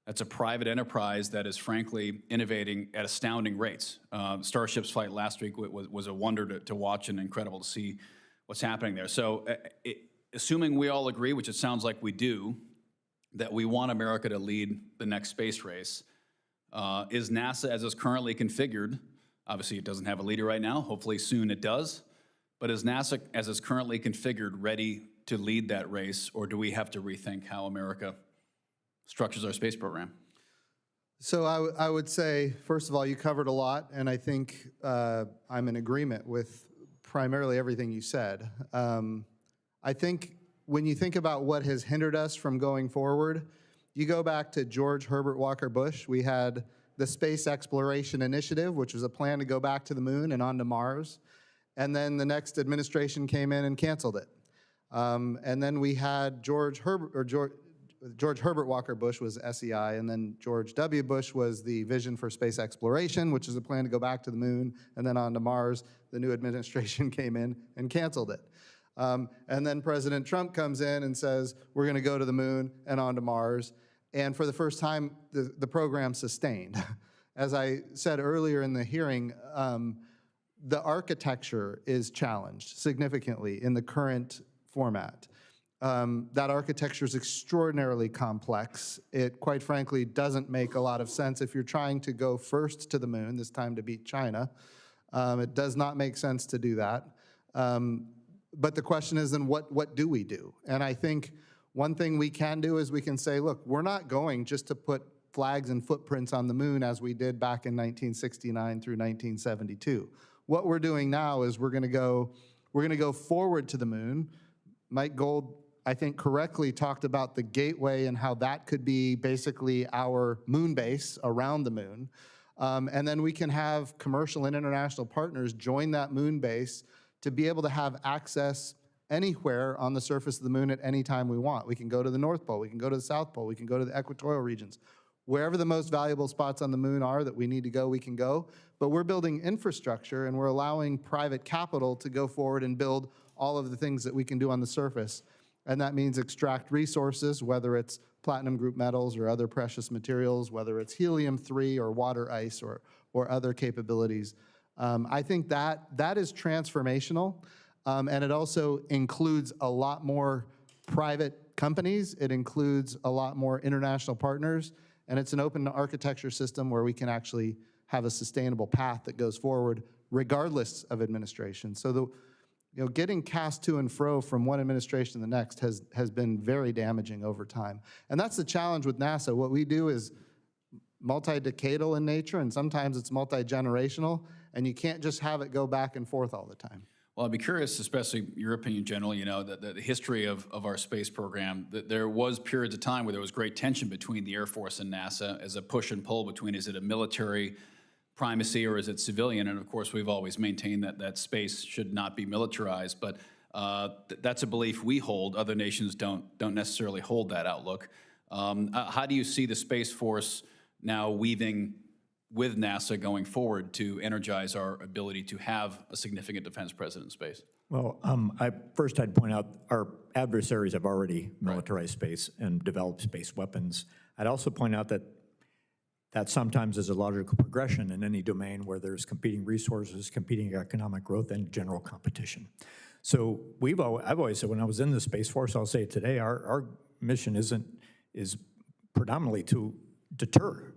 [SPEAKER 13] enterprise that is frankly innovating at astounding rates. Starship's flight last week was a wonder to watch and incredible to see what's happening there. So assuming we all agree, which it sounds like we do, that we want America to lead the next space race, is NASA, as it's currently configured, obviously it doesn't have a leader right now, hopefully soon it does, but is NASA, as it's currently configured, ready to lead that race, or do we have to rethink how America structures our space program?
[SPEAKER 6] So I would say, first of all, you covered a lot, and I think I'm in agreement with primarily everything you said. I think when you think about what has hindered us from going forward, you go back to George Herbert Walker Bush. We had the Space Exploration Initiative, which was a plan to go back to the moon and onto Mars. And then the next administration came in and canceled it. And then we had George Herbert Walker Bush was SEI, and then George W. Bush was the Vision for Space Exploration, which is a plan to go back to the moon and then onto Mars. The new administration came in and canceled it. And then President Trump comes in and says, we're going to go to the moon and onto Mars. And for the first time, the program sustained. As I said earlier in the hearing, the architecture is challenged significantly in the current format. That architecture is extraordinarily complex. It, quite frankly, doesn't make a lot of sense if you're trying to go first to the moon, this time to beat China. It does not make sense to do that. But the question is, then what do we do? And I think one thing we can do is we can say, look, we're not going just to put flags and footprints on the moon as we did back in 1969 through 1972. What we're doing now is we're going to go forward to the moon. Mike Gold, I think, correctly talked about the gateway and how that could be basically our moon base around the moon. And then we can have commercial and international partners join that moon base to be able to have access anywhere on the surface of the moon at any time we want. We can go to the North Pole, we can go to the South Pole, we can go to the equatorial regions. Wherever the most valuable spots on the moon are that we need to go, we can go. But we're building infrastructure and we're allowing private capital to go forward and build all of the things that we can do on the surface. And that means extract resources, whether it's platinum group metals or other precious materials, whether it's helium-3 or water ice or other capabilities. I think that is transformational. And it also includes a lot more private companies. It includes a lot more international partners. And it's an open architecture system where we can actually have a sustainable path that goes forward regardless of administration. So getting cast to and fro from one administration to the next has been very damaging over time. And that's the challenge with NASA. What we do is multi-decadal in nature, and sometimes it's multi-generational, and you can't just have it go back and forth all the time.
[SPEAKER 13] Well, I'd be curious, especially your opinion generally, the history of our space program, that there was periods of time where there was great tension between the Air Force and NASA as a push and pull between, is it a military primacy or is it civilian? And of course, we've always maintained that space should not be militarized, but that's a belief we hold. Other nations don't necessarily hold that outlook. How do you see the Space Force now weaving with NASA going forward to energize our ability to have a significant defense presence in space?
[SPEAKER 7] Well, I'd point out our adversaries have already militarized space and developed space weapons. I'd also point out that sometimes is a logical progression in any domain where there's competing resources, competing economic growth, and general competition. So I've always said, when I was in the Space Force, I'll say it today, our mission is predominantly to deter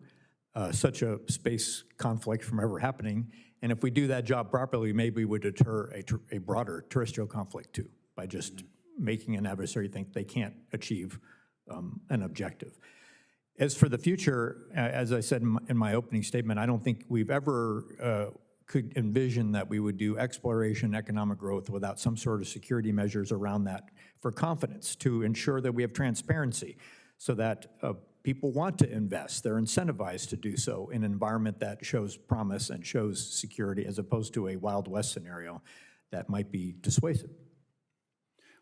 [SPEAKER 7] such a space conflict from ever happening. And if we do that job properly, maybe we would deter a broader terrestrial conflict too, by just making an adversary think they can't achieve an objective. As for the future, as I said in my opening statement, I don't think we've ever could envision that we would do exploration, economic growth without some sort of security measures around that for confidence, to ensure that we have transparency so that people want to invest. They're incentivized to do so in an environment that shows promise and shows security, as opposed to a Wild West scenario that might be dissuasive.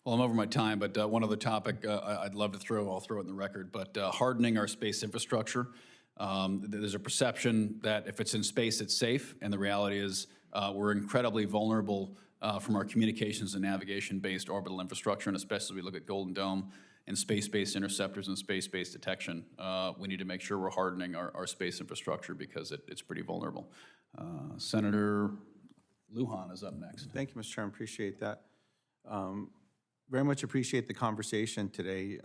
[SPEAKER 13] Well, I'm over my time, but one other topic I'd love to I'll throw it in the record, but hardening our space infrastructure. There's a perception that if it's in space, it's safe, and the reality is we're incredibly vulnerable from our communications and navigation-based orbital infrastructure, and especially as we look at Golden Dome and space-based interceptors and space-based detection. We need to make sure we're hardening our space infrastructure because it's pretty vulnerable. Senator Lujan is up next.
[SPEAKER 17] Thank you, Mr. Chairman. Appreciate that. Very much appreciate the conversation today.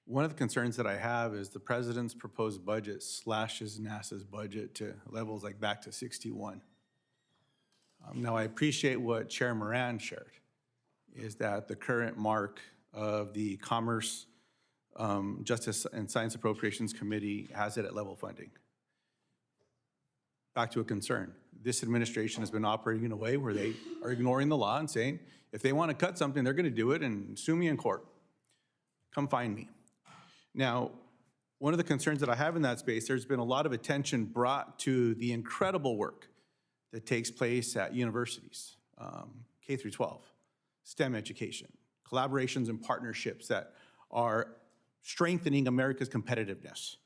[SPEAKER 17] One of the concerns that I have is the president's proposed budget slashes NASA's budget to levels like back to 61. Now, I appreciate what Chair Moran shared, is that the current mark of the Commerce, Justice and Science Appropriations Committee has it at level funding. Back to a concern. This administration has been operating in a way where they are ignoring the law and saying, if they want to cut something, they're going to do it and sue me in court. Come find me. Now, one of the concerns that I have in that space, there's been a lot of attention brought to the incredible work that takes place at universities, K through 12, STEM education, collaborations and partnerships that are strengthening America's competitiveness.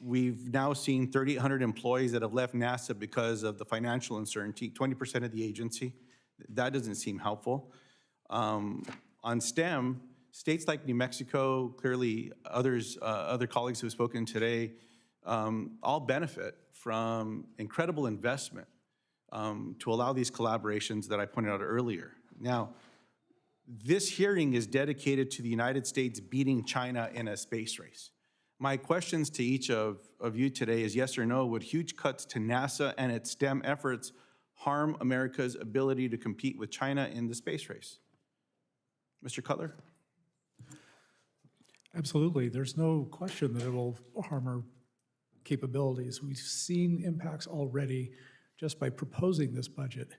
[SPEAKER 17] We've now seen 3,800 employees that have left NASA because of the financial uncertainty, 20% of the agency. That doesn't seem helpful. On STEM, states like New Mexico, clearly other colleagues who have spoken today, all benefit from incredible investment to allow these collaborations that I pointed out earlier. Now, This hearing is dedicated to the United States beating China in a space race. My questions to each of you today is yes or no, would huge cuts to NASA and its STEM efforts harm America's ability to compete with China in the space race? Mr. Cutler?
[SPEAKER 3] Absolutely. There's no question that it will harm our capabilities. We've seen impacts already just by proposing this budget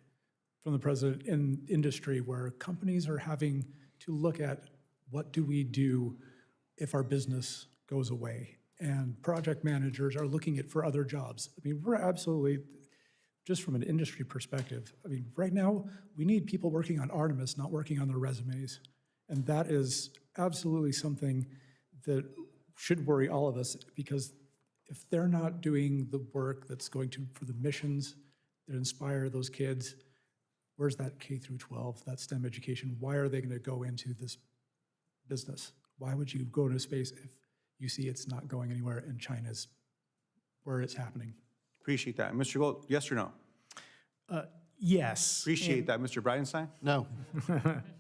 [SPEAKER 3] from the president in industry, where companies are having to look at what do we do if our business goes away? And project managers are looking at for other jobs. I mean, we're absolutely, just from an industry perspective, I mean, right now, we need people working on Artemis, not working on their resumes. And that is absolutely something that should worry all of us, because if they're not doing the work that's going to, for the missions that inspire those kids, where's that K through 12, that STEM education? Why are they going to go into this business? Why would you go into space if you see it's not going anywhere and China's where it's happening?
[SPEAKER 17] Appreciate that. Mr. Gold, yes or no?
[SPEAKER 4] Yes.
[SPEAKER 17] Appreciate that. Mr. Bridenstine?
[SPEAKER 6] No.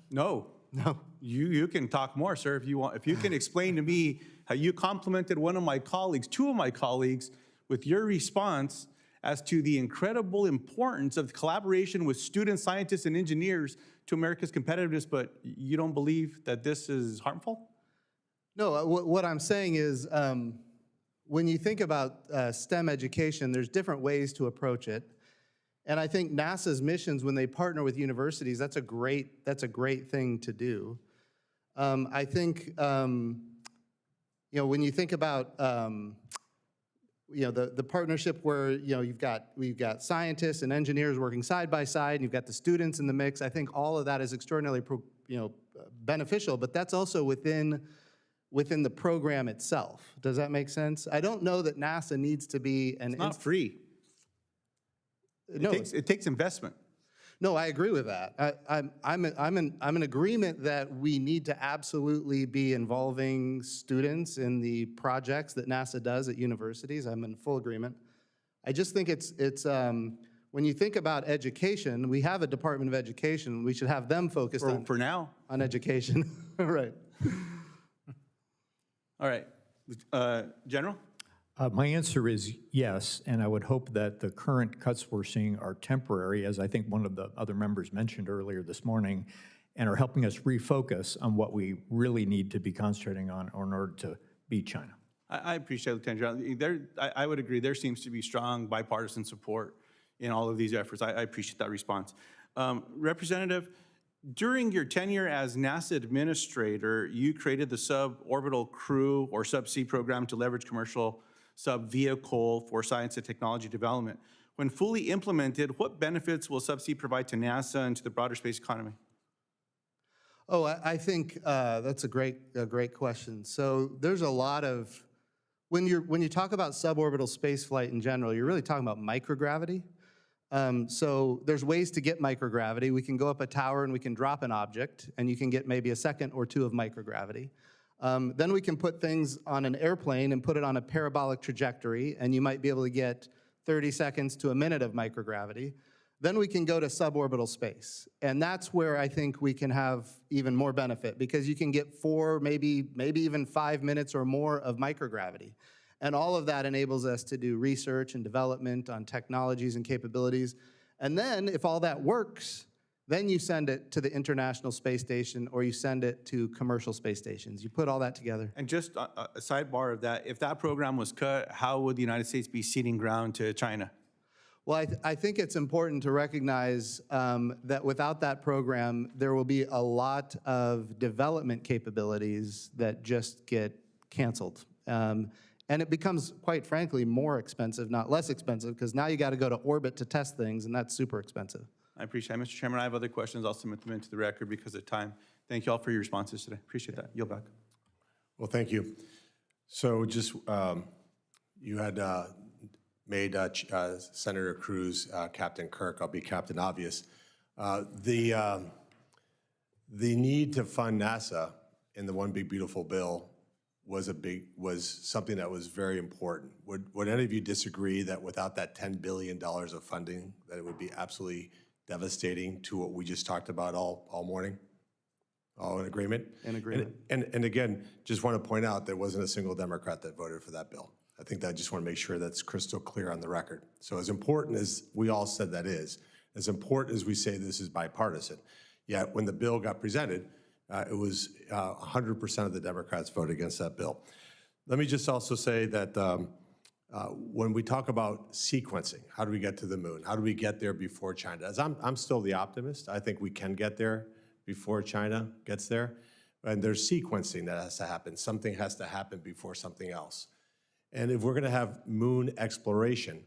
[SPEAKER 17] No.
[SPEAKER 6] No.
[SPEAKER 17] You can talk more, sir, if you want. If you can explain to me how you complimented one of my colleagues, two of my colleagues, with your response as to the incredible importance of collaboration with students, scientists, and engineers to America's competitiveness, but you don't believe that this is harmful?
[SPEAKER 6] No, what I'm saying is, when you think about STEM education, there's different ways to approach it. And I think NASA's missions, when they partner with universities, that's a great thing to do. I think, when you think about, the partnership where, we've got scientists and engineers working side by side, and you've got the students in the mix. I think all of that is extraordinarily, beneficial, but that's also within the program itself. Does that make sense? I don't know that NASA needs to be an...
[SPEAKER 17] It's not free.
[SPEAKER 6] No,
[SPEAKER 17] it takes investment.
[SPEAKER 6] No, I agree with that. I'm in agreement that we need to absolutely be involving students in the projects that NASA does at universities. I'm in full agreement. I just think it's when you think about education, we have a Department of Education. We should have them focused
[SPEAKER 17] For now.
[SPEAKER 6] on education. Right.
[SPEAKER 17] All right. General?
[SPEAKER 7] My answer is yes, and I would hope that the current cuts we're seeing are temporary, as I think one of the other members mentioned earlier this morning, and are helping us refocus on what we really need to be concentrating on in order to beat China.
[SPEAKER 17] I appreciate Lieutenant General. I would agree. There seems to be strong bipartisan support in all of these efforts. I appreciate that response. Representative, during your tenure as NASA administrator, you created the Suborbital Crew or Subsea program to leverage commercial sub-vehicle for science and technology development. When fully implemented, what benefits will Subsea provide to NASA and to the broader space economy?
[SPEAKER 6] Oh, I think that's a great question. So there's a lot of, when you talk about suborbital space flight in general, you're really talking about microgravity. So there's ways to get microgravity. We can go up a tower and we can drop an object, and you can get maybe a second or two of microgravity. Then we can put things on an airplane and put it on a parabolic trajectory, and you might be able to get 30 seconds to a minute of microgravity. Then we can go to suborbital space, and that's where I think we can have even more benefit, because you can get 4, maybe even 5 minutes or more of microgravity. And all of that enables us to do research and development on technologies and capabilities. And then, if all that works, then you send it to the International Space Station, or you send it to commercial space stations. You put all that together.
[SPEAKER 17] And just a sidebar of that, if that program was cut, how would the United States be ceding ground to China?
[SPEAKER 6] Well, I think it's important to recognize that without that program, there will be a lot of development capabilities that just get canceled. And it becomes, quite frankly, more expensive, not less expensive, because now you got to go to orbit to test things, and that's super expensive.
[SPEAKER 17] I appreciate it. Mr. Chairman, I have other questions. I'll submit them into the record because of time. Thank you all for your responses today. Appreciate that. Yield back.
[SPEAKER 18] Well, thank you. So just, you had made Senator Cruz Captain Kirk. I'll be Captain Obvious. The need to fund NASA in the One Big Beautiful Bill was something that was very important. Would any of you disagree that without that $10 billion of funding, that it would be absolutely devastating to what we just talked about all morning? All in agreement?
[SPEAKER 6] In agreement.
[SPEAKER 18] And again, just want to point out, there wasn't a single Democrat that voted for that bill. I think that I just want to make sure that's crystal clear on the record. So as important as we all said that is, as important as we say this is bipartisan, yet when the bill got presented, it was 100% of the Democrats voted against that bill. Let me just also say that when we talk about sequencing, how do we get to the moon? How do we get there before China does? I'm still the optimist. I think we can get there before China gets there. And there's sequencing that has to happen. Something has to happen before something else. And if we're going to have moon exploration,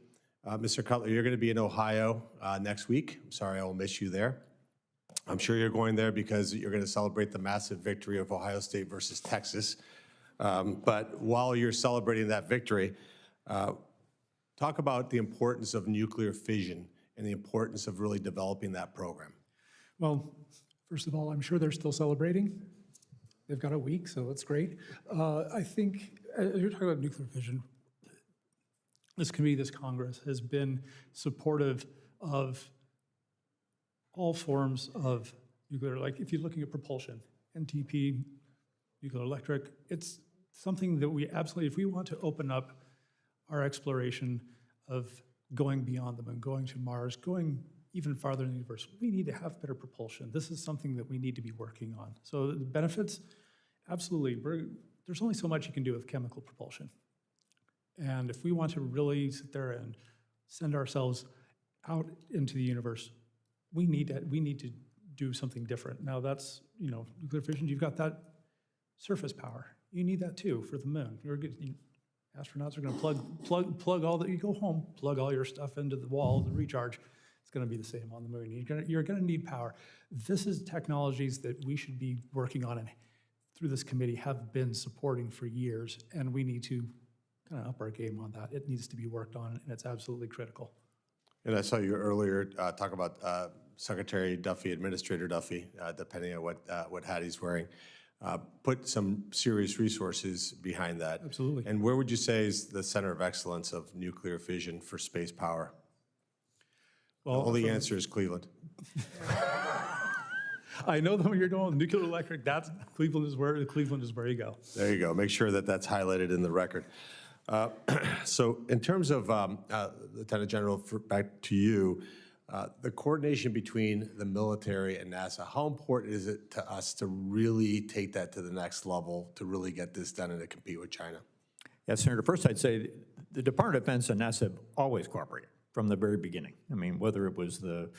[SPEAKER 18] Mr. Cutler, you're going to be in Ohio next week. I'm sorry, I will miss you there. I'm sure you're going there because you're going to celebrate the massive victory of Ohio State versus Texas. But while you're celebrating that victory, talk about the importance of nuclear fission and the importance of really developing that program.
[SPEAKER 3] Well, first of all, I'm sure they're still celebrating. They've got a week, so that's great. I think, you're talking about nuclear fission. This committee, this Congress, has been supportive of all forms of nuclear. Like if you're looking at propulsion, NTP, nuclear electric, it's something that we absolutely, if we want to open up our exploration of going beyond the moon, going to Mars, going even farther in the universe, we need to have better propulsion. This is something that we need to be working on. So the benefits, absolutely. There's only so much you can do with chemical propulsion. And if we want to really sit there and send ourselves out into the universe, we need to do something different. Now that's, nuclear fission, you've got that surface power. You need that too for the moon. Astronauts are going to plug all that, you go home, plug all your stuff into the wall to recharge. It's going to be the same on the moon. You're going to need power. This is technologies that we should be working on and through this committee have been supporting for years, and we need to kind of up our game on that. It needs to be worked on, and it's absolutely critical.
[SPEAKER 18] And I saw you earlier talk about Secretary Duffy, Administrator Duffy, depending on what hat he's wearing, put some serious resources behind that.
[SPEAKER 3] Absolutely.
[SPEAKER 18] And where would you say is the center of excellence of nuclear fission for space power? Well, the only answer is Cleveland.
[SPEAKER 3] I know that when you're doing nuclear electric, Cleveland is where you go.
[SPEAKER 18] There you go. Make sure that that's highlighted in the record. So in terms of, Lieutenant General, back to you, the coordination between the military and NASA, how important is it to us to really take that to the next level, to really get this done and to compete with China?
[SPEAKER 7] Yes, Senator. First, I'd say the Department of Defense and NASA have always cooperated from the very beginning. I mean, whether it was the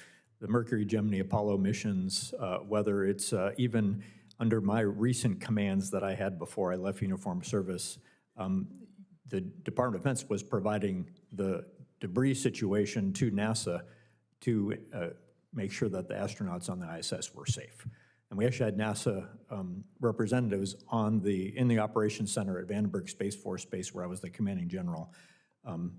[SPEAKER 7] Mercury, Gemini, Apollo missions, whether it's even under my recent commands that I had before I left uniformed service, the Department of Defense was providing the debris situation to NASA to make sure that the astronauts on the ISS were safe. And we actually had NASA representatives in the Operations Center at Vandenberg Space Force Base, where I was the commanding general,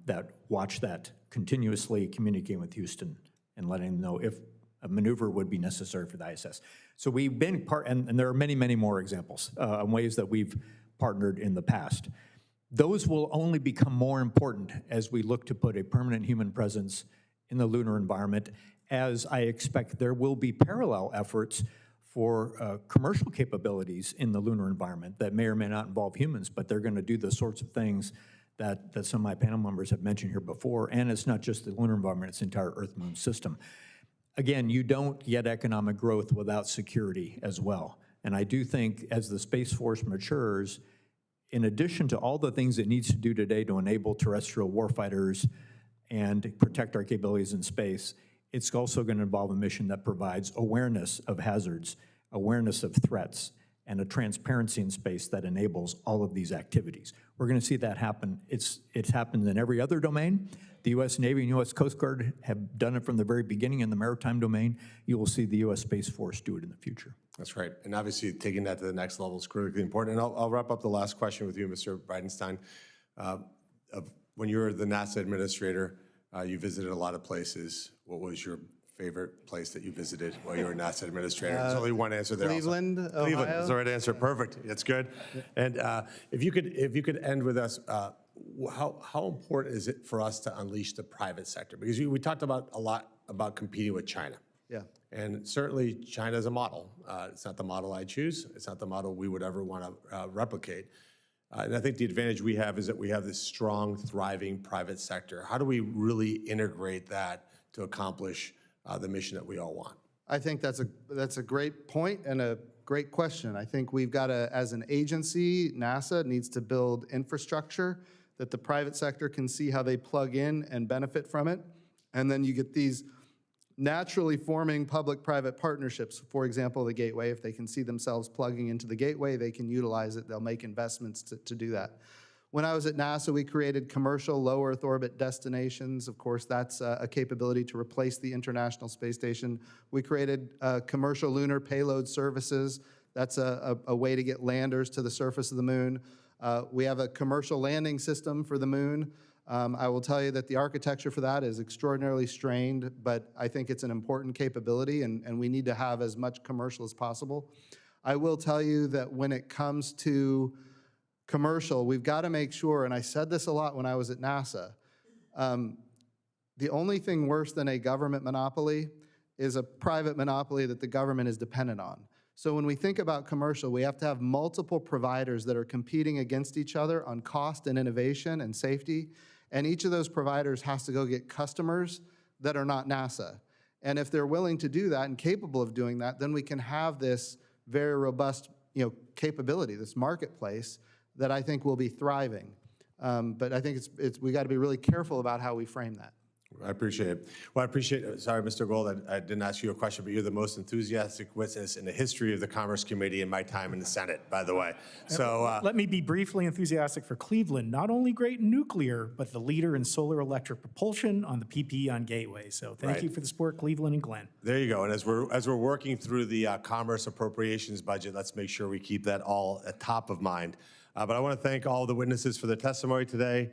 [SPEAKER 7] that watched that continuously, communicating with Houston and letting them know if a maneuver would be necessary for the ISS. So we've been and there are many, many more examples on ways that we've partnered in the past. Those will only become more important as we look to put a permanent human presence in the lunar environment, as I expect there will be parallel efforts for commercial capabilities in the lunar environment that may or may not involve humans, but they're going to do the sorts of things that some of my panel members have mentioned here before. And it's not just the lunar environment, it's the entire Earth-Moon system. Again, you don't get economic growth without security as well. And I do think as the Space Force matures, in addition to all the things it needs to do today to enable terrestrial warfighters and protect our capabilities in space, it's also going to involve a mission that provides awareness of hazards, awareness of threats, and a transparency in space that enables all of these activities. We're going to see that happen. It's happened in every other domain. The U.S. Navy and U.S. Coast Guard have done it from the very beginning in the maritime domain. You will see the U.S. Space Force do it in the future.
[SPEAKER 18] That's right. And obviously, taking that to the next level is critically important. And I'll wrap up the last question with you, Mr. Bridenstine. When you were the NASA administrator, you visited a lot of places. What was your favorite place that you visited while you were NASA administrator? There's only one answer there.
[SPEAKER 6] Cleveland,
[SPEAKER 18] also. Cleveland
[SPEAKER 6] Ohio.
[SPEAKER 18] is the right answer. Perfect. That's good. And if you could end with us, how important is it for us to unleash the private sector? Because we talked about a lot about competing with China.
[SPEAKER 6] Yeah.
[SPEAKER 18] And certainly China is a model. It's not the model I choose. It's not the model we would ever want to replicate. And I think the advantage we have is that we have this strong, thriving private sector. How do we really integrate that to accomplish the mission that we all want?
[SPEAKER 6] I think that's a great point and a great question. I think we've got to, as an agency, NASA needs to build infrastructure that the private sector can see how they plug in and benefit from it. And then you get these naturally forming public-private partnerships. For example, the Gateway, if they can see themselves plugging into the Gateway, they can utilize it. They'll make investments to do that. When I was at NASA, we created commercial low Earth orbit destinations. Of course, that's a capability to replace the International Space Station. We created commercial lunar payload services. That's a way to get landers to the surface of the moon. We have a commercial landing system for the moon. I will tell you that the architecture for that is extraordinarily strained, but I think it's an important capability, and we need to have as much commercial as possible. I will tell you that when it comes to commercial, we've got to make sure, and I said this a lot when I was at NASA, the only thing worse than a government monopoly is a private monopoly that the government is dependent on. So when we think about commercial, we have to have multiple providers that are competing against each other on cost and innovation and safety, and each of those providers has to go get customers that are not NASA. And if they're willing to do that and capable of doing that, then we can have this very robust, capability, this marketplace that I think will be thriving. But I think we got to be really careful about how we frame that.
[SPEAKER 18] I appreciate it. Well, I appreciate it. Sorry, Mr. Gold, I didn't ask you a question, but you're the most enthusiastic witness in the history of the Commerce Committee in my time in the Senate, by the way. So
[SPEAKER 4] Let me be briefly enthusiastic for Cleveland. Not only great in nuclear, but the leader in solar electric propulsion on the PPE on Gateway. So thank you for the support, Cleveland and Glenn.
[SPEAKER 18] there you go. And as we're working through the Commerce Appropriations budget, let's make sure we keep that all at top of mind. But I want to thank all the witnesses for their testimony today.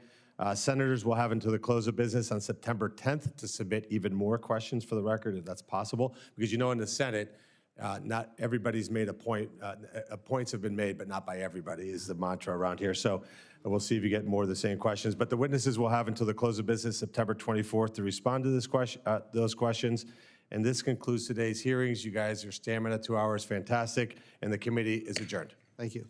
[SPEAKER 18] Senators will have until the close of business on September 10th to submit even more questions for the record, if that's possible. Because in the Senate, not everybody's made a point. Points have been made, but not by everybody is the mantra around here. So we'll see if you get more of the same questions. But the witnesses will have until the close of business, September 24th, to respond to those questions. And this concludes today's hearings. You guys, your stamina, 2 hours, fantastic. And the committee is adjourned.
[SPEAKER 6] Thank you.